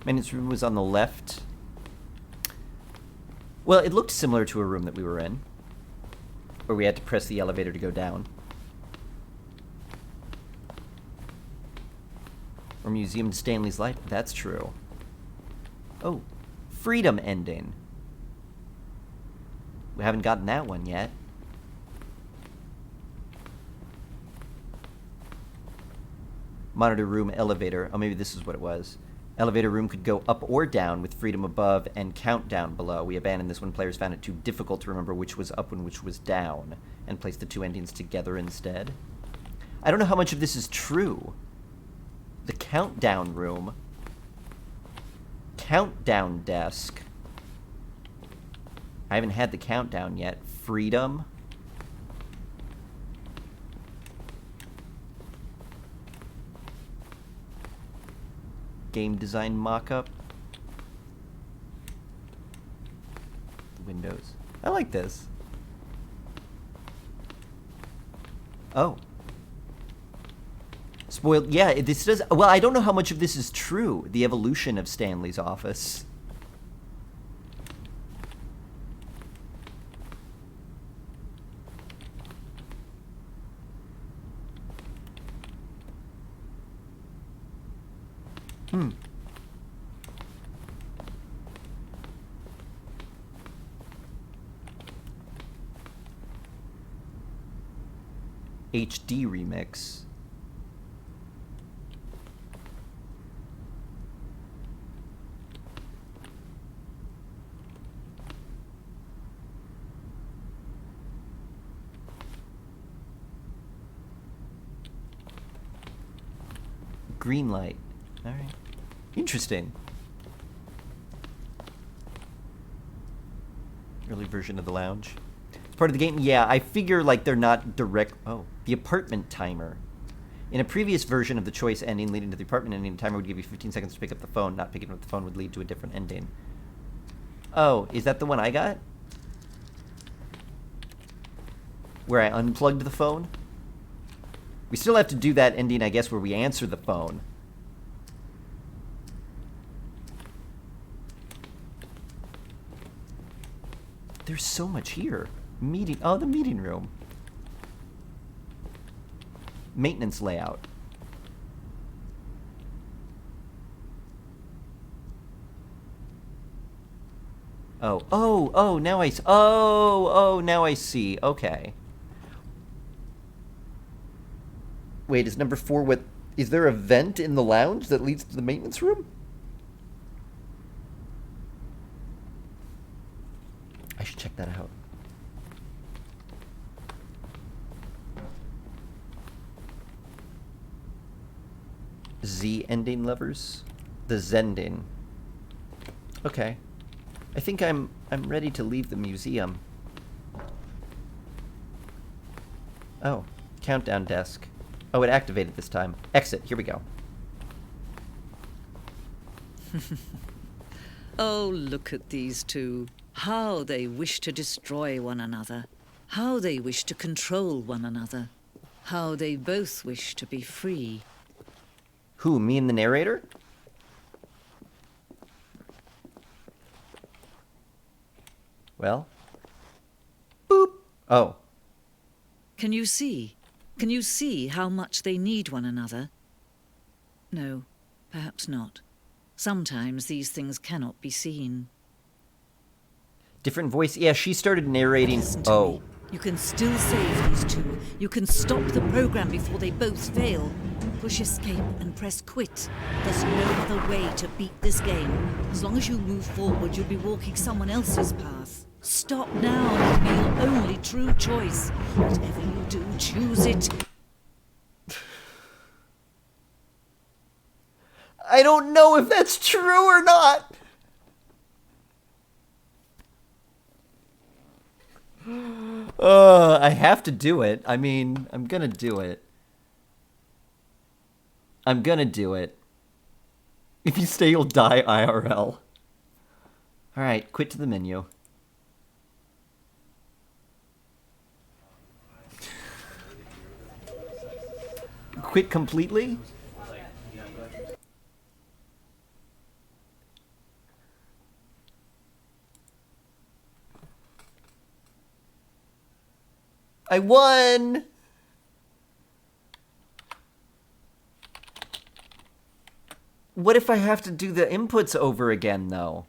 Maintenance room was on the left. Well, it looked similar to a room that we were in, where we had to press the elevator to go down. Or Museum to Stanley's Life. That's true. Oh, freedom ending. We haven't gotten that one yet. Monitor room elevator. Oh, maybe this is what it was. Elevator room could go up or down with freedom above and countdown below. We abandoned this when players found it too difficult to remember which was up and which was down, and placed the 2 endings together instead. I don't know how much of this is true. The countdown room. Countdown desk. I haven't had the countdown yet. Freedom. game design mock-up. Windows. I like this. Oh. Spoiled. Yeah, this does. Well, I don't know how much of this is true. The evolution of Stanley's office. HD remix. Green light. All right. Interesting. Early version of the lounge. It's part of the game. Yeah, I figure like they're not direct. Oh, the apartment timer. In a previous version of the choice ending leading to the apartment ending, the timer would give you 15 seconds to pick up the phone. Not picking up the phone would lead to a different ending. Oh, is that the one I got? Where I unplugged the phone? We still have to do that ending, I guess, where we answer the phone. There's so much here. Meeting. Oh, the meeting room. Maintenance layout. Oh, now now I see. Okay. Wait, is number 4 what? Is there a vent in the lounge that leads to the maintenance room? I should check that out. Z ending levers? The Zending. Okay. I think I'm ready to leave the museum. Oh, countdown desk. Oh, it activated this time. Exit. Here we go. Oh, look at these two. How they wish to destroy one another. How they wish to control one another. How they both wish to be free. Who, me and the narrator? Well. Boop. Oh. Can you see? Can you see how much they need one another? No, perhaps not. Sometimes these things cannot be seen. Different voice. Yeah, she started narrating. Listen to me. You can still save these two. You can stop the program before they both fail. Push escape and press quit. There's no other way to beat this game. As long as you move forward, you'll be walking someone else's path. Stop now and it'll be your only true choice. Whatever you do, choose it. I don't know if that's true or not. I have to do it. I mean, I'm gonna do it. I'm gonna do it. If you stay, you'll die IRL. Alright, quit to the menu. Quit completely? I won! What if I have to do the inputs over again, though?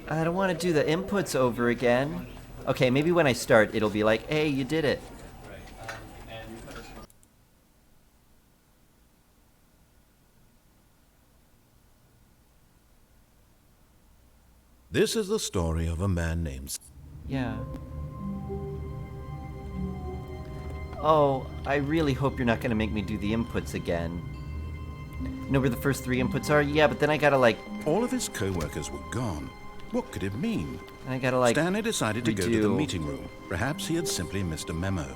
I don't want to do the inputs over again. Okay, maybe when I start, it'll be like, hey, you did it. This is the story of a man named... Yeah. Oh, I really hope you're not going to make me do the inputs again. You know where the first 3 inputs are? Yeah, but then I gotta, like... All of his co-workers were gone. What could it mean? I gotta, like, Stanley decided to go to the redo. meeting room. Perhaps he had simply missed a memo.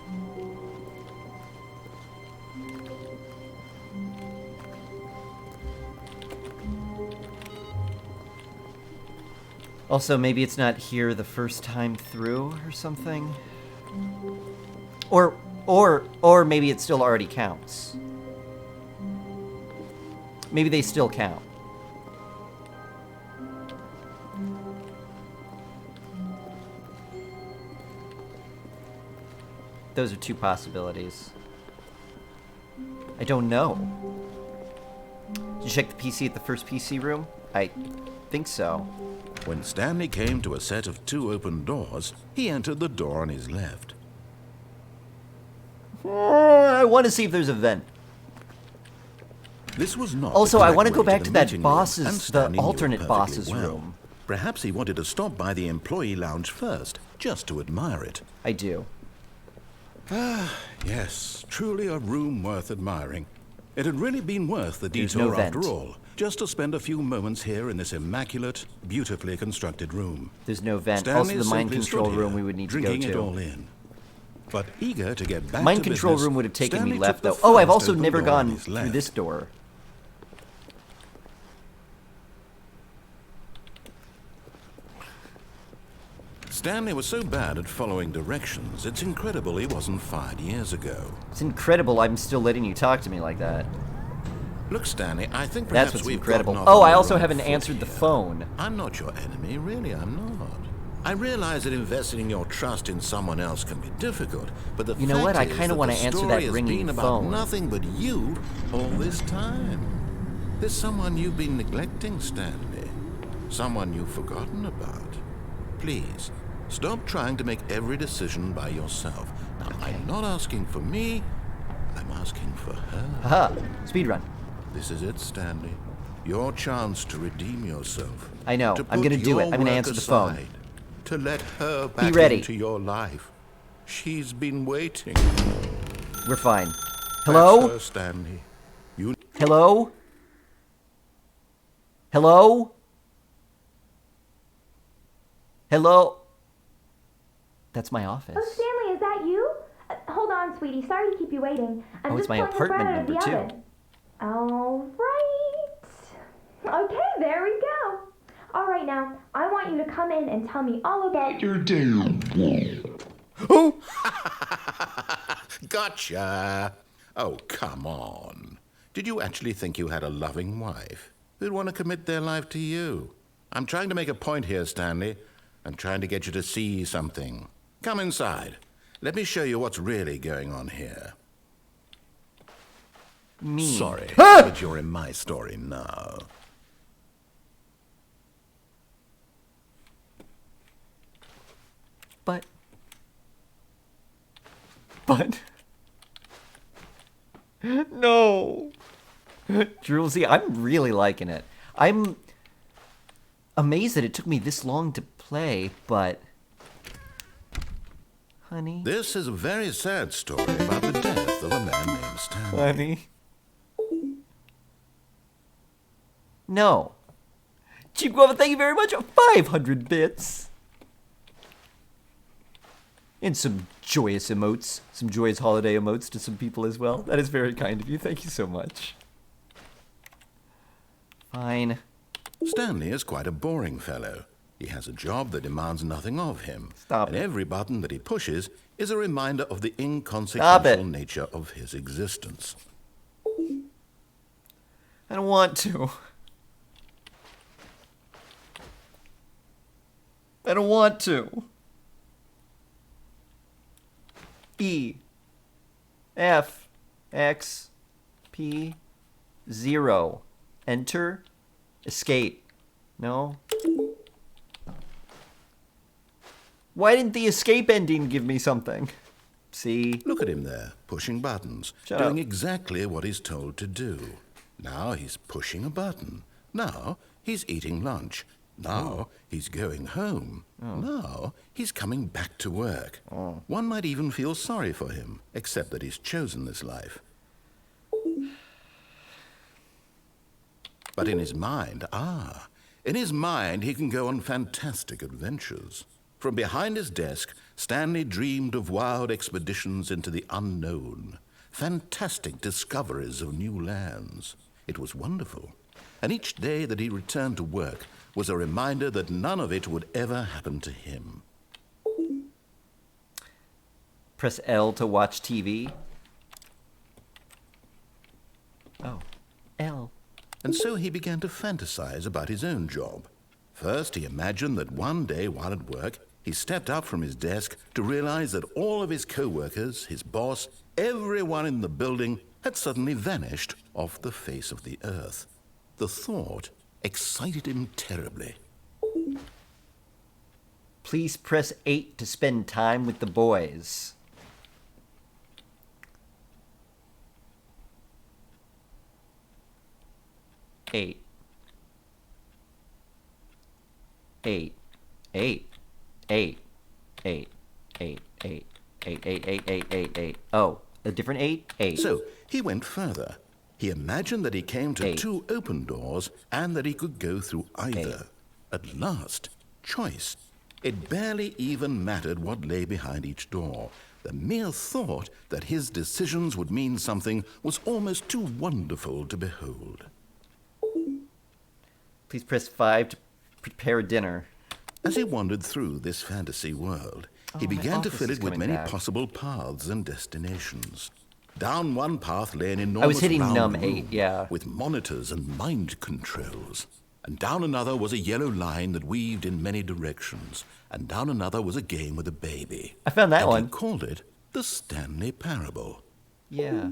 Also, maybe it's not here the first time through or something. Or maybe it still already counts. Maybe they still count. Those are two possibilities. I don't know. Did you check the PC at the first PC room? I think so. When Stanley came to a set of 2 open doors, he entered the door on his left. I want to see if there's a vent. This was not. Also, the I correct want to go way back the to that meeting room, and boss's, the Stanley knew it alternate perfectly boss's well. room. Perhaps he wanted to stop by the employee lounge first, just to admire it. I do. Yes, truly a room worth admiring. It had really been worth the There's detour no vent. after all, just to spend a few moments here in this immaculate, beautifully constructed room. There's no vent. Stanley Also, the mind simply stood control room here, we would need to go drinking it to. all in. But eager to get back Mind to control business, room would have taken Stanley me took left, the though. Oh, I've first also open never door on gone his through left. this door. Stanley was so bad at following directions, it's incredible he wasn't fired years ago. It's incredible I'm still letting you talk to me like that. Look, Stanley, I think That's perhaps what's we've incredible. gotten off Oh, on I the also wrong haven't foot answered the here. phone. I'm not your enemy, really, I'm not. I realize that investing your trust in someone else can be difficult, but the You know what? I fact is kinda that wanna the answer story that has ringing been about phone. nothing but you all this time. There's someone you've been neglecting, Stanley. Someone you've forgotten about. Please, stop trying to make every decision by yourself. Now, I'm not asking for me, I'm asking for her. Haha. Speedrun. This is it, Stanley. Your chance to redeem yourself. I know. To I'm put gonna do it. your I'm gonna work answer the phone. aside, to let her back ready. into your life. She's been waiting. We're fine. Hello? That's her, Stanley. You Hello? Hello? Hello? That's my office. Oh, Stanley, is that you? Hold on, sweetie. Sorry to keep you waiting. I'm Oh, it's just my pulling the apartment bread out of number, the too. oven. All right. Okay, there we go. All right, now, I want you to come in and tell me all about your day. Gotcha. Oh, come on. Did you actually think you had a loving wife who'd want to commit their life to you? I'm trying to make a point here, Stanley. I'm trying to get you to see something. Come inside. Let me show you what's really going on here. Me. Sorry, but you're in my story now. But. No. Drewsy, I'm really liking it. I'm amazed that it took me this long to play, but. Honey. This is a very sad story about the death of a man named Stanley. Honey. No. Chief Guava, thank you very much. 500 bits. And some joyous emotes. Some joyous holiday emotes to some people as well. That is very kind of you. Thank you so much. Fine. Stanley is quite a boring fellow. He has a job that demands nothing of him. Stop and it. every button that he pushes is a reminder of the Stop inconsequential it. nature of his existence. I don't want to. I don't want to. E. F. X. P. 0. Enter. Escape. No. Why didn't the escape ending give me something? See? Look at him there, pushing buttons, Shut doing up. exactly what he's told to do. Now he's pushing a button. Now he's eating lunch. Now he's going home. Now he's coming back to work. One might even feel sorry for him, except that he's chosen this life. But in his mind, In his mind, he can go on fantastic adventures. From behind his desk, Stanley dreamed of wild expeditions into the unknown, fantastic discoveries of new lands. It was wonderful. And each day that he returned to work was a reminder that none of it would ever happen to him. Press L to watch TV. Oh, L. And so he began to fantasize about his own job. First, he imagined that one day while at work, he stepped up from his desk to realize that all of his co-workers, his boss, everyone in the building had suddenly vanished off the face of the earth. The thought excited him terribly. Please press 8 to spend time with the boys. Eight. Eight. Eight. Eight. Eight. Eight. Eight. Eight. Eight. Eight. Eight. Eight. Eight. Oh, a different 8? 8. So he went further. He imagined that he came to 8. 2 open doors and that he could go through either. 8. At last, choice. It barely even mattered what lay behind each door. The mere thought that his decisions would mean something was almost too wonderful to behold. Please press 5 to prepare dinner. As he wandered through this fantasy world, he began to fill it with many possible paths and destinations. Down one path lay an enormous I was hitting round num room 8, yeah. with monitors and mind controls. And down another was a yellow line that weaved in many directions. And down another was a game with a baby. I found that one. He called it the Stanley Parable. Yeah.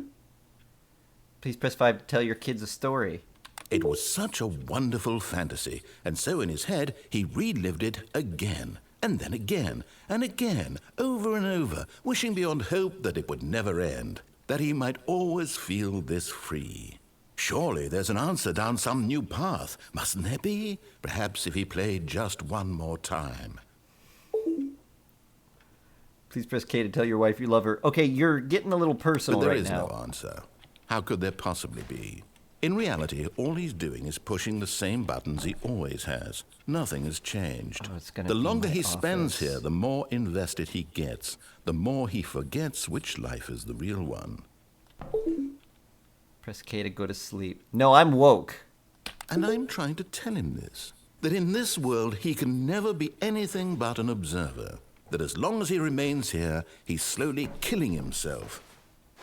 Please press 5 to tell your kids a story. It was such a wonderful fantasy, and so in his head he relived it again, and then again, and again, over and over, wishing beyond hope that it would never end, that he might always feel this free. Surely there's an answer down some new path, mustn't there be? Perhaps if he played just one more time. Please press K to tell your wife you love her. Okay, you're getting a little personal But there right is now. no answer. How could there possibly be? In reality, all he's doing is pushing the same buttons he always has. Nothing has changed. Oh, it's gonna The be longer my he spends office. here, the more invested he gets, the more he forgets which life is the real one. Press K to go to sleep. No, I'm woke. And I'm trying to tell him this, that in this world he can never be anything but an observer, that as long as he remains here, he's slowly killing himself.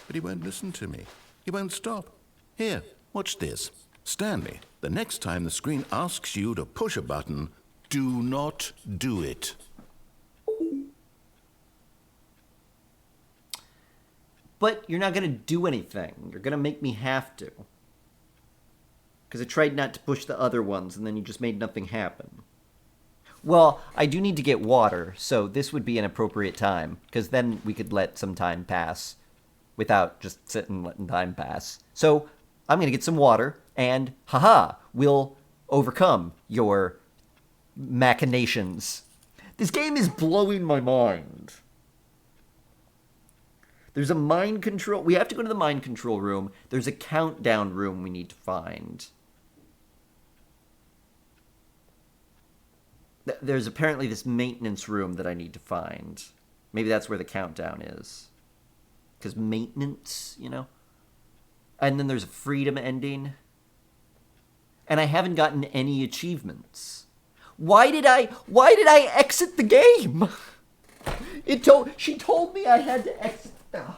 But he won't listen to me. He won't stop. Here, watch this. Stanley, the next time the screen asks you to push a button, do not do it. But you're not going to do anything. You're going to make me have to. Because I tried not to push the other ones, and then you just made nothing happen. Well, I do need to get water, so this would be an appropriate time. Because then we could let some time pass without just sitting and letting time pass. So I'm going to get some water, and haha, we'll overcome your machinations. This game is blowing my mind. There's a mind control. We have to go to the mind control room. There's a countdown room we need to find. There's apparently this maintenance room that I need to find. Maybe that's where the countdown is. Because maintenance, you know? And then there's a freedom ending. And I haven't gotten any achievements. Why did I exit the game? She told me I had to exit. Ugh.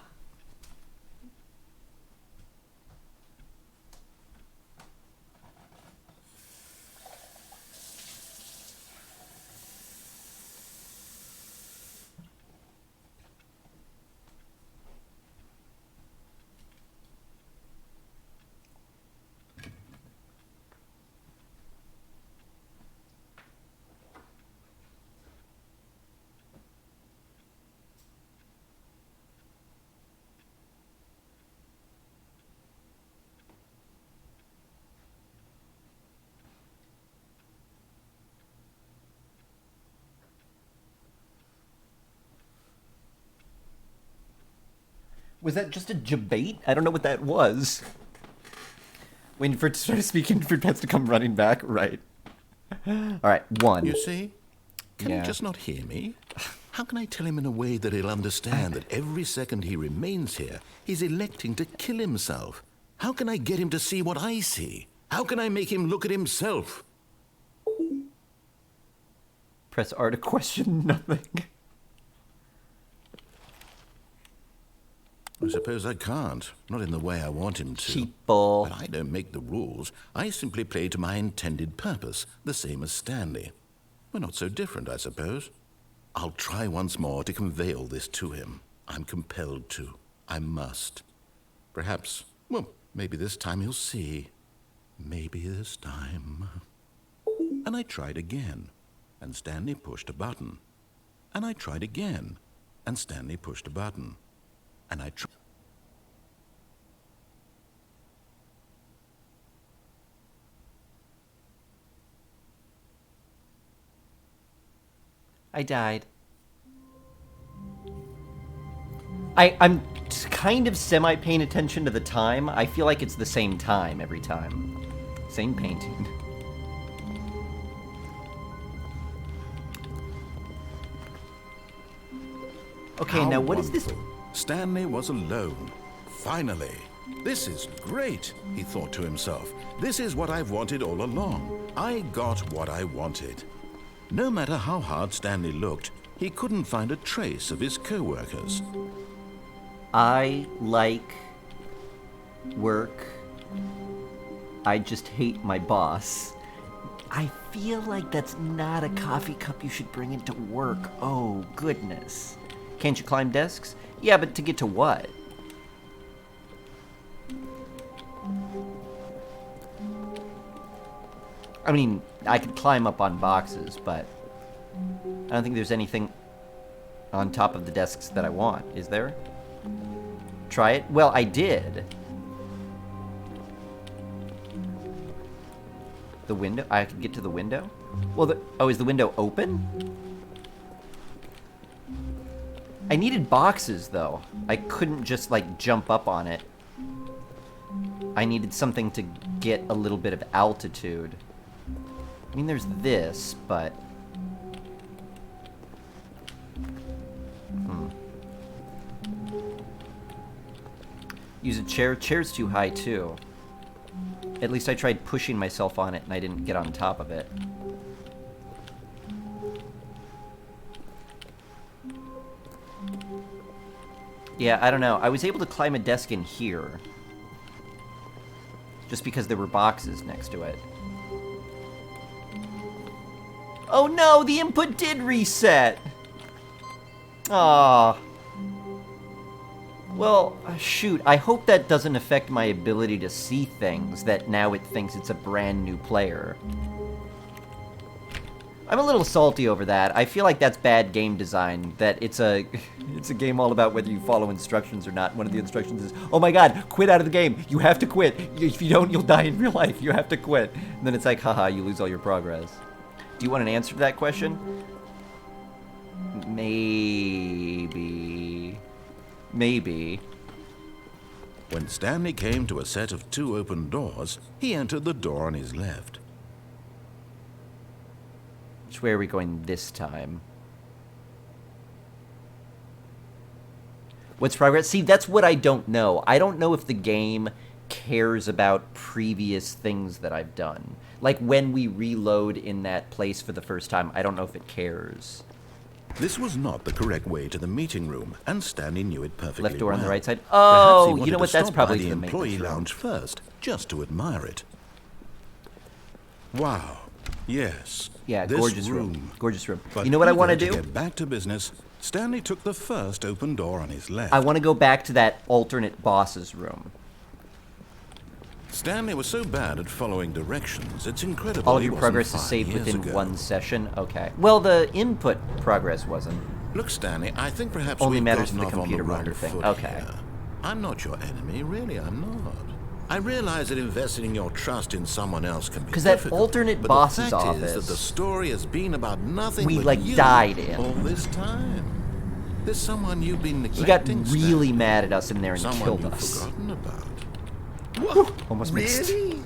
Was that just a debate? I don't know what that was. Waiting for it to start speaking for Pets to come running back? Right. All right, 1. You see? Can Yeah. he just not hear me? How can I tell him in a way that he'll understand that every second he remains here, he's electing to kill himself? How can I get him to see what I see? How can I make him look at himself? Press R to question nothing. I suppose I can't. Not in the way I want him to. Sheeple. But I don't make the rules. I simply play to my intended purpose, the same as Stanley. We're not so different, I suppose. I'll try once more to convey all this to him. I'm compelled to. I must. Perhaps, well, maybe this time he'll see. Maybe this time. And I tried again, and Stanley pushed a button. And I tried again, and Stanley pushed a button. And I tried. I died. I'm kind of semi-paying attention to the time. I feel like it's the same time every time. Same painting. Okay, How now what is this? wonderful. Stanley was alone. Finally. This is great, he thought to himself. This is what I've wanted all along. I got what I wanted. No matter how hard Stanley looked, he couldn't find a trace of his co-workers. I like work. I just hate my boss. I feel like that's not a coffee cup you should bring into work. Oh, goodness. Can't you climb desks? Yeah, but to get to what? I mean, I could climb up on boxes, but I don't think there's anything on top of the desks that I want, is there? Try it? Well, I did. The window? I could get to the window? Well, oh, is the window open? I needed boxes, though. I couldn't just, like, jump up on it. I needed something to get a little bit of altitude. I mean, there's this, but... Use a chair. Chair's too high, too. At least I tried pushing myself on it, and I didn't get on top of it. Yeah, I don't know. I was able to climb a desk in here. Just because there were boxes next to it. Oh no, the input did reset! Aww. Well, shoot, I hope that doesn't affect my ability to see things, that now it thinks it's a brand new player. I'm a little salty over that. I feel like that's bad game design, that it's a game all about whether you follow instructions or not. One of the instructions is, oh my god, quit out of the game. You have to quit. If you don't, you'll die in real life. You have to quit. And then it's like, haha, you lose all your progress. Do you want an answer to that question? Maybe. Maybe. When Stanley came to a set of 2 open doors, he entered the door on his left. Which way are we going this time? What's progress? See, that's what I don't know. I don't know if the game cares about previous things that I've done. Like when we reload in that place for the first time, I don't know if it cares. This was not the correct way to the meeting room, and Stanley knew it perfectly Left door on the well. right side. Perhaps he Oh, wanted you know to what? That's stop probably by the the employee maintenance room. lounge first, just to admire it. Wow. Yes. Yeah, this gorgeous room. Gorgeous room. But You know what I want to eager do? get back to business, Stanley took the first open door on his left. I want to go back to that alternate boss's room. Stanley was so bad at following directions, it's incredible. All of he your wasn't progress is 5 saved years within ago. one session? Okay. Well, the input progress wasn't. Look, Stanley, I think perhaps Only we've matters gotten to the off on computer wrong monitor thing. foot Okay. here. I'm not your enemy, really, I'm not. I realize that investing your trust in someone else can be Because that difficult, alternate but boss's the fact office, is that the story has been about nothing we, but like, you died in. all this time. There's someone you've been he got neglecting. really Stanley. mad at us in there and Someone killed you've us. forgotten about. Almost missed. Really?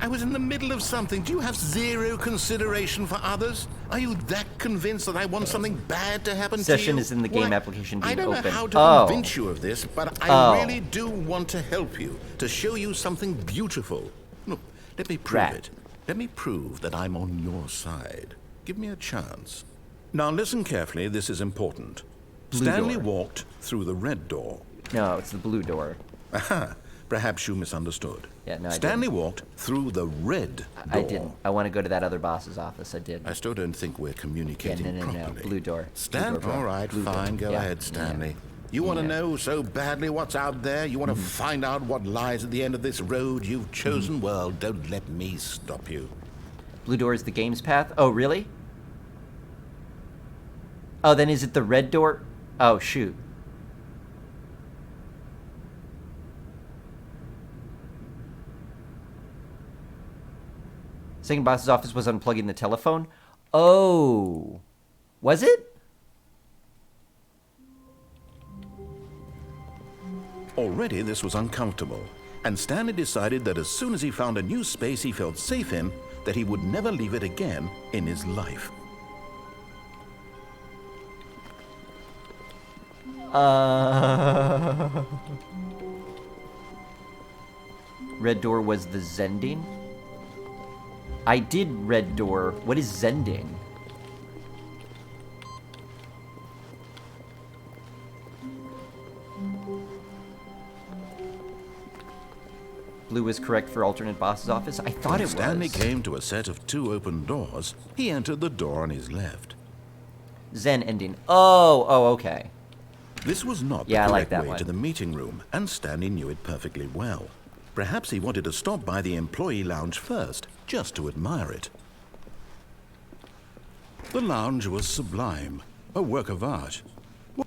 I was in the middle of something. Do you have zero consideration for others? Are you that convinced that I want something bad to happen to you? Session is in the game application being I don't open. know how to convince you of this, but I really do want to help you, to show you something beautiful. Look, let me prove it. Let me prove that I'm on your side. Give me a chance. Now listen carefully, this is important. Stanley walked through the red door. No, it's the blue door. Aha, perhaps you misunderstood. Yeah, no, I Stanley didn't. walked through the red door. I didn't. I want to go to that other boss's office. I did. I still don't think we're communicating properly. No. Blue door. Stanley, all right, fine, go ahead, Stanley. You want to know so badly what's out there? You want to find out what lies at the end of this road you've chosen? Well, don't let me stop you. Blue door is the game's path? Oh, really? Oh, then is it the red door? Oh, shoot. Second boss's office was unplugging the telephone? Oh. Was it? Already this was uncomfortable, and Stanley decided that as soon as he found a new space he felt safe in, that he would never leave it again in his life. Red door was the Zending? I did red door. What is Zending? Blue is correct for alternate boss's office? I thought it was. When Stanley came to a set of 2 open doors, he entered the door on his left. Zen ending. Oh, okay. This was not the I like correct that way one. to the meeting room, and Stanley knew it perfectly well. Perhaps he wanted to stop by the employee lounge first, just to admire it. The lounge was sublime, a work of art.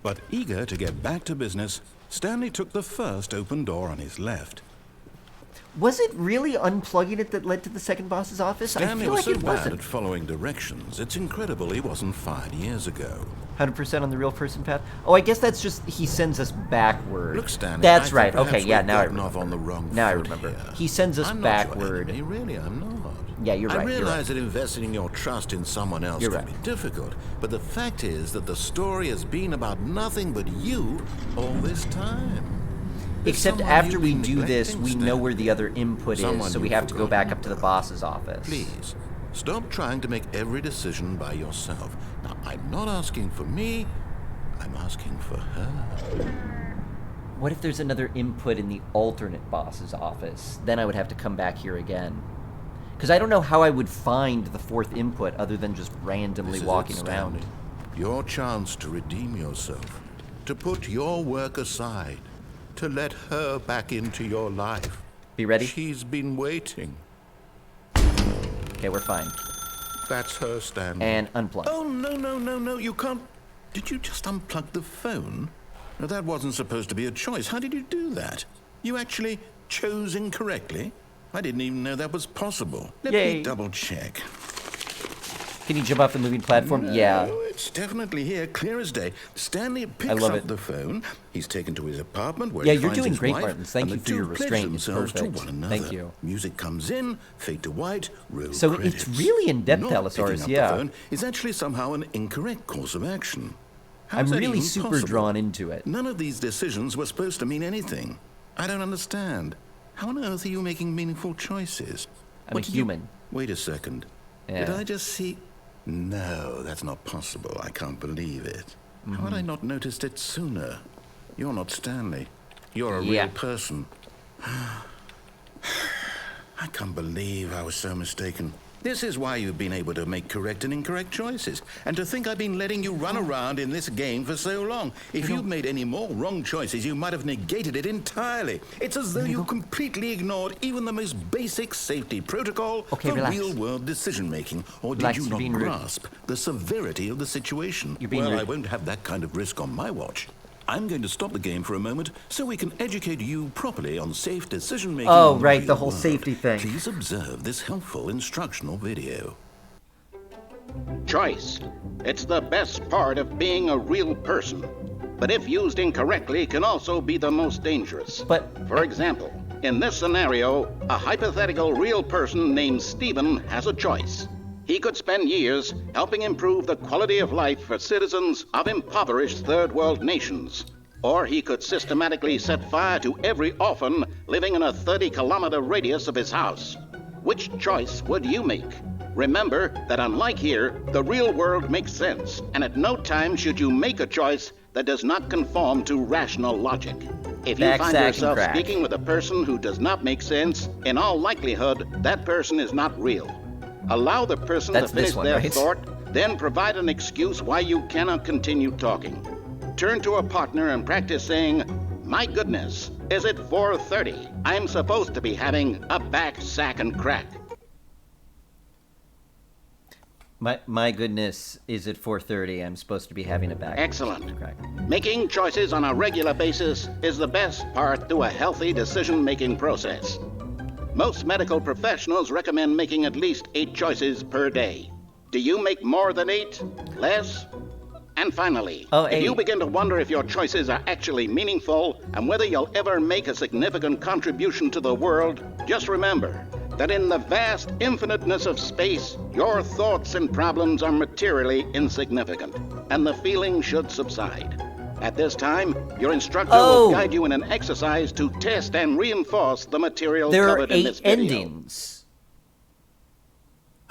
But eager to get back to business, Stanley took the first open door on his left. Was it really unplugging it that led to the second boss's office? Stanley I feel was like so it bad wasn't. at following directions, it's incredible he wasn't fired years ago. 100% on the real person path? Oh, I guess that's just he sends us backward. Look, Stanley, that's I right. think Okay, perhaps yeah, we've now I gotten off remember. on the wrong Now I foot remember. here. He sends us I'm backward. Not your enemy, really, I'm not. Yeah, you're right. I you're realize right. that investing your trust in someone else You're can right. be difficult, but the fact is that the story has been about nothing but you all this time. There's Except someone after you've we been do this, neglecting, we know Stanley. where the other input Someone is, so we you've have to go back forgotten up to the about. boss's office. Please, stop trying to make every decision by yourself. Now, I'm not asking for me, I'm asking for her. What if there's another input in the alternate boss's office? Then I would have to come back here again. Because I don't know how I would find the fourth input other than just randomly This is walking it, around. Stanley. Your chance to redeem yourself, to put your work aside, to let her back into your life. Be ready? She's been waiting. Okay, we're fine. That's her, Stanley. And unplug. Oh, no, you can't. Did you just unplug the phone? No, that wasn't supposed to be a choice. How did you do that? You actually chose incorrectly? I didn't even know that was possible. Let Yay. me double check. Can you jump off the moving platform? No, Yeah. it's definitely here, clear as day. Stanley picks love up it. the phone. He's taken to his apartment where Yeah, he you're finds doing his great, wife, Martins. Thank and you the for your two pledge restraint. It's themselves perfect. to one another. Thank you. Music comes in, fade to white, roll So credits. it's really in-depth, Not Allosaurus, picking up yeah. the phone is actually somehow an incorrect course of action. How I'm is that really even super possible? drawn into it. None of these decisions were supposed to mean anything. I don't understand. How on earth are you making meaningful choices? I'm What a did you- human. Wait a second. Yeah. Did I just see... No, that's not possible. I can't believe it. How had I not noticed it sooner? You're not Stanley. You're a Yeah. real person. I can't believe I was so mistaken. This is why you've been able to make correct and incorrect choices. And to think I've been letting you run around in this game for so long. If you'd made any more wrong choices, you might have negated it entirely. It's as though you completely ignored even the most basic safety protocol Okay, for relax. real-world decision-making. Or did Relax, you you're not being rude. grasp the severity of the situation? You're being well, rude. I won't have that kind of risk on my watch. I'm going to stop the game for a moment so we can educate you properly on safe decision-making. Oh, in right, real the whole world. safety thing. Please observe this helpful instructional video. Choice. It's the best part of being a real person. But if used incorrectly, can also be the most dangerous. But For example, In this scenario, a hypothetical real person named Stephen has a choice. He could spend years helping improve the quality of life for citizens of impoverished third world nations. Or he could systematically set fire to every orphan living in a 30-kilometer radius of his house. Which choice would you make? Remember that unlike here, the real world makes sense, and at no time should you make a choice that does not conform to rational logic. If you find yourself speaking with a person who does not make sense, in all likelihood, that person is not real. Allow the person to finish their thought, then provide an excuse why you cannot continue talking. Turn to a partner and practice saying, "My goodness, is it 4:30? I'm supposed to be having a back, sack, and crack." My goodness, is it 4:30? I'm supposed to be having a back. Excellent. Crack. Making choices on a regular basis is the best part to a healthy decision-making process. Most medical professionals recommend making at least 8 choices per day. Do you make more than 8? Less? And finally, if you begin to wonder if your choices are actually meaningful and whether you'll ever make a significant contribution to the world, just remember that in the vast infiniteness of space, your thoughts and problems are materially insignificant, and the feeling should subside. At this time, your instructor will guide you in an exercise to test and reinforce the material covered in this video. There are 8 endings.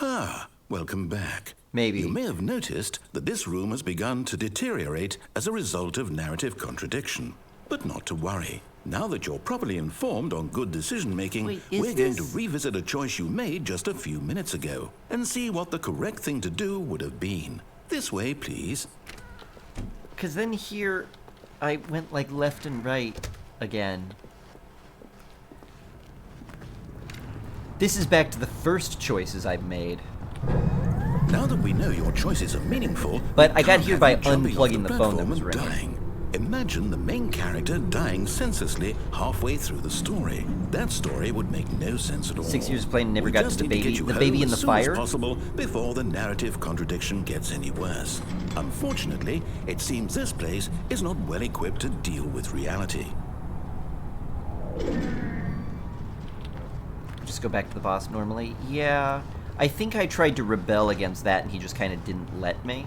Ah, welcome back. Maybe. You may have noticed that this room has begun to deteriorate as a result of narrative contradiction. But not to worry. Now that you're properly informed on good decision-making, we're going to revisit a choice you made just a few minutes ago and see what the correct thing to do would have been. This way, please. Because then here, I went like left and right again. This is back to the first choices I've made. Now that we know your choices are meaningful, but I got here by unplugging the phone that was ringing. Imagine the main character dying senselessly halfway through the story. That story would make no sense at all. 6 years playing, never got to the baby in the fire. As possible before the narrative contradiction gets any worse. Unfortunately, it seems this place is not well equipped to deal with reality. Just go back to the boss normally? Yeah. I think I tried to rebel against that and he just kind of didn't let me.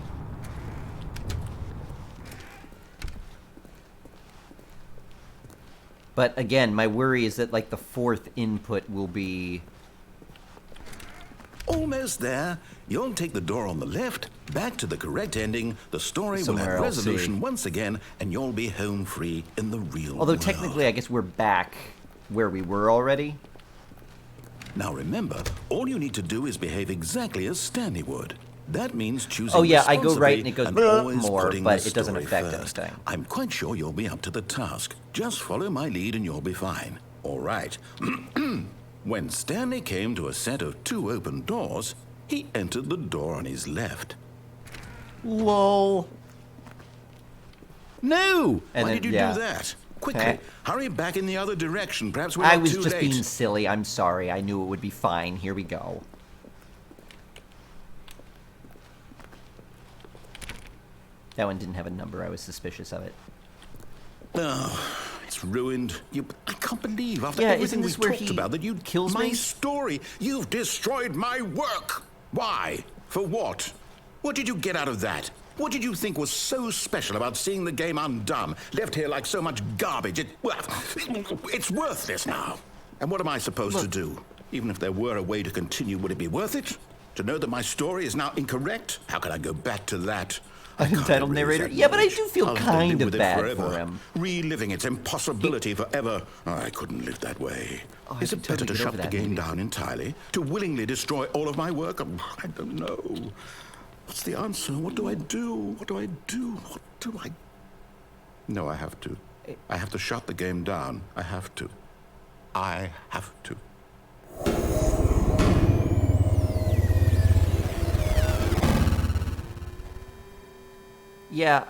But again, my worry is that like the 4th input will be... Almost there. You'll take the door on the left, back to the correct ending, the story will have resolution once again, and you'll be home free in the real world. Although technically, I guess we're back where we were already. Now remember, all you need to do is behave exactly as Stanley would. That means choosing I go right and it goes more, but it doesn't affect anything. I'm quite sure you'll be up to the task. Just follow my lead and you'll be fine. All right. When Stanley came to a set of 2 open doors, he entered the door on his left. Lol. No! Why did you do that? Quickly, hurry back in the other direction. Perhaps we're not too late. I was just being silly. I'm sorry. I knew it would be fine. Here we go. That one didn't have a number. I was suspicious of it. Oh, it's ruined. I can't believe after everything we talked about that you'd kill my story. You've destroyed my work. Why? For what? What did you get out of that? What did you think was so special about seeing the game undone, left here like so much garbage? It's worthless now. And what am I supposed to do? Even if there were a way to continue, would it be worth it? To know that my story is now incorrect? How can I go back to that? Untitled narrator. Yeah, but I do feel kind of bad for him. Reliving its impossibility forever. I couldn't live that way. Is it better to shut the game down entirely? To willingly destroy all of my work? I don't know. What's the answer? What do I do? What do I do? What do I... No, I have to. I have to shut the game down. I have to. I have to. Yeah,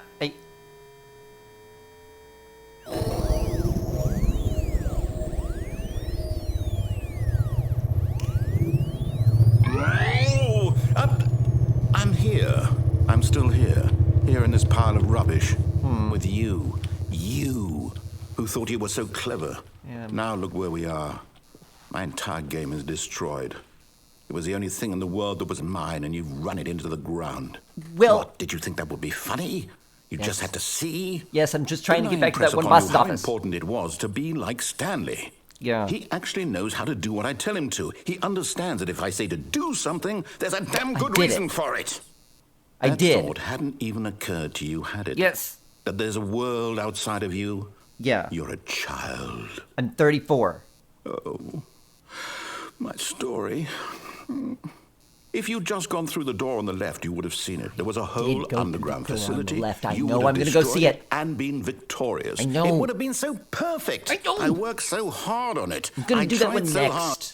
I'm here. I'm still here. Here in this pile of rubbish. With you. You, who thought you were so clever. Yeah. Now look where we are. My entire game is destroyed. It was the only thing in the world that was mine, and you've run it into the ground. Well... What, did you think that would be funny? You just had to see? Yes, I'm just trying to get back to that one boss's boss's office. How important it was to be like Stanley. Yeah. He actually knows how to do what I tell him to. He understands that if I say to do something, there's a damn good reason for it. I did. That thought hadn't even occurred to you, had it? Yes. That there's a world outside of you? Yeah. You're a child. I'm 34. Oh, my story. If you'd just gone through the door on the left, you would have seen it. There was a whole underground facility. On the left. I you know would I'm have going to go see destroyed it. And been victorious. I know. It would have been so perfect. I know. I worked so hard on it. I'm going to do that one so next. Hard.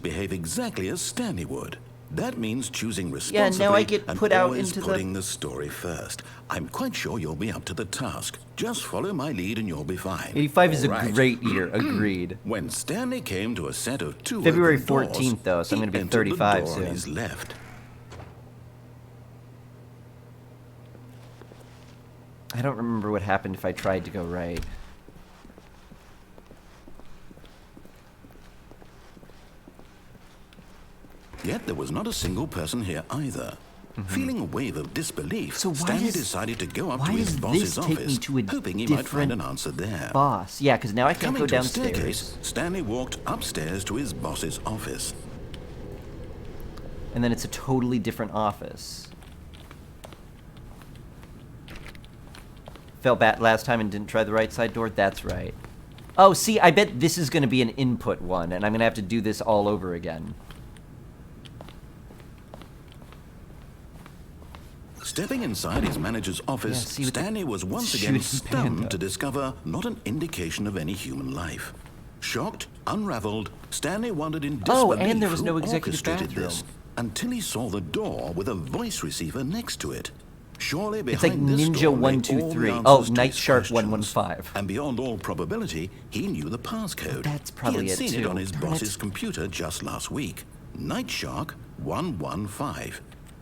Behave exactly as Stanley would. That means choosing responsibly now I get put and out always into putting the story first. I'm quite sure you'll be up to the task. Just follow my lead and you'll be fine. 85 is All a right. great year. Agreed. When Stanley came to a set of two February open doors, 14th, though, so I'm he gonna be entered 35 the door soon. on his left. I don't remember what happened if I tried to go right. Yet there was not a single person here either. Feeling a wave of disbelief, So why Stanley does- decided to go up why to his does boss's this take me office, to a hoping he might find different an answer there. Boss. Yeah, because now I can't Coming go to a downstairs. staircase, Stanley walked upstairs to his boss's office. And then it's a totally different office. Fell back last time and didn't try the right side door? That's right. Oh, see, I bet this is going to be an input one, and I'm going to have to do this all over again. Stepping inside his manager's office, Yeah, see, with the Stanley was once again shooting stunned panda. to discover not an indication of any human life. Shocked, unraveled, Stanley wondered in disbelief and there was who no executive orchestrated bathroom. this, until he saw the door with a voice receiver next to it. Surely It's like behind this Ninja door lay 123. all the Oh, answers to Night his Shark questions. 115. And beyond all probability, he knew the passcode. That's probably he had it, seen it too. on his Darn boss's it. computer just last week. Night Shark 115.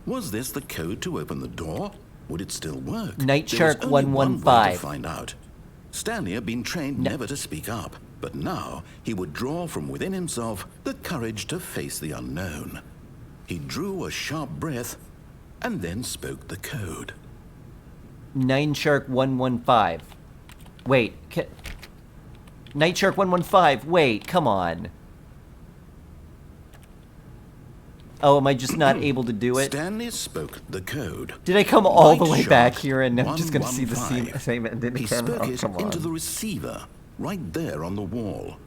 Was this the code to open the door? Would it still work? Night There was Shark only one way 115. to find out. Stanley had been trained never to speak up, but now he would draw from within himself the courage to face the unknown. He drew a sharp breath and then spoke the code. 9 Shark 115. Wait. Night Shark 115. Wait, come on. Oh, am I just not able to do it? Stanley spoke the code. Did I come all the Night way Shark back here and I'm just going to see the 115. same ending He again? spoke Oh, it come into on. the receiver, right there on the wall.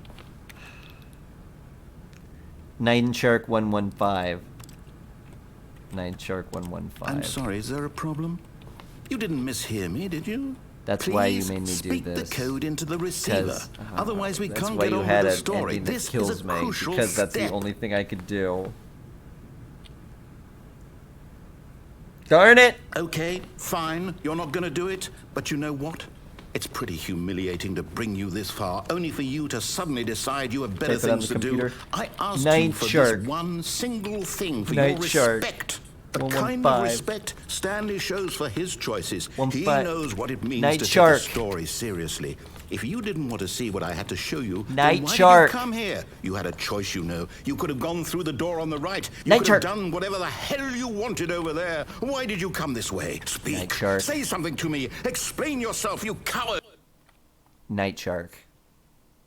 9 Shark 115. 9 Shark 115. I'm sorry, is there a problem? You didn't mishear me, did you? That's Please why you made me do speak this. the code into the receiver. 'Cause, Otherwise, we that's can't why get you on had with the an story. ending that This kills is a me, crucial because that's step. the only thing I could do. Darn it! Okay, fine. You're not going to do it. But you know what? It's pretty humiliating to bring you this far, only for you to suddenly decide you have better Type it on things the to do. computer. I asked Night you for Shark. this one single thing, for Night your Shark. respect. The kind of 115. respect Stanley shows for his choices. He 115. knows what it means Night to Shark. take a story seriously. If you didn't want to see what I had to show you, Night then why Shark. did you come here? You had a choice, you know. You could have gone through the door on the right. You Night could Shark. have done whatever the hell you wanted over there. Why did you come this way? Speak. Night Shark. Say something to me. Explain yourself, you coward. Night Shark.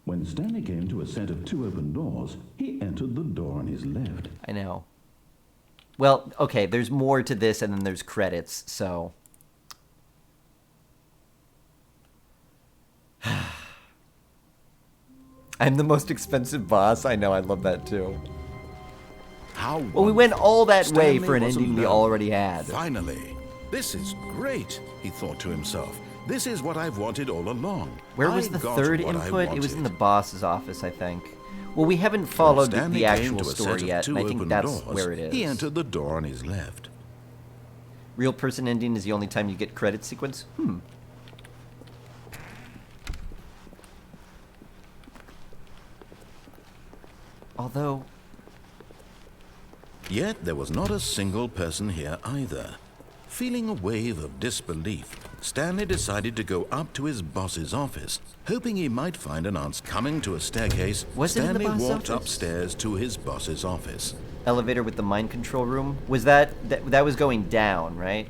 When Stanley came to a set of two open doors, he entered the door on his left. I know. Well, okay, there's more to this and then there's credits, so... I'm the most expensive boss. I know, I love that too. How Well, we went all that way Stanley for an was ending we alone. already had. Finally. This is great, he thought to himself. This is what I've wanted all along. Where was I the got third what I input? It was in the wanted. boss's office, I think. Well, we haven't followed Stanley the came actual to a set story of yet, two and I think open that's doors. where it is. He entered the door on his left. Real person ending is the only time you get credit sequence? Although... Yet there was not a single person here either. Feeling a wave of disbelief, Stanley decided to go up to his boss's office, hoping he might find an answer. Coming to a staircase, Stanley walked upstairs to his boss's office. Elevator with the mind control room. Was that was going down, right?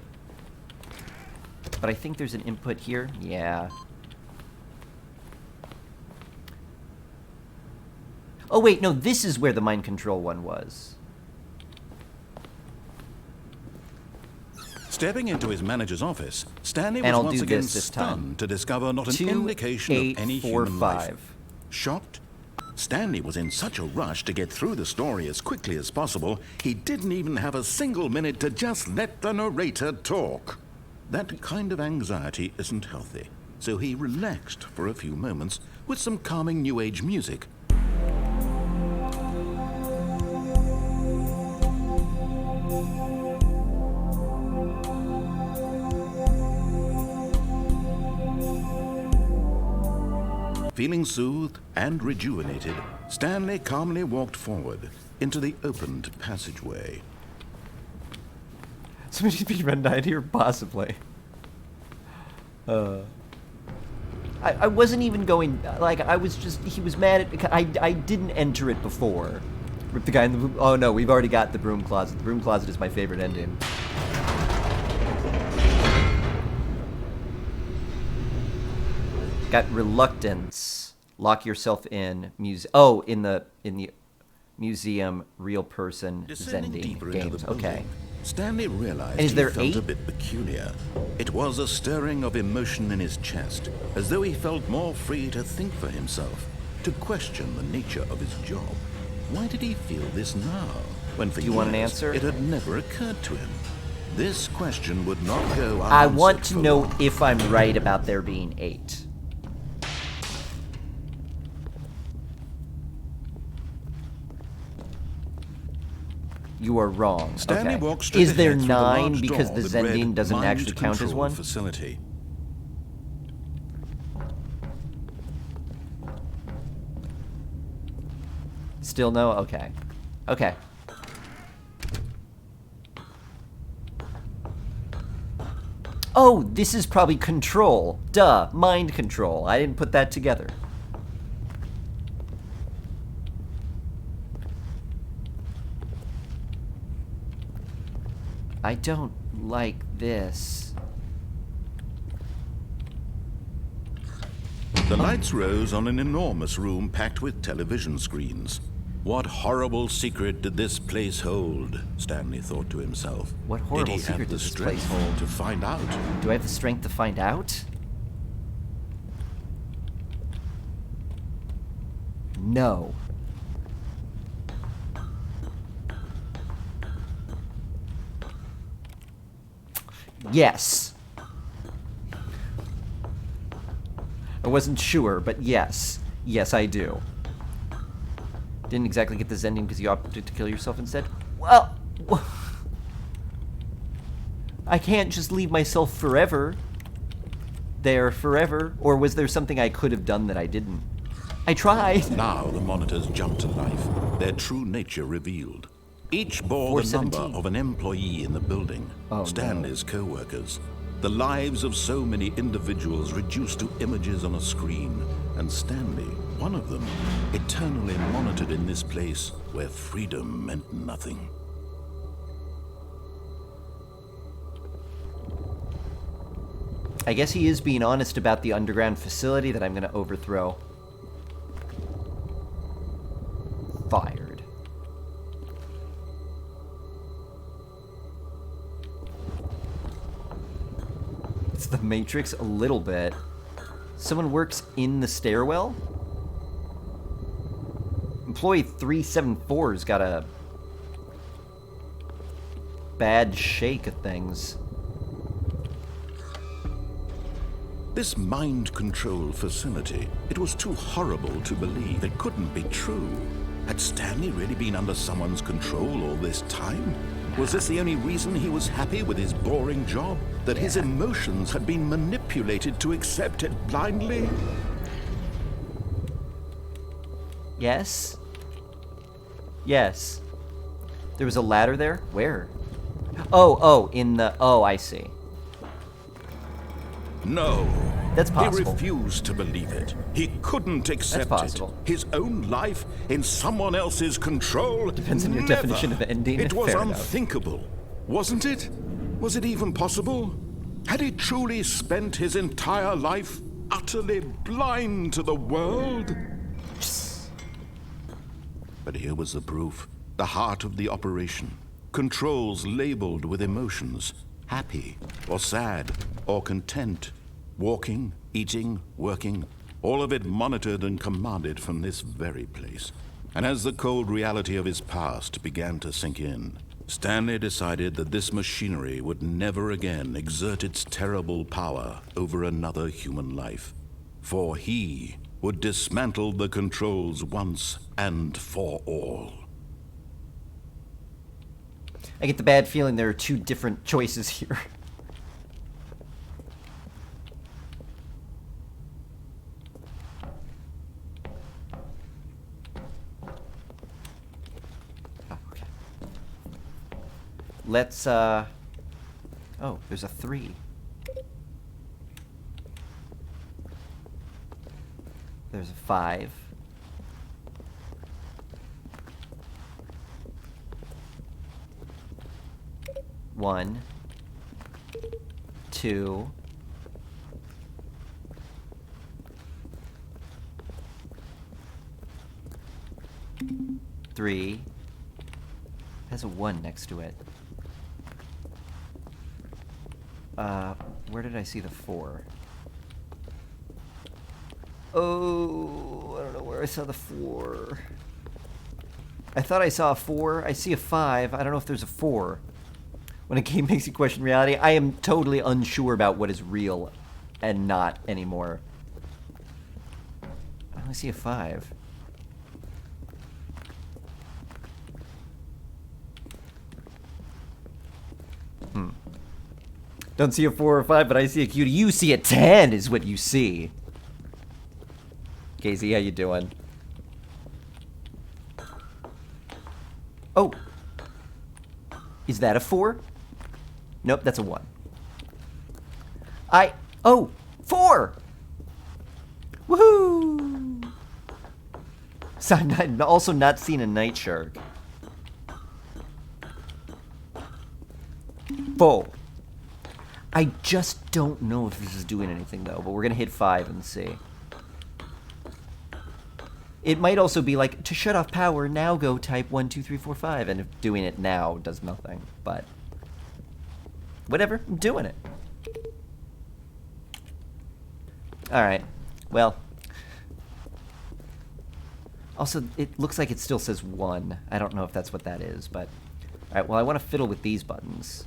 But I think there's an input here. Yeah. Oh wait, no, this is where the mind control one was. Stepping into his manager's office, Stanley was once again stunned to discover not an indication of any human life. Shocked, Stanley was in such a rush to get through the story as quickly as possible, he didn't even have a single minute to just let the narrator talk. That kind of anxiety isn't healthy, so he relaxed for a few moments with some calming New Age music. Feeling soothed and rejuvenated, Stanley calmly walked forward into the opened passageway. Somebody's been run down here, possibly. I wasn't even going, like, I was just, he was mad at, I didn't enter it before. Rip the guy in the broom, oh no, we've already got the broom closet. The broom closet is my favorite ending. Got reluctance. Lock yourself in. In the museum. Real person. Zending games. Okay. Stanley realized he felt a bit peculiar. It was a stirring of emotion in his chest, as though he felt more free to think for himself, to question the nature of his job. Why did he feel this now, when for Do you want an answer? It had never occurred to him? This question would not go unanswered. I want to know if I'm right about there being 8. You are wrong. Stanley okay. walked straight Is there ahead through the 9 large because door the that read Zending doesn't Mind actually count as Control 1? Facility. Still no? Okay. Okay. Oh, this is probably control. Duh, mind control. I didn't put that together. I don't like this. The lights rose on an enormous room packed with television screens. What horrible secret did this place hold? Stanley thought to himself. What horrible secret does this place hold? To find out. Do I have the strength to find out? No. Yes. I wasn't sure, but yes. Yes, I do. Didn't exactly get the Zending because you opted to kill yourself instead? Well... I can't just leave myself forever. There forever. Or was there something I could have done that I didn't? I tried. Now the monitors jumped to life, their true nature revealed. Each bore the number of an employee in the building, Stanley's co-workers. The lives of so many individuals reduced to images on a screen, and Stanley, one of them, eternally monitored in this place where freedom meant nothing. I guess he is being honest about the underground facility that I'm going to overthrow. Fired. It's the Matrix a little bit. Someone works in the stairwell? Employee 374's got a bad shake of things. This mind control facility, it was too horrible to believe. It couldn't be true. Had Stanley really been under someone's control all this time? Was this the only reason he was happy with his boring job? That his emotions had been manipulated to accept it blindly? Yes? Yes. There was a ladder there? Where? Oh, in the... Oh, I see. No. That's possible. He refused to believe it. He couldn't accept possible. it. His own life in someone else's control? Depends on your Never. definition of ending. It was Fair enough. unthinkable, wasn't it? Was it even possible? Had he truly spent his entire life utterly blind to the world? But here was the proof. The heart of the operation. Controls labeled with emotions. Happy, or sad, or content. Walking, eating, working. All of it monitored and commanded from this very place. And as the cold reality of his past began to sink in, Stanley decided that this machinery would never again exert its terrible power over another human life. For he would dismantle the controls once and for all. I get the bad feeling there are two different choices here. Oh, okay. Let's, oh, there's a 3. There's a 5. One, 2, 3. Has a 1 next to it. Where did I see the 4? Oh, I don't know where I saw the 4. I thought I saw a 4. I see a 5. I don't know if there's a 4. When a game makes you question reality, I am totally unsure about what is real and not anymore. I only see a 5. Don't see a 4 or 5, but I see a cutie. You see a 10 is what you see. Casey, how you doing? Oh. Is that a 4? Nope, that's a 1. Oh! 4! Woohoo! So I'm also not seeing a night shark. 4. I just don't know if this is doing anything, though, but we're gonna hit 5 and see. It might also be like, to shut off power, now go type 1, 2, 3, 4, 5, and if doing it now does nothing, but... whatever, I'm doing it. Alright, well... also, it looks like it still says 1. I don't know if that's what that is, but... alright, well, I want to fiddle with these buttons.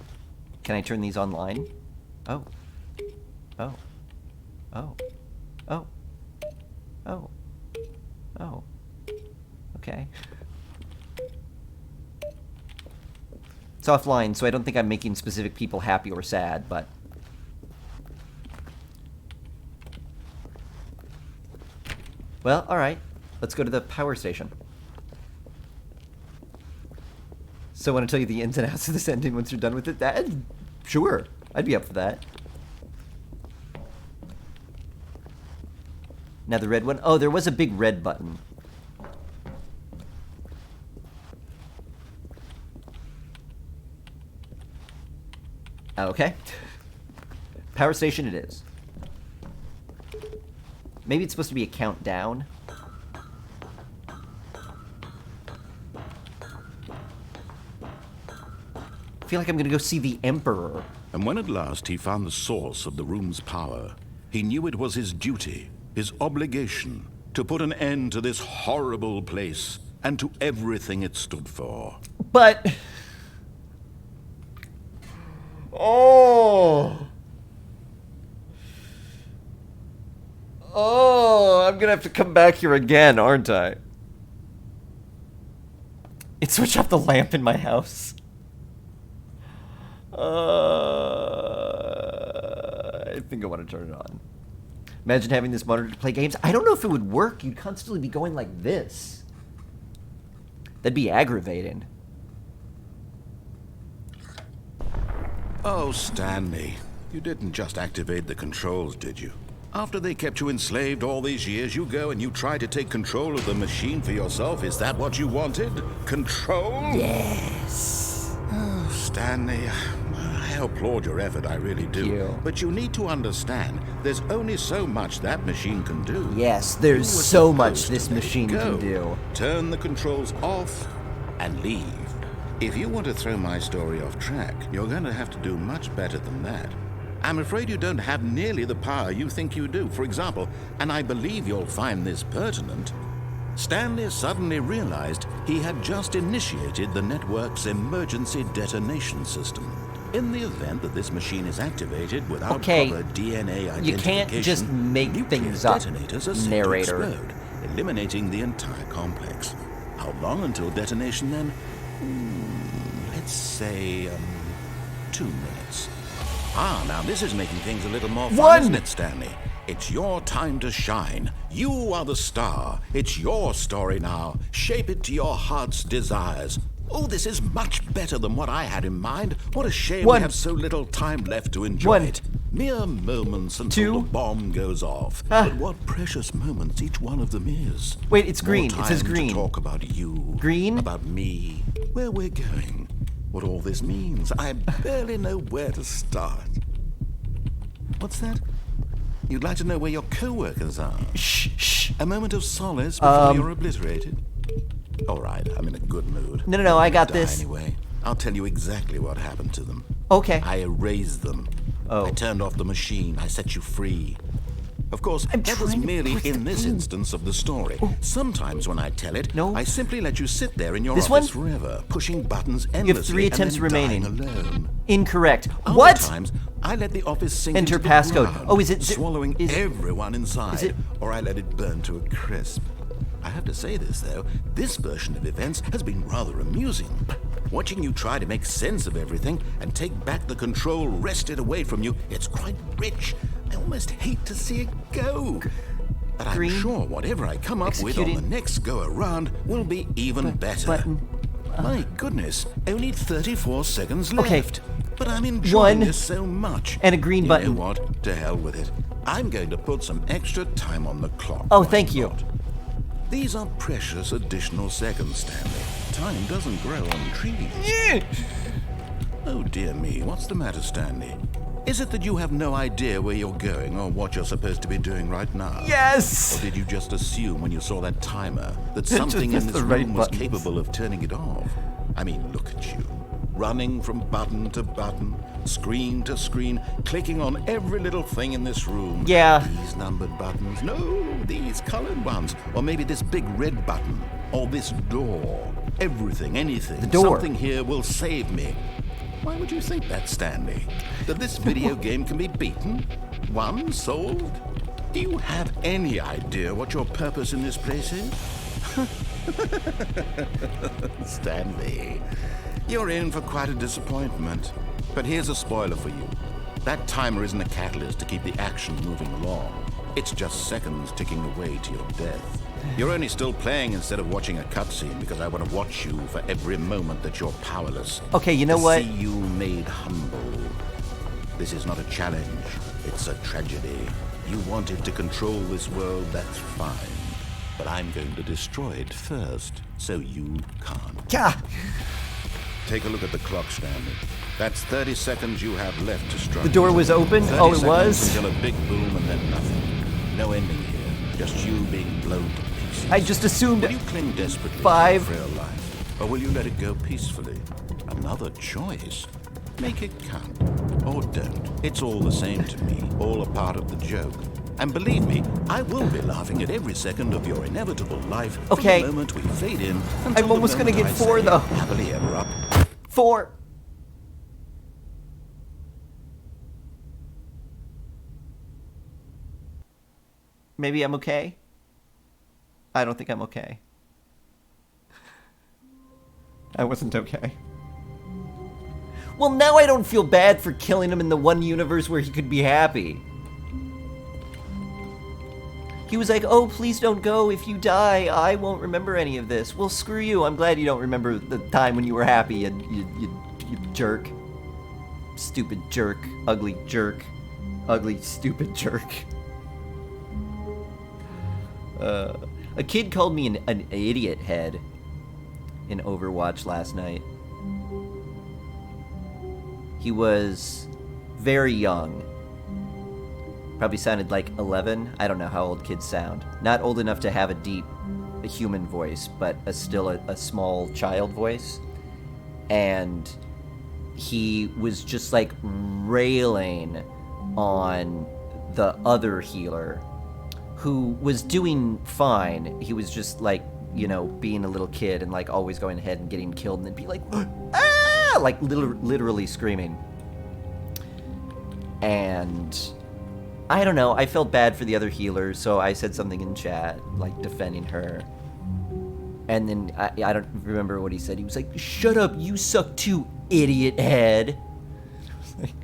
Can I turn these online? Oh. Oh. Oh. Oh. Oh. Oh. Okay. It's offline, so I don't think I'm making specific people happy or sad, but... well, alright. Let's go to the power station. So I want to tell you the ins and outs of this ending once you're done with it? Sure. I'd be up for that. Now the red one. Oh, there was a big red button. Okay. Power station it is. Maybe it's supposed to be a countdown. I feel like I'm gonna go see the Emperor. And when at last he found the source of the room's power, he knew it was his duty, his obligation, to put an end to this horrible place and to everything it stood for. But... oh... oh, I'm gonna have to come back here again, aren't I? It switched off the lamp in my house. I think I want to turn it on. Imagine having this monitor to play games. I don't know if it would work. You'd constantly be going like this. That'd be aggravating. Oh, Stanley, You didn't just activate the controls, did you? After they kept you enslaved all these years, you go and you try to take control of the machine for yourself? Is that what you wanted? Control? Yes. Oh, Stanley, I applaud your effort, I really do. You. But you need to understand, there's only so much that machine can do. Yes, there's You were so much supposed this to let it machine go. can do. Turn the controls off and leave. If you want to throw my story off track, you're going to have to do much better than that. I'm afraid you don't have nearly the power you think you do. For example, and I believe you'll find this pertinent, Stanley suddenly realized he had just initiated the network's emergency detonation system. In the event that this machine is activated without proper DNA identification, you can't just make nuclear things up, detonators are set narrator. to explode, eliminating the entire complex. How long until detonation then? Let's say 2 minutes. Now this is making things a little more fun, isn't it, Stanley? It's your time to shine. You are the star. It's your story now. Shape it to your heart's desires. Oh, this is much better than what I had in mind. What a shame we have so little time left to enjoy it. Mere moments until the bomb goes off. But what precious moments each one of them is. Wait, it's green. More It says time green. to talk about you. Green? About me. Where we're going. What all this means. I barely know where to start. What's that? You'd like to know where your co-workers are? Shh. A moment of solace before you're obliterated? All right, I'm in a good mood. No, I got this. Anyway, I'll tell you exactly what happened to them. Okay. I erased them. Oh. I turned off the machine. I set you free. Of course, that was merely in this instance of the story. Sometimes when I tell it, I simply let you sit there in your office forever, pushing buttons endlessly. You have 3 attempts and then remaining. dying alone. Incorrect. Other What? times, I let the office sink Enter into the passcode. ground, Oh, is it swallowing everyone inside, it- or I let it burn to a crisp. I have to say this, though. This version of events has been rather amusing. Watching you try to make sense of everything and take back the control wrested away from you, it's quite rich. I almost hate to see it go. But I'm sure whatever I come up with on the next go-around will be even better. My goodness, only 34 seconds left. But I'm enjoying this so much. And a green button. You know what? To hell with it. I'm going to put some extra time on the clock. Oh, thank you. These are precious additional seconds, Stanley. Time doesn't grow on trees. Oh, dear me. What's the matter, Stanley? Is it that you have no idea where you're going or what you're supposed to be doing right now? Yes! Or did you just assume when you saw that timer that something in this room was capable of turning it off? I mean, look at you. Running from button to button, screen to screen, clicking on every little thing in this room. Yeah. These numbered buttons. No, these colored ones. Or maybe this big red button. Or this door. Everything, anything. The door. Something here will save me. Why would you think that, Stanley? That this video game can be beaten? Won? Solved? Do you have any idea what your purpose in this place is? Stanley, you're in for quite a disappointment. But here's a spoiler for you. That timer isn't a catalyst to keep the action moving along. It's just seconds ticking away to your death. You're only still playing instead of watching a cutscene because I want to watch you for every moment that you're powerless. Okay, you know to what? See you made humble. This is not a challenge. It's a tragedy. You wanted to control this world, that's fine. But I'm going to destroy it first, so you can't. Yeah. Take a look at the clock, Stanley. That's 30 seconds you have left to strike. The door was open? 30 Oh, it seconds was? Until a big boom and then nothing. No ending here. Just you being blown to pieces. I just assumed Will you cling desperately 5. to your frail life? Or will you let it go peacefully? Another choice. Make it count. Or don't. It's all the same to me. All a part of the joke. And believe me, I will be laughing at every second of your inevitable life Okay. from the moment we fade in until I'm almost the gonna moment get I 4 say, though. Happily ever up. 4. Maybe I'm okay? I don't think I'm okay. I wasn't okay. Well, now I don't feel bad for killing him in the one universe where he could be happy. He was like, oh, please don't go. If you die, I won't remember any of this. Well, screw you. I'm glad you don't remember the time when you were happy, you jerk. stupid jerk, ugly, stupid jerk. A kid called me an idiot head in Overwatch last night. He was very young. Probably sounded like 11. I don't know how old kids sound. Not old enough to have a human voice, but still a small child voice. And he was just like railing on the other healer who was doing fine. He was just like, you know, being a little kid and like always going ahead and getting killed and then be like, ah, like literally screaming. And I don't know, I felt bad for the other healer, so I said something in chat, like defending her. And then I don't remember what he said. He was like, "Shut up, you suck too, idiot head." Like,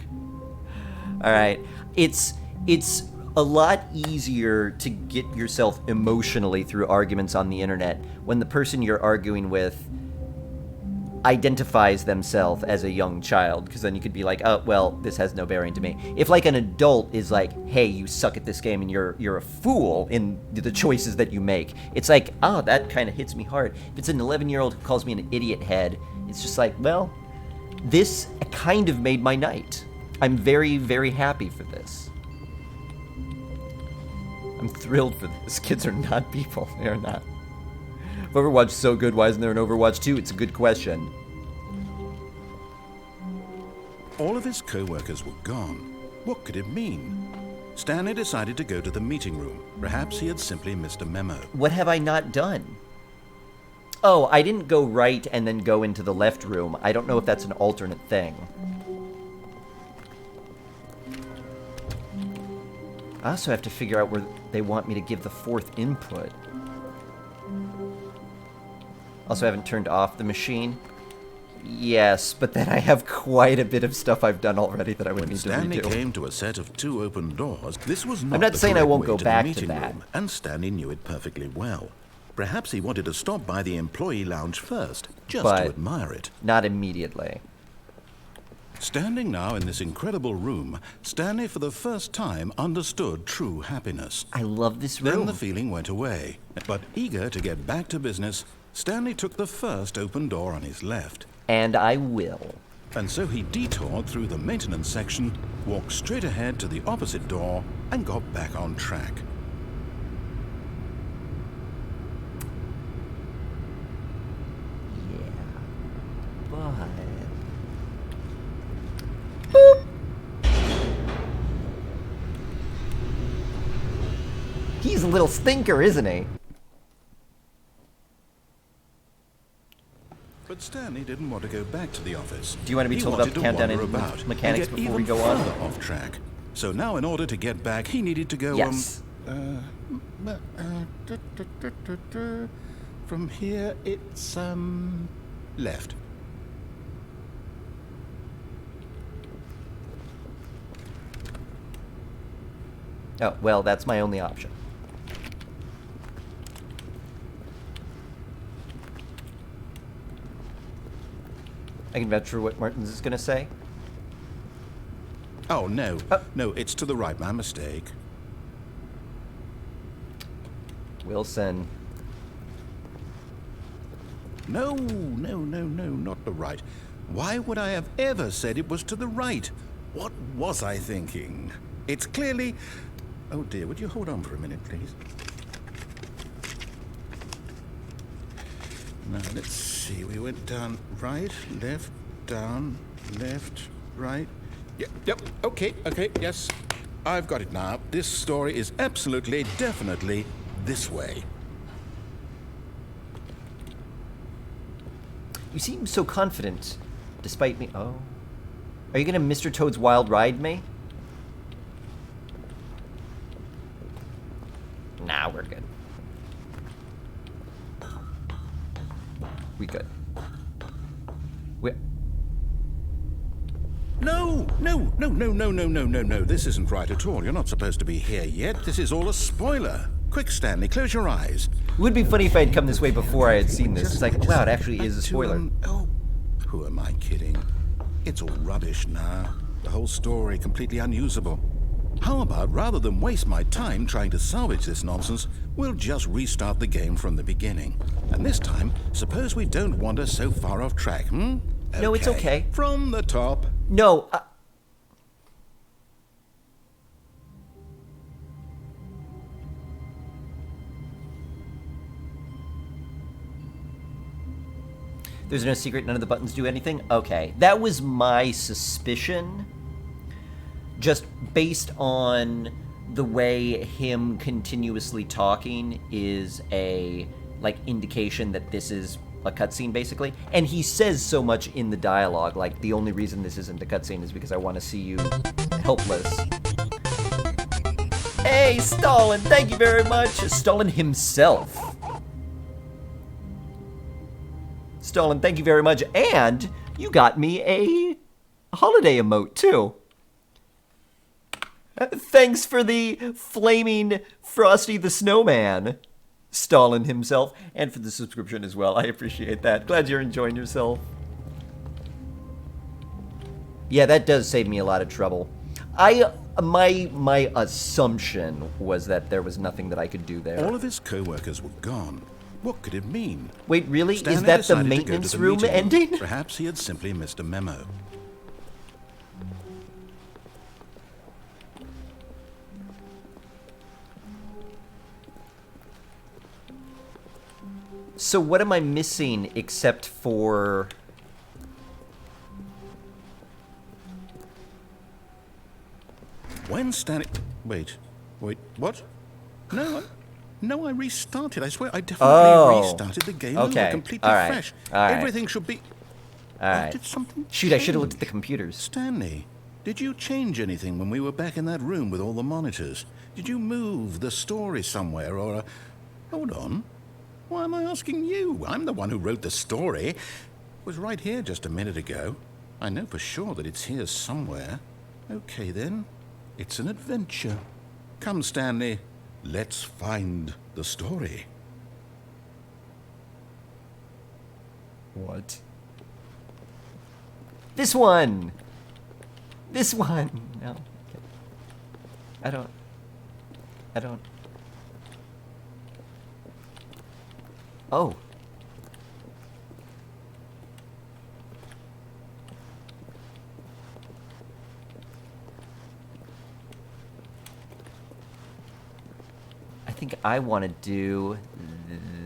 all right, it's a lot easier to get yourself emotionally through arguments on the internet when the person you're arguing with identifies themselves as a young child, because then you could be like, oh, well, this has no bearing to me. If like an adult is like, hey, you suck at this game and you're a fool in the choices that you make, it's like, oh, that kind of hits me hard. If it's an 11-year-old who calls me an idiot head, it's just like, well, this kind of made my night. I'm very, very happy for this. I'm thrilled for this. Kids are not people. They are not. If Overwatch is so good, why isn't there an Overwatch 2? It's a good question. All of his co-workers were gone. What could it mean? Stanley decided to go to the meeting room. Perhaps he had simply missed a memo. What have I not done? Oh, I didn't go right and then go into the left room. I don't know if that's an alternate thing. I also have to figure out where they want me to give the fourth input. Also, I haven't turned off the machine. Yes, but then I have quite a bit of stuff I've done already that I would need to redo. Stanley came to a set of 2 open doors. This was not I'm not the saying I correct won't way go to back the to meeting that. room, and Stanley knew it perfectly well. Perhaps he wanted to stop by the employee lounge first, just But to admire it. not immediately. Standing now in this incredible room, Stanley for the first time understood true happiness. I love this room. Then the feeling went away. But eager to get back to business, Stanley took the first open door on his left. And I will. And so he detoured through the maintenance section, walked straight ahead to the opposite door, and got back on track. Yeah. But... Boop! He's a little stinker, isn't he? But Stanley didn't want to go back to the office. Do you want to be told about the countdown and mechanics before we go on? Off track. So now, in order to get back, he needed to go. Yes. From here, it's left. Oh, well, that's my only option. I can vouch for what Martins is going to say. Oh, no. No, it's to the right. My mistake. Wilson. No, not the right. Why would I have ever said it was to the right? What was I thinking? It's clearly... Oh, dear, would you hold on for a minute, please? Now, let's see. We went down right, left, down, left, right. Yep, okay, yes. I've got it now. This story is absolutely, definitely this way. You seem so confident, despite me... Oh. Are you going to Mr. Toad's Wild Ride me? Nah, we're good. We good. No. This isn't right at all. You're not supposed to be here yet. This is all a spoiler. Quick, Stanley, close your eyes. It would be funny if I had come this way before I had seen this. It's like, wow, it actually is a spoiler. Oh, who am I kidding? It's all rubbish now. The whole story completely unusable. How about, rather than waste my time trying to salvage this nonsense, we'll just restart the game from the beginning. And this time, suppose we don't wander so far off track, hmm? No, it's okay. From the top. No, There's no secret, none of the buttons do anything? Okay, that was my suspicion. Just based on the way him continuously talking is a, like, indication that this is a cutscene, basically. And he says so much in the dialogue, like, the only reason this isn't a cutscene is because I want to see you helpless. Hey, Stalin, thank you very much. Stalin himself. Stalin, thank you very much. And you got me a holiday emote, too. Thanks for the flaming Frosty the Snowman, Stalin himself, and for the subscription as well. I appreciate that. Glad you're enjoying yourself. Yeah, that does save me a lot of trouble. My assumption was that there was nothing that I could do there. All of his co-workers were gone. What could it mean? Wait, really? Stanley Is that the decided to go to maintenance the room meeting ending? Perhaps he had simply missed a memo. So what am I missing except for... When Stanley... Wait, what? No, I restarted. I swear, I definitely restarted the game over completely fresh. Everything should be... Alright. Did something Shoot, I should have looked at the computers. Stanley, did you change anything when we were back in that room with all the monitors? Did you move the story somewhere, or... Hold on. Why am I asking you? I'm the one who wrote the story. It was right here just a minute ago. I know for sure that it's here somewhere. Okay, then. It's an adventure. Come, Stanley. Let's find the story. What? This one! This one! No. I don't... Oh. I think I want to do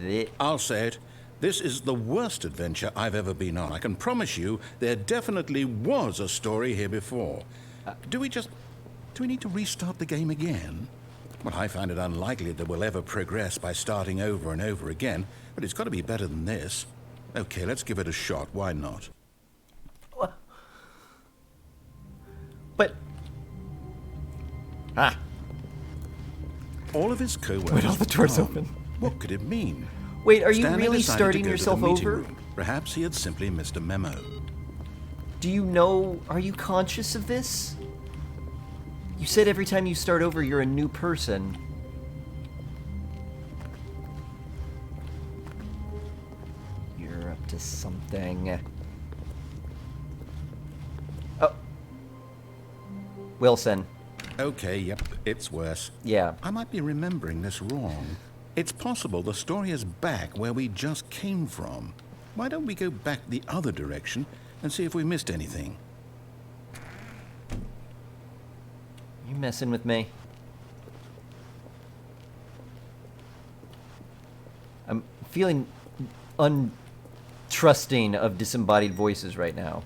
this. I'll say it. This is the worst adventure I've ever been on. I can promise you there definitely was a story here before. Do we need to restart the game again? Well, I find it unlikely that we'll ever progress by starting over and over again, but it's got to be better than this. Okay, let's give it a shot. Why not? But... Ah. All of his co-workers... Wait, all the doors open. What could it mean? Wait, are you Stanley really decided starting to go yourself to the meeting over? room. Perhaps he had simply missed a memo. Do you know... Are you conscious of this? You said every time you start over, you're a new person. You're up to something. Oh. Wilson. Okay, yep, it's worse. Yeah. I might be remembering this wrong. It's possible the story is back where we just came from. Why don't we go back the other direction and see if we missed anything? You messing with me? I'm feeling untrusting of disembodied voices right now.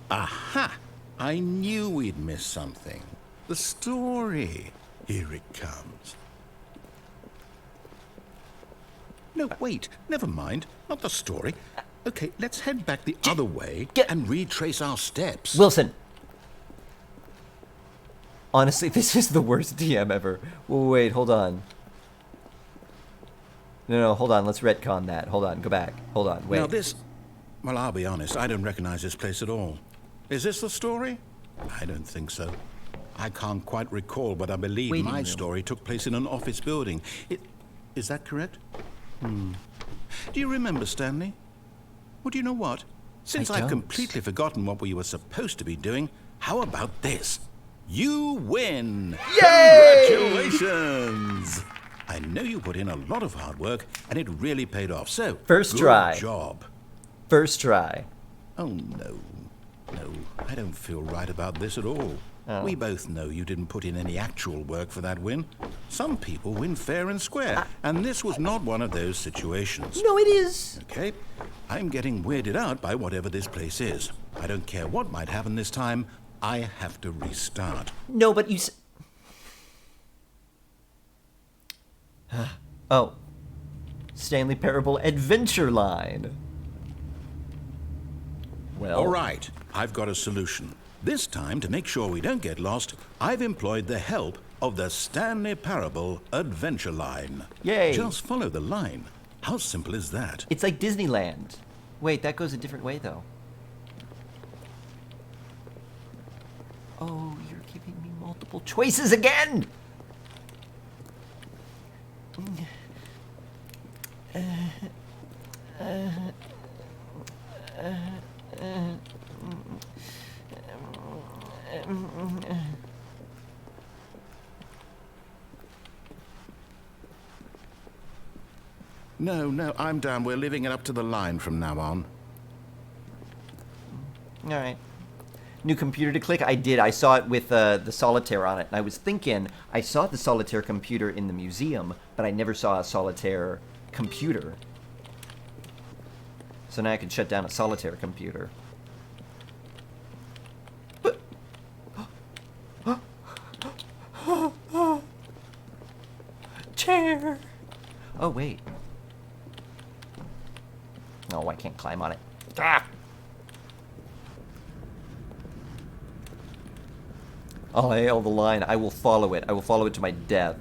Aha! I knew we'd miss something. The story. Here it comes. No, wait. Never mind. Not the story. Okay, let's head back the other way and retrace our steps. Wilson! Honestly, this is the worst DM ever. Wait, hold on. No, hold on. Let's retcon that. Hold on, go back. Hold on, wait. Now this... Well, I'll be honest. I don't recognize this place at all. Is this the story? I don't think so. I can't quite recall, but I believe my story took place in an office building. Is that correct? Do you remember, Stanley? Well, do you know what? Since I've completely forgotten what we were supposed to be doing, how about this? You win! Yay! Congratulations! I know you put in a lot of hard work, and it really paid off. So, First good try. job. First try. Oh, no. No, I don't feel right about this at all. Oh. We both know you didn't put in any actual work for that win. Some people win fair and square, and this was not one of those situations. No, it is. Okay, I'm getting weirded out by whatever this place is. I don't care what might happen this time. I have to restart. No, but you... Oh. Stanley Parable Adventure Line. Well... All right, I've got a solution. This time, to make sure we don't get lost, I've employed the help of the Stanley Parable Adventure Line. Yay. Just follow the line. How simple is that? It's like Disneyland. Wait, that goes a different way, though. Oh, you're giving me multiple choices again! No, I'm down. We're leaving it up to the line from now on. All right. New computer to click? I did. I saw it with the solitaire on it. And I was thinking, I saw the solitaire computer in the museum, but I never saw a solitaire computer. So now I can shut down a solitaire computer. Chair! Oh, wait. No, I can't climb on it. Ah! I'll hail the line. I will follow it. I will follow it to my death.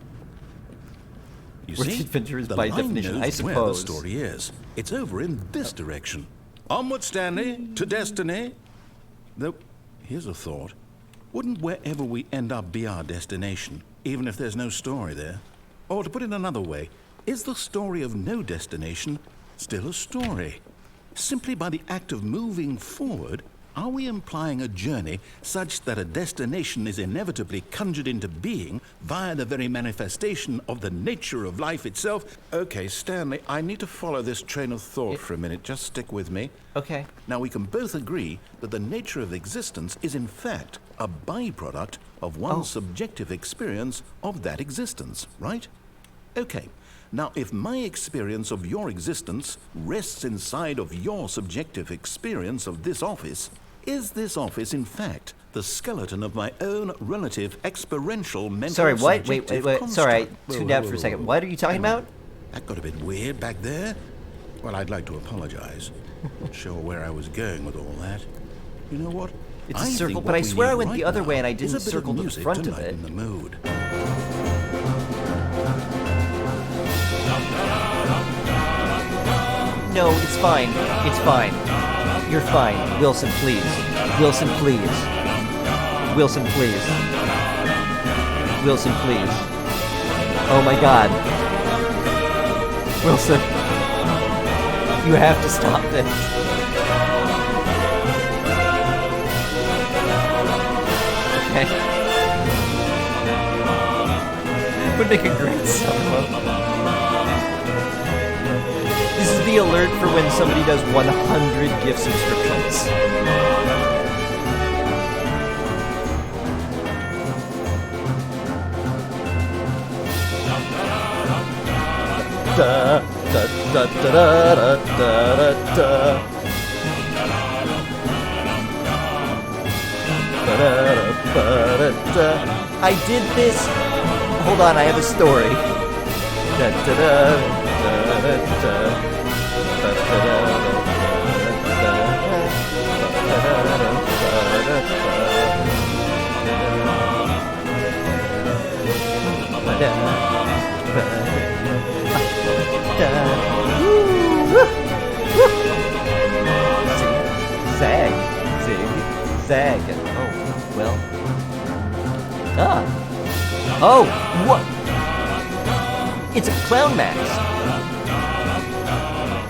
You Where see, the adventure is the by line definition, knows I suppose. where the story is. It's over in this direction. Onward, Stanley, to destiny. Though, here's a thought. Wouldn't wherever we end up be our destination, even if there's no story there? Or to put it another way, is the story of no destination still a story? Simply by the act of moving forward, are we implying a journey such that a destination is inevitably conjured into being via the very manifestation of the nature of life itself? Okay, Stanley, I need to follow this train of thought for a minute. Just stick with me. Okay. Now, we can both agree that the nature of existence is in fact a byproduct of one's subjective experience of that existence, right? Okay. Now, if my experience of your existence rests inside of your subjective experience of this office, is this office, in fact, the skeleton of my own relative experiential mental Sorry, what? Wait. construct? Sorry, I tuned out for a second. What are you talking about? That got a bit weird back there. Well, I'd like to apologize. Not sure where I was going with all that. You know what? It's a I circle, think but what I we swear I need went right the other now way and I is didn't a bit circle the music front to of it. lighten the mood. No, it's fine. It's fine. You're fine. Wilson, please. Wilson, please. Wilson, please. Wilson, please. Oh my god. Wilson. You have to stop this. Okay. Would make a great solo. This is the alert for when somebody does 100 gift subscriptions. Da, da, da, da, da, da, da, da. Ba-da-da-ba-da-da. I did this. Hold on, I have a story. Da, da, da, da, da, da. Da, da, da, Zag, zig, zag. Oh, well. Ah. Oh, what? It's a clown mask.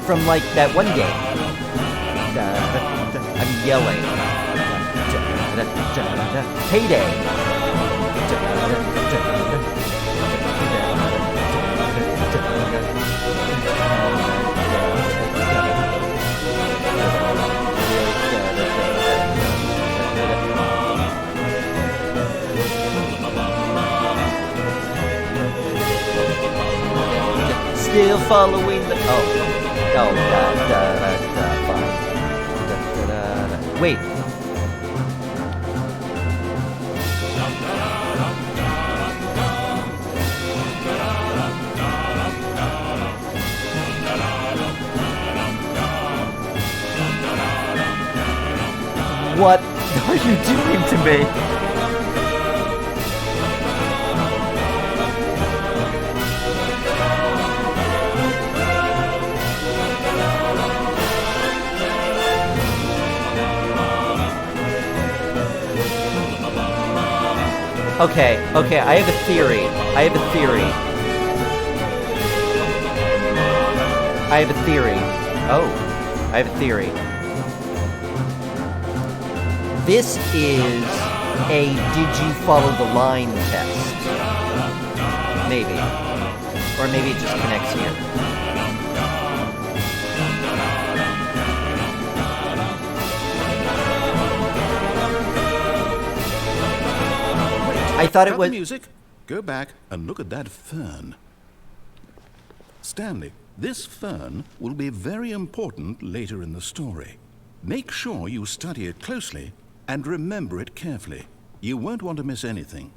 From, like, that one game. I'm yelling. Payday. Still following the fine. Wait. What are you doing to me? Okay, I have a theory. This is a did you follow the line test. Maybe. Or maybe it just connects here. I thought it was... music. Go back and look at that fern. Stanley, this fern will be very important later in the story. Make sure you study it closely and remember it carefully. You won't want to miss anything.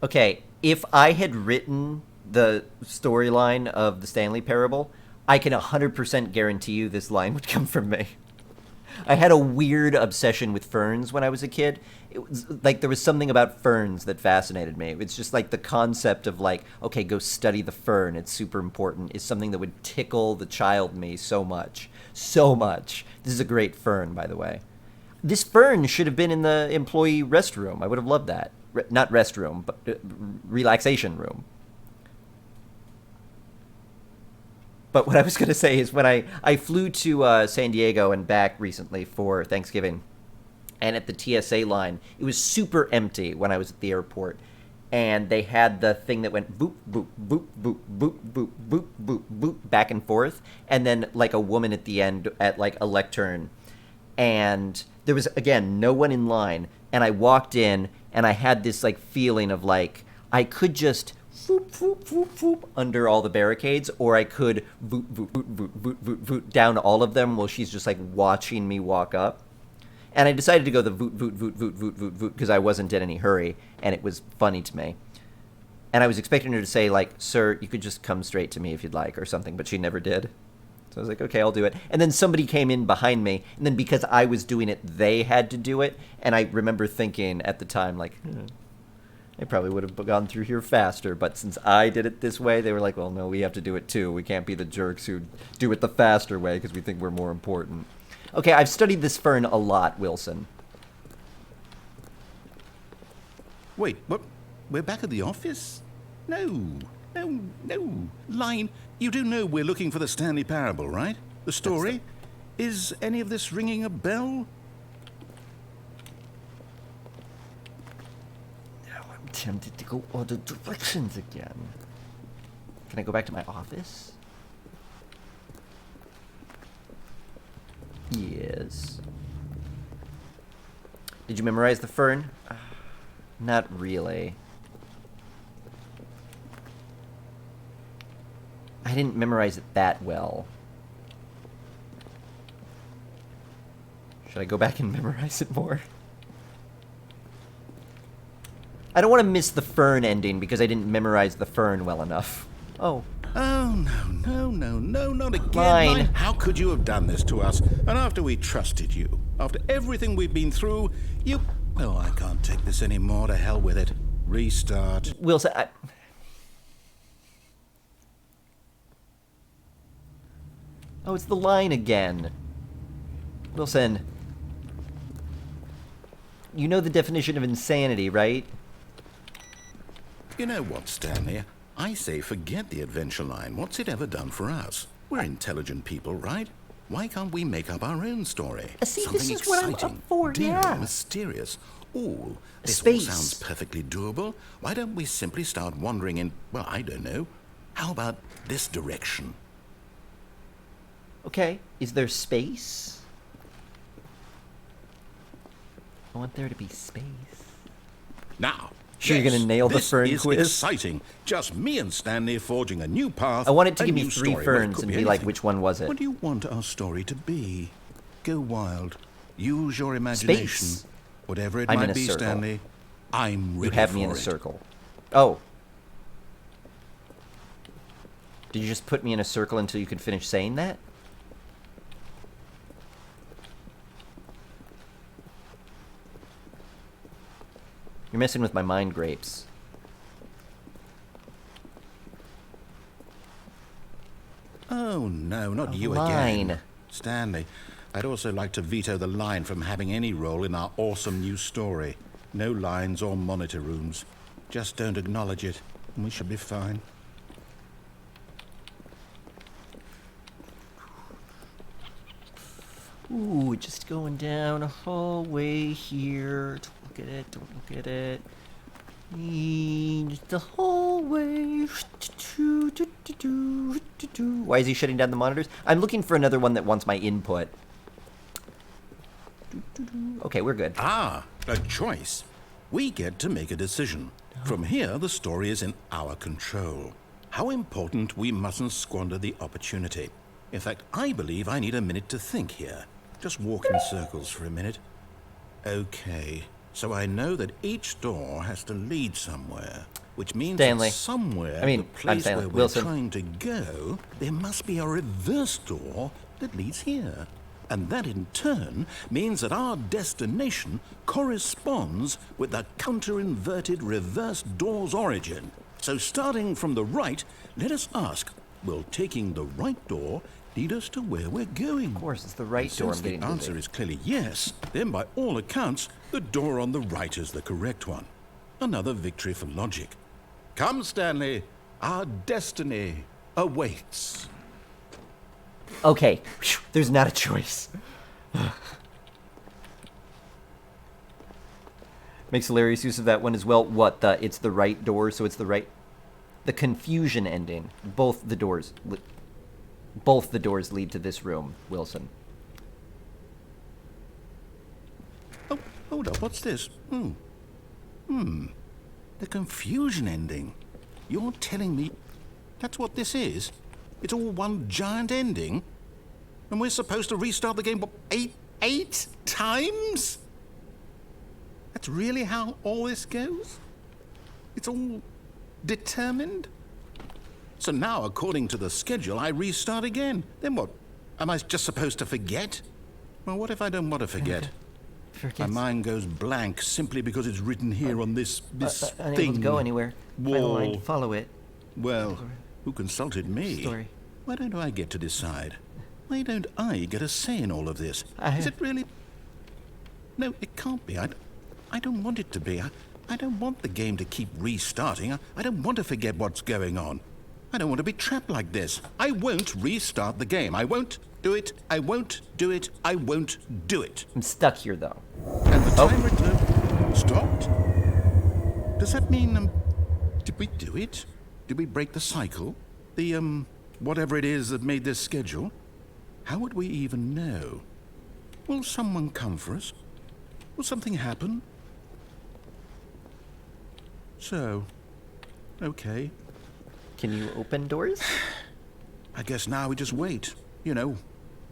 Okay, if I had written the storyline of the Stanley Parable, I can 100% guarantee you this line would come from me. I had a weird obsession with ferns when I was a kid. It was like there was something about ferns that fascinated me. It's just like the concept of like, okay, go study the fern. It's super important. Is something that would tickle the child me so much. So much. This is a great fern, by the way. This fern should have been in the employee restroom. I would have loved that. Not restroom, but relaxation room. But what I was going to say is when I flew to San Diego and back recently for Thanksgiving, and at the TSA line, it was super empty when I was at the airport. And they had the thing that went boop, boop, boop, boop, boop, boop, boop, boop, boop, back and forth. And then like a woman at the end at like a lectern. And there was, again, no one in line. And I walked in and I had this like feeling of like, I could just voop, voop, voop, voop under all the barricades, or I could voop, voop, voop, voop, voop, voop, voop down all of them while she's just like watching me walk up. And I decided to go the voot, voot, voot, voot, voot, voot, voot, because I wasn't in any hurry, and it was funny to me. And I was expecting her to say, like, sir, you could just come straight to me if you'd like, or something, but she never did. So I was like, okay, I'll do it. And then somebody came in behind me, and then because I was doing it, they had to do it. And I remember thinking at the time, like, they probably would have gone through here faster, but since I did it this way, they were like, well, no, we have to do it too. We can't be the jerks who do it the faster way because we think we're more important. Okay, I've studied this fern a lot, Wilson. Wait, what? We're back at the office? No. Line, you do know we're looking for the Stanley Parable, right? The story? Is any of this ringing a bell? Now I'm tempted to go other directions again. Can I go back to my office? Yes. Did you memorize the fern? Not really. I didn't memorize it that well. Should I go back and memorize it more? I don't want to miss the fern ending because I didn't memorize the fern well enough. Oh. Oh, no, not again. Line. How could you have done this to us? And after we trusted you, after everything we've been through, you... Oh, I can't take this anymore. To hell with it. Restart. Wilson, Oh, it's the line again. Wilson. You know the definition of insanity, right? You know what, Stanley? I say forget the adventure line. What's it ever done for us? We're intelligent people, right? Why can't we make up our own story? See, Something this is what I'm exciting, up for, daring, yeah. mysterious. Ooh, this Space. all sounds perfectly doable. Why don't we simply start wandering in, well, I don't know. How about this direction? Okay, is there space? I want there to be space. Now, Sure, you're gonna nail the this fern is quiz? exciting. Just me and Stanley forging a new path. I want it to a give me new 3 story. Well, it ferns could and be be like, anything. which one was it? What do you want our story to be? Go wild. Use your imagination. Space. Whatever it I'm in might a be, circle. Stanley. I'm ready You have for me in a it. circle. Oh. Did you just put me in a circle until you could finish saying that? You're messing with my mind grapes. Oh, no, not A you line. again. Stanley, I'd also like to veto the line from having any role in our awesome new story. No lines or monitor rooms. Just don't acknowledge it, and we should be fine. Ooh, just going down a hallway here. Don't look at it, don't look at it. Just the hallway. Why is he shutting down the monitors? I'm looking for another one that wants my input. Okay, we're good. Ah, a choice. We get to make a decision. From here, the story is in our control. How important we mustn't squander the opportunity. In fact, I believe I need a minute to think here. Just walk in circles for a minute. Okay, so I know that each door has to lead somewhere, which means Stanley. that somewhere, I mean, the I'm place Stanley. where we're Wilson. trying to go, there must be a reverse door that leads here. And that in turn means that our destination corresponds with the counter-inverted reverse door's origin. So starting from the right, let us ask, will taking the right door lead us to where we're going? Of course, it's the right door. I'm Since the getting answer dizzy. is clearly yes, then by all accounts, the door on the right is the correct one. Another victory for logic. Come, Stanley, our destiny awaits. Okay, phew, there's not a choice. Makes hilarious use of that one as well. What, it's the right door, so it's the right... The confusion ending. Both the doors lead to this room, Wilson. Oh, hold up, what's this? The confusion ending. You're telling me that's what this is? It's all one giant ending? And we're supposed to restart the game, what, eight times? That's really how all this goes? It's all determined? So now, according to the schedule, I restart again. Then what? Am I just supposed to forget? Well, what if I don't want to forget? My mind goes blank simply because it's written here on this Unable thing. to go anywhere. Find a line to Wall. follow it. Well, who consulted me? Story. Why don't I get to decide? Why don't I get a say in all of this? Is it really... No, it can't be. I don't want it to be. I don't want the game to keep restarting. I don't want to forget what's going on. I don't want to be trapped like this. I won't restart the game. I won't do it. I won't do it. I won't do it. I'm stuck here, though. And the timer stopped? Does that mean, did we do it? Did we break the cycle? The, whatever it is that made this schedule? How would we even know? Will someone come for us? Will something happen? So, okay. Can you open doors? I guess now we just wait. You know,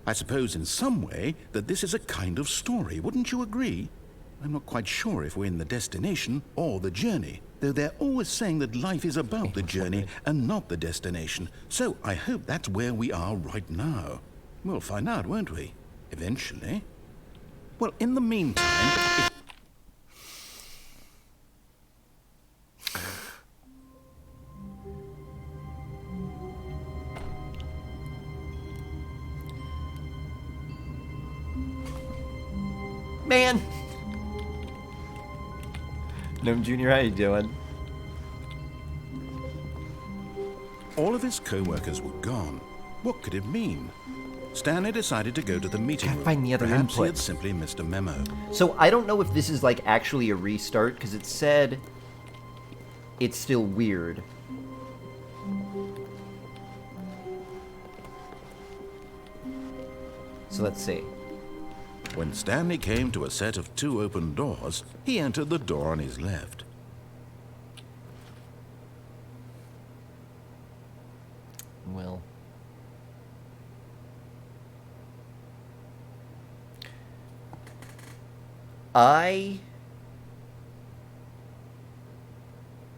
I suppose in some way that this is a kind of story, wouldn't you agree? I'm not quite sure if we're in the destination or the journey, though they're always saying that life is about the journey and not the destination. So I hope that's where we are right now. We'll find out, won't we? Eventually. Well, in the meantime... Man! Gnome Jr., how you doing? All of his co-workers were gone. What could it mean? Stanley decided to go to the meeting Can't room. find the other Perhaps he input. had simply missed a memo. So I don't know if this is like actually a restart, because it said it's still weird. So let's see. When Stanley came to a set of 2 open doors, he entered the door on his left. Well, I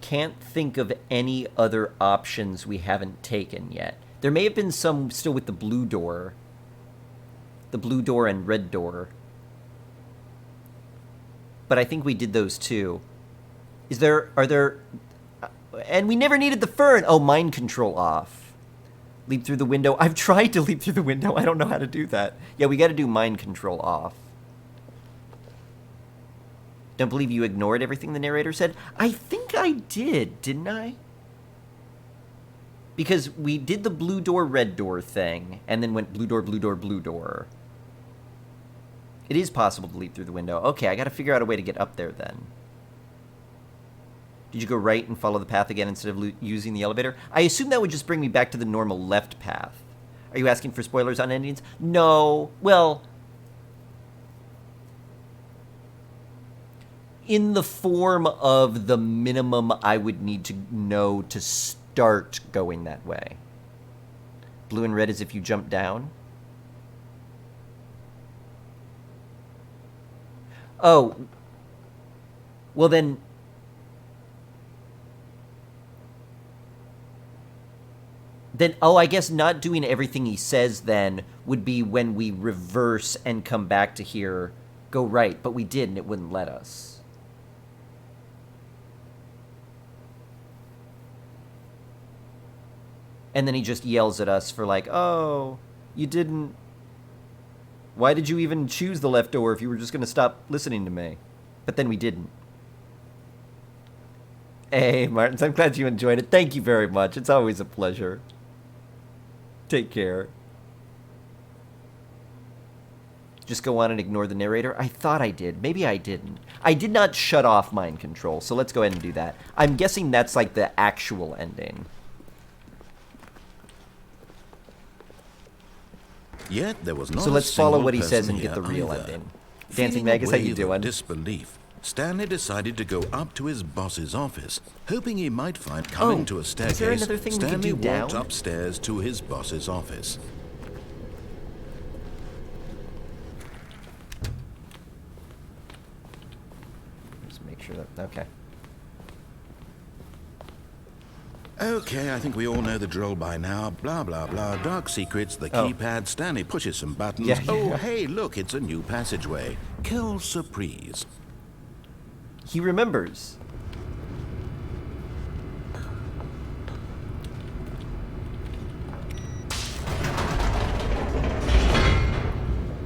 can't think of any other options we haven't taken yet. There may have been some still with the blue door. The blue door and red door. But I think we did those too. Are there... And we never needed the fern! Oh, mind control off. Leap through the window. I've tried to leap through the window. I don't know how to do that. Yeah, we gotta do mind control off. Don't believe you ignored everything the narrator said? I think I did, didn't I? Because we did the blue door, red door thing, and then went blue door, blue door, blue door. It is possible to leap through the window. Okay, I gotta figure out a way to get up there then. Did you go right and follow the path again instead of using the elevator? I assume that would just bring me back to the normal left path. Are you asking for spoilers on endings? No. Well, in the form of the minimum I would need to know to start going that way. Blue and red is if you jump down. Oh. Well then... oh, I guess not doing everything he says then would be when we reverse and come back to here, go right, but we did and it wouldn't let us. And then he just yells at us for like, oh, you didn't... Why did you even choose the left door if you were just going to stop listening to me? But then we didn't. Hey, Martins, I'm glad you enjoyed it. Thank you very much. It's always a pleasure. Take care. Just go on and ignore the narrator? I thought I did. Maybe I didn't. I did not shut off mind control, so let's go ahead and do that. I'm guessing that's like the actual ending. Yet there was not so let's a follow single what he says person and get the here real either. ending. Feeling Dancing a Magus, how you wave of doing? disbelief, Stanley decided to go up to his boss's office, hoping he might find coming to a staircase. Is there another thing we can Stanley do walked down? upstairs to his boss's office. Just make sure that... Okay. Okay, I think we all know the drill by now. Blah, blah, blah. Dark secrets, the keypad. Stanley pushes some buttons. Yeah. Oh, hey, look, it's a new passageway. Quelle surprise. He remembers.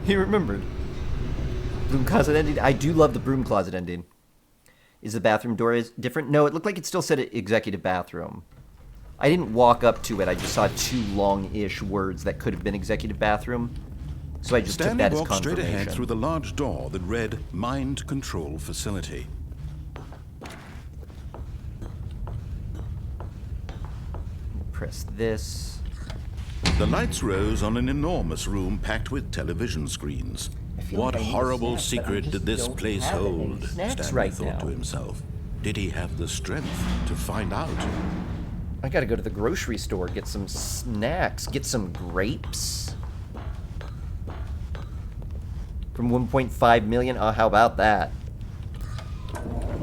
He remembered. Broom closet ending. I do love the broom closet ending. Is the bathroom door different? No, it looked like it still said executive bathroom. I didn't walk up to it. I just saw 2 long-ish words that could have been executive bathroom. So I just took Stanley that as walked straight confirmation. ahead through the large door that read Mind Control Facility. Press this. The lights rose on an enormous room packed with television screens. What like I need horrible snacks, but I secret just did this don't place have any hold? snacks Stanley right thought now. to himself. Did he have the strength to find out? I gotta go to the grocery store, get some snacks, get some grapes. From 1.5 million? Oh, how about that?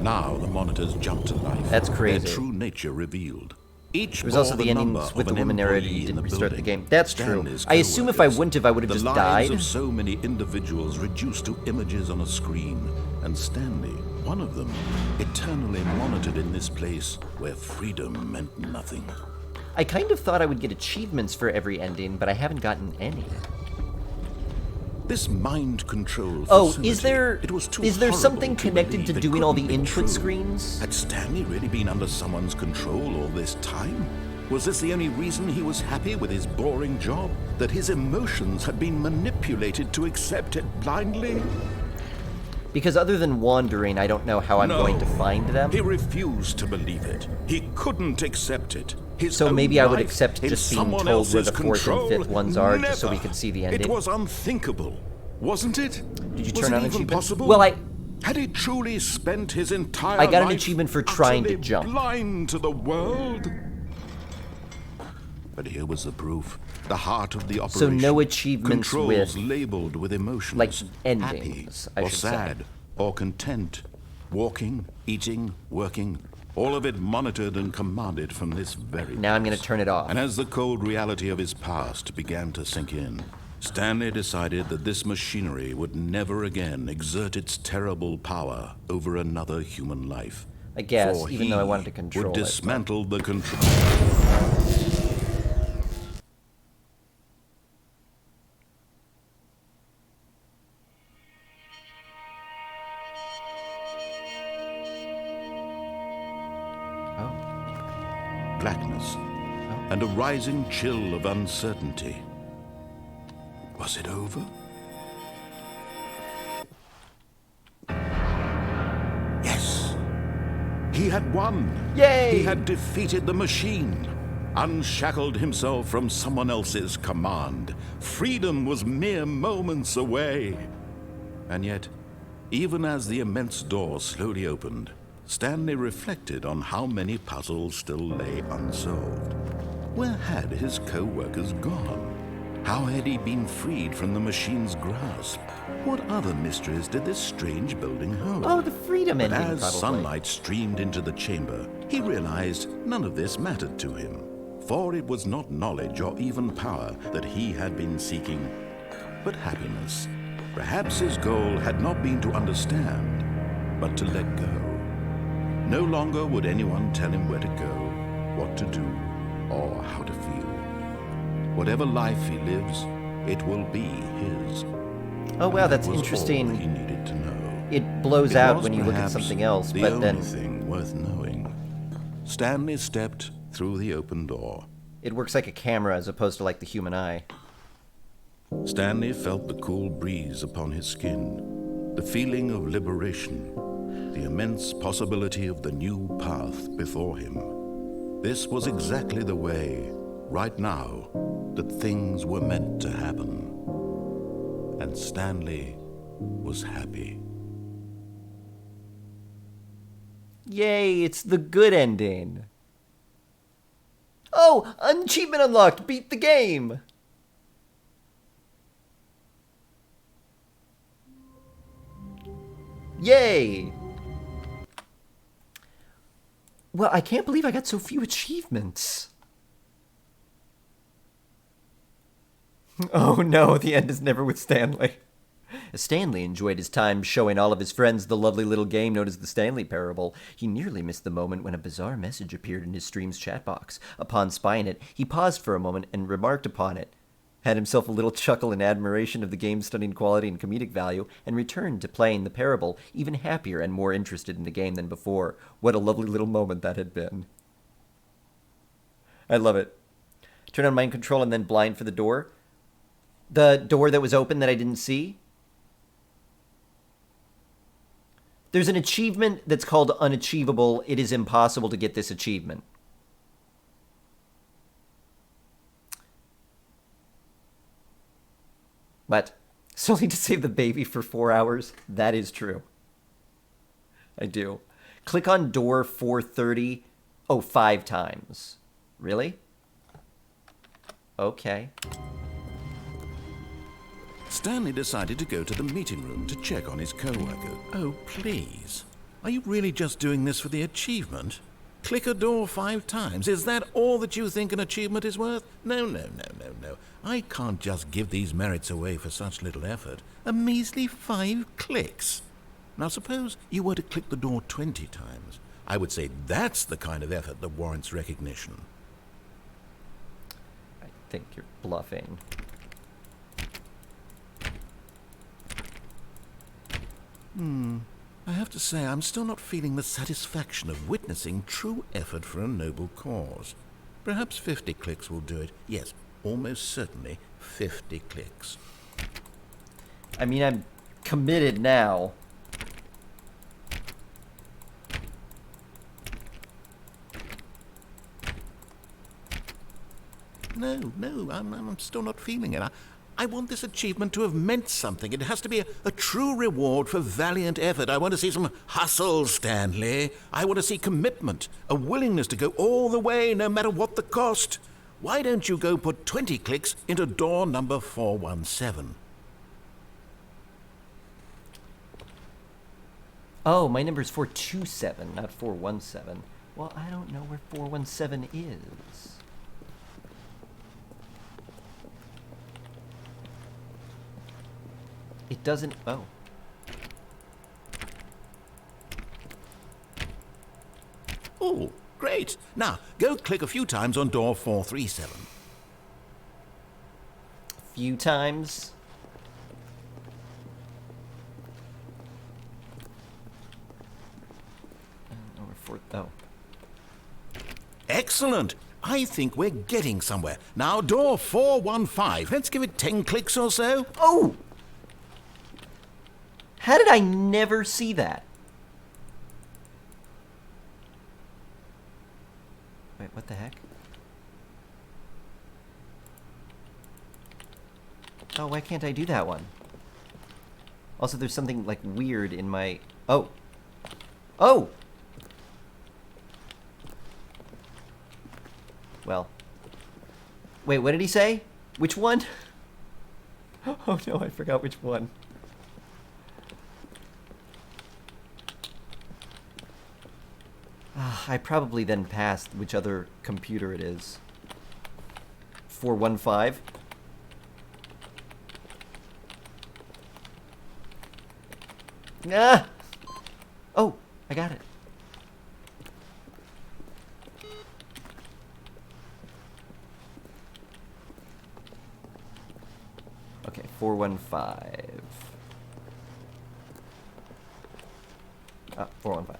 Now the monitors jumped to life. That's crazy. Their true nature revealed. Each There's also bore the number endings with of the an woman narrator employee you in didn't restart the building. game. That's true. Stanley's I assume if I co-workers. wouldn't have, I would have just The died. lives of so many individuals reduced to images on a screen, and Stanley, one of them, eternally monitored in this place where freedom meant nothing. I kind of thought I would get achievements for every ending, but I haven't gotten any. This mind control Oh, facility, is there it was too something horrible to connected believe to it doing all the couldn't be input true. screens? Had Stanley really been under someone's control all this time? Was this the only reason he was happy with his boring job? That his emotions had been manipulated to accept it blindly? Because other than wandering, I don't know how I'm going to find them. He refused to believe it. He couldn't accept it. So maybe I would accept just being told where the fourth and fifth ones are, just so we can see the ending. It was unthinkable, wasn't it? Did you turn on an achievement? Possible? Well, had he truly spent his entire I got an life achievement for trying to jump. blind to the world? But here was the proof. The heart of the operation. So no achievements Controls with, labeled with emotions. like, endings, happy, I or should sad, say. or content. Walking, eating, working. All of it monitored and commanded from this very Now I'm going to place. turn it off. And as the cold reality of his past began to sink in, Stanley decided that this machinery would never again exert its terrible power over another human life. I guess, For even though I wanted to he control would it. dismantle the control. Blackness, and a rising chill of uncertainty. Was it over? Yes. He had won. Yay! He had defeated the machine, unshackled himself from someone else's command. Freedom was mere moments away. And yet, even as the immense door slowly opened, Stanley reflected on how many puzzles still lay unsolved. Where had his co-workers gone? How had he been freed from the machine's grasp? What other mysteries did this strange building hold? Oh, the freedom But ending, as probably. sunlight streamed into the chamber, he realized none of this mattered to him, for it was not knowledge or even power that he had been seeking, but happiness. Perhaps his goal had not been to understand, but to let go. No longer would anyone tell him where to go, what to do, or how to feel. Whatever life he lives, it will be his. Oh wow, that's That was interesting. all he needed to know. It blows It out was when you look at perhaps something else, the but only then thing worth knowing. Stanley stepped through the open door. it works like a camera as opposed to like the human eye. Stanley felt the cool breeze upon his skin, the feeling of liberation, the immense possibility of the new path before him. This was exactly the way, right now, that things were meant to happen. And Stanley was happy. Yay, it's the good ending. Oh, achievement unlocked, beat the game. Yay. Well, I can't believe I got so few achievements. Oh no, the end is never with Stanley. As Stanley enjoyed his time showing all of his friends the lovely little game known as the Stanley Parable, he nearly missed the moment when a bizarre message appeared in his stream's chat box. Upon spying it, he paused for a moment and remarked upon it, had himself a little chuckle in admiration of the game's stunning quality and comedic value, and returned to playing the Parable, even happier and more interested in the game than before. What a lovely little moment that had been. I love it. Turn on mind control and then blind for the door. The door that was open that I didn't see. There's an achievement that's called unachievable. It is impossible to get this achievement. What? Still need to save the baby for 4 hours? That is true. I do. Click on door 430. Oh, 5 times. Really? Okay. Stanley decided to go to the meeting room to check on his co-worker. Oh, please. Are you really just doing this for the achievement? Click a door 5 times. Is that all that you think an achievement is worth? No. I can't just give these merits away for such little effort. A measly 5 clicks. Now, suppose you were to click the door 20 times. I would say that's the kind of effort that warrants recognition. I think you're bluffing. I have to say, I'm still not feeling the satisfaction of witnessing true effort for a noble cause. Perhaps 50 clicks will do it. Yes, almost certainly 50 clicks. I mean, I'm committed now. No, I'm still not feeling it. I want this achievement to have meant something. It has to be a true reward for valiant effort. I want to see some hustle, Stanley. I want to see commitment, a willingness to go all the way, no matter what the cost. Why don't you go put 20 clicks into door number 417? Oh, my number's 427, not 417. Well, I don't know where 417 is. It doesn't... Oh. Oh, great. Now, go click a few times on door 437. A few times. Oh. Excellent. I think we're getting somewhere. Now, door 415. Let's give it 10 clicks or so. Oh! How did I never see that? Wait, what the heck? Oh, why can't I do that one? Also, there's something, like, weird in my... Oh! Oh! Well. Wait, what did he say? Which one? Oh no, I forgot which one. I probably then passed which other computer it is. 415? Ah! Oh, I got it. Okay, 415. 415.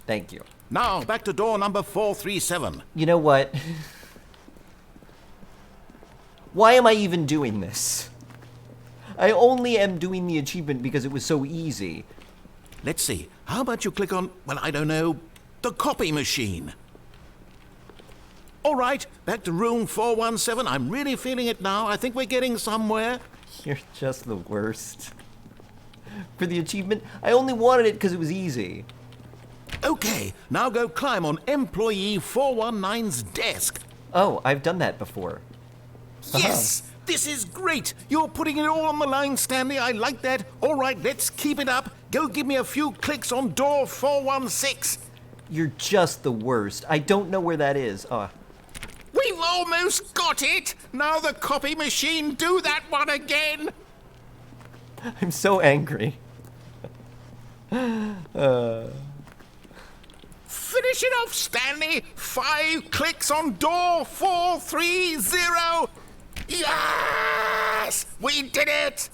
Thank you. Now, back to door number 437. You know what? Why am I even doing this? I only am doing the achievement because it was so easy. Let's see. How about you click on, well, I don't know, the copy machine? All right, back to room 417. I'm really feeling it now. I think we're getting somewhere. You're just the worst. For the achievement, I only wanted it because it was easy. Okay, now go climb on employee 419's desk. Oh, I've done that before. Yes! This is great! You're putting it all on the line, Stanley. I like that. All right, let's keep it up. Go give me a few clicks on door 416. You're just the worst. I don't know where that is. We've almost got it! Now the copy machine, do that one again! I'm so angry. Finish it off, Stanley! 5 clicks on door 430! Yes! We did it!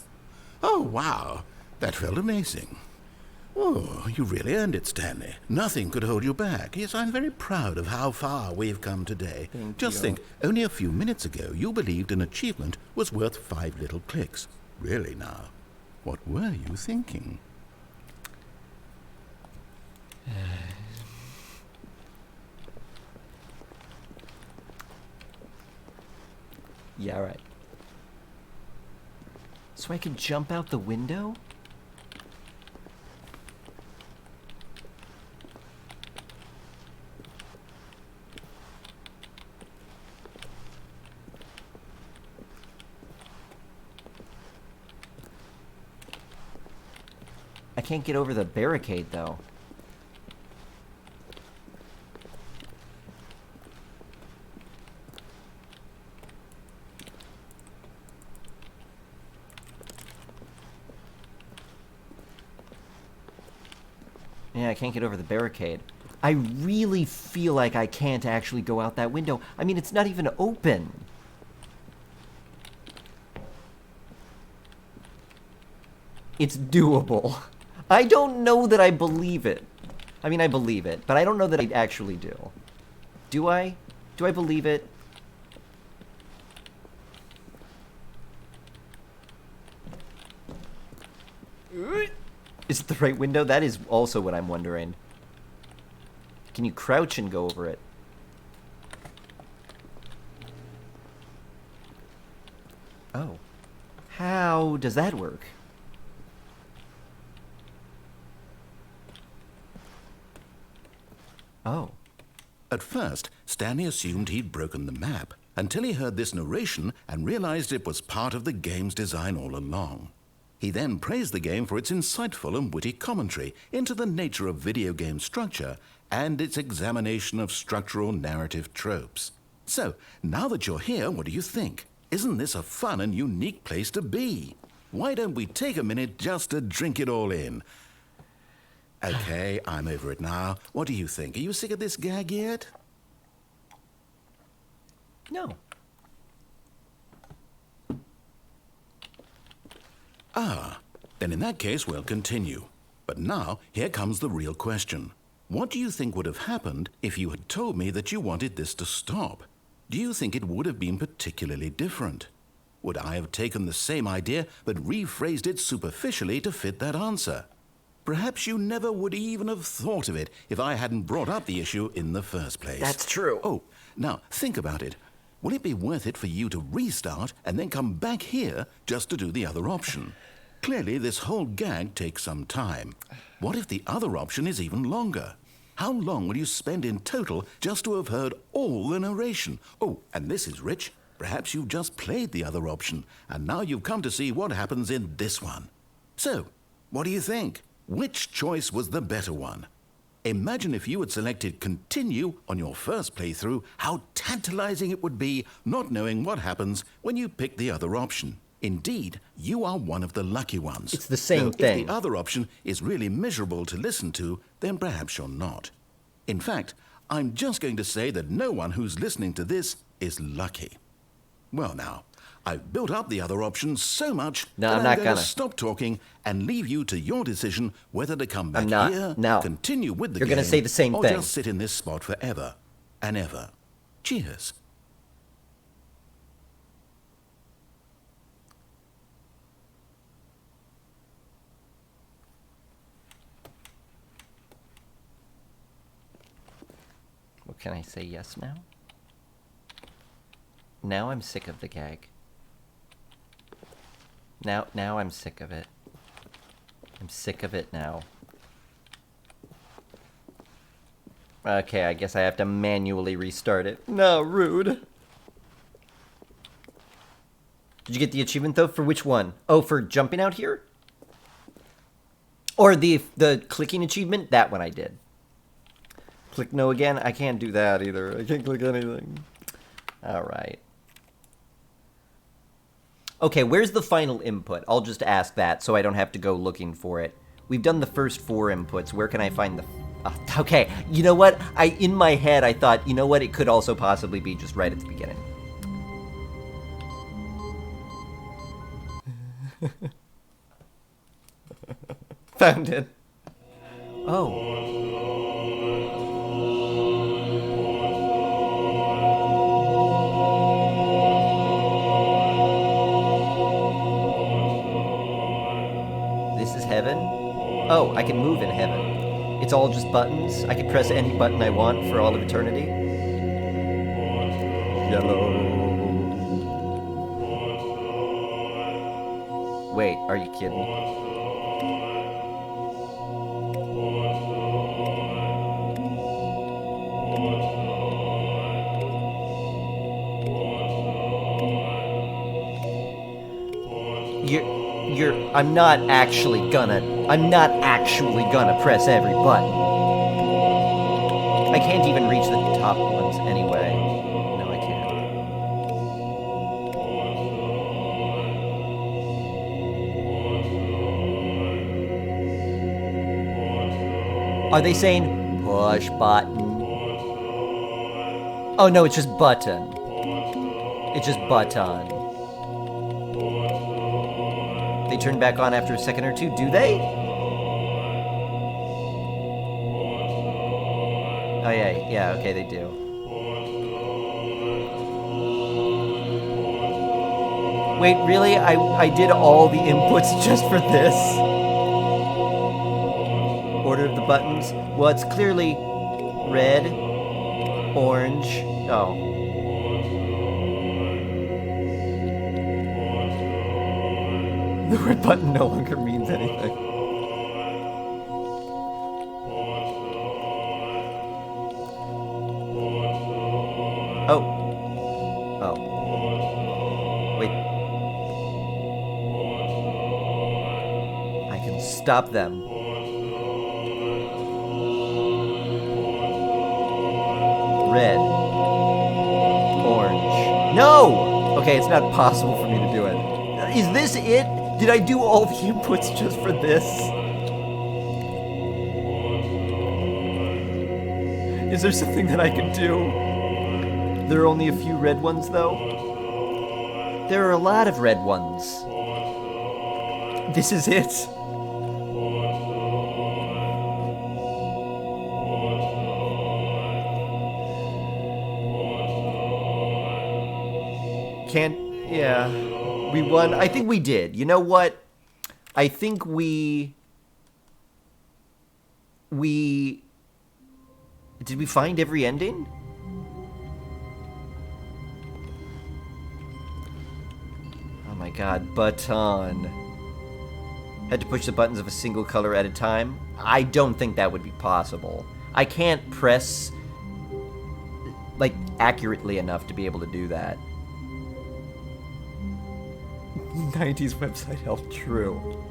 Oh, wow. That felt amazing. Oh, you really earned it, Stanley. Nothing could hold you back. Yes, I'm very proud of how far we've come today. Just think, only a few minutes ago, you believed an achievement was worth 5 little clicks. Really now, what were you thinking? Yeah, right. So I can jump out the window? I can't get over the barricade, though. Yeah, I can't get over the barricade. I really feel like I can't actually go out that window. I mean, it's not even open. It's doable. I don't know that I believe it. I mean, I believe it, but I don't know that I actually do. Do I? Do I believe it? Is it the right window? That is also what I'm wondering. Can you crouch and go over it? Oh. How does that work? Oh. At first, Stanley assumed he'd broken the map until he heard this narration and realized it was part of the game's design all along. He then praised the game for its insightful and witty commentary into the nature of video game structure and its examination of structural narrative tropes. So, now that you're here, what do you think? Isn't this a fun and unique place to be? Why don't we take a minute just to drink it all in? Okay, I'm over it now. What do you think? Are you sick of this gag yet? No. Ah, then in that case, we'll continue. But now, here comes the real question. What do you think would have happened if you had told me that you wanted this to stop? Do you think it would have been particularly different? Would I have taken the same idea but rephrased it superficially to fit that answer? Perhaps you never would even have thought of it if I hadn't brought up the issue in the first place. That's true. Oh, now think about it. Will it be worth it for you to restart and then come back here just to do the other option? Clearly, this whole gag takes some time. What if the other option is even longer? How long will you spend in total just to have heard all the narration? Oh, and this is rich. Perhaps you've just played the other option, and now you've come to see what happens in this one. So, what do you think? Which choice was the better one? Imagine if you had selected continue on your first playthrough, how tantalizing it would be not knowing what happens when you pick the other option. Indeed, you are one of the lucky ones. It's the same Though thing. If the other option is really miserable to listen to, then perhaps you're not. In fact, I'm just going to say that no one who's listening to this is lucky. Well now, I've built up the other option so much No, that I'm not going gonna. to stop talking and leave you to your decision whether to come back I'm not. here, No. continue with the You're game, gonna say the same or thing. just sit in this spot forever and ever. Cheers. Well, can I say yes now? Now I'm sick of the gag. Now I'm sick of it. I'm sick of it now. Okay, I guess I have to manually restart it. No, rude. Did you get the achievement, though? For which one? Oh, for jumping out here? Or the clicking achievement? That one I did. Click no again? I can't do that either. I can't click anything. Alright. Okay, where's the final input? I'll just ask that so I don't have to go looking for it. We've done the first 4 inputs. Where can I find the... okay, you know what? In my head, I thought, you know what? It could also possibly be just right at the beginning. Found it. Oh. This is heaven? Oh, I can move in heaven. It's all just buttons. I can press any button I want for all of eternity. Yellow. Wait, are you kidding? I'm not actually gonna press every button. I can't even reach the top ones anyway. No, I can't. Are they saying push button? Oh no, it's just button. It's just button. They turn back on after a second or two, do they? Oh yeah, okay, they do. Wait, really? I did all the inputs just for this? Order of the buttons? Well, it's clearly red, orange. Oh. The word button no longer means anything. Oh. Oh. Wait. I can stop them. Red. Orange. No! Okay, it's not possible for me to do it. Is this it? Did I do all the inputs just for this? Is there something that I can do? There are only a few red ones, though. There are a lot of red ones. This is it. Yeah. We won. I think we did. You know what? I think we... Did we find every ending? Oh my god, button. Had to push the buttons of a single color at a time? I don't think that would be possible. I can't press, like, accurately enough to be able to do that. 90s website help. True.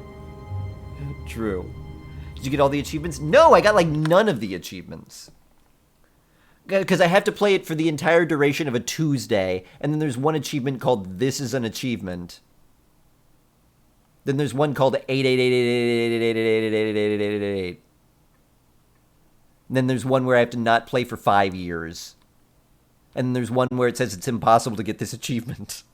True. Did you get all the achievements? No, I got, like, none of the achievements. Because I have to play it for the entire duration of a Tuesday, and then there's one achievement called This is an Achievement. Then there's one called 8888888888888. Then there's one where I have to not play for 5 years. And there's one where it says it's impossible to get this achievement.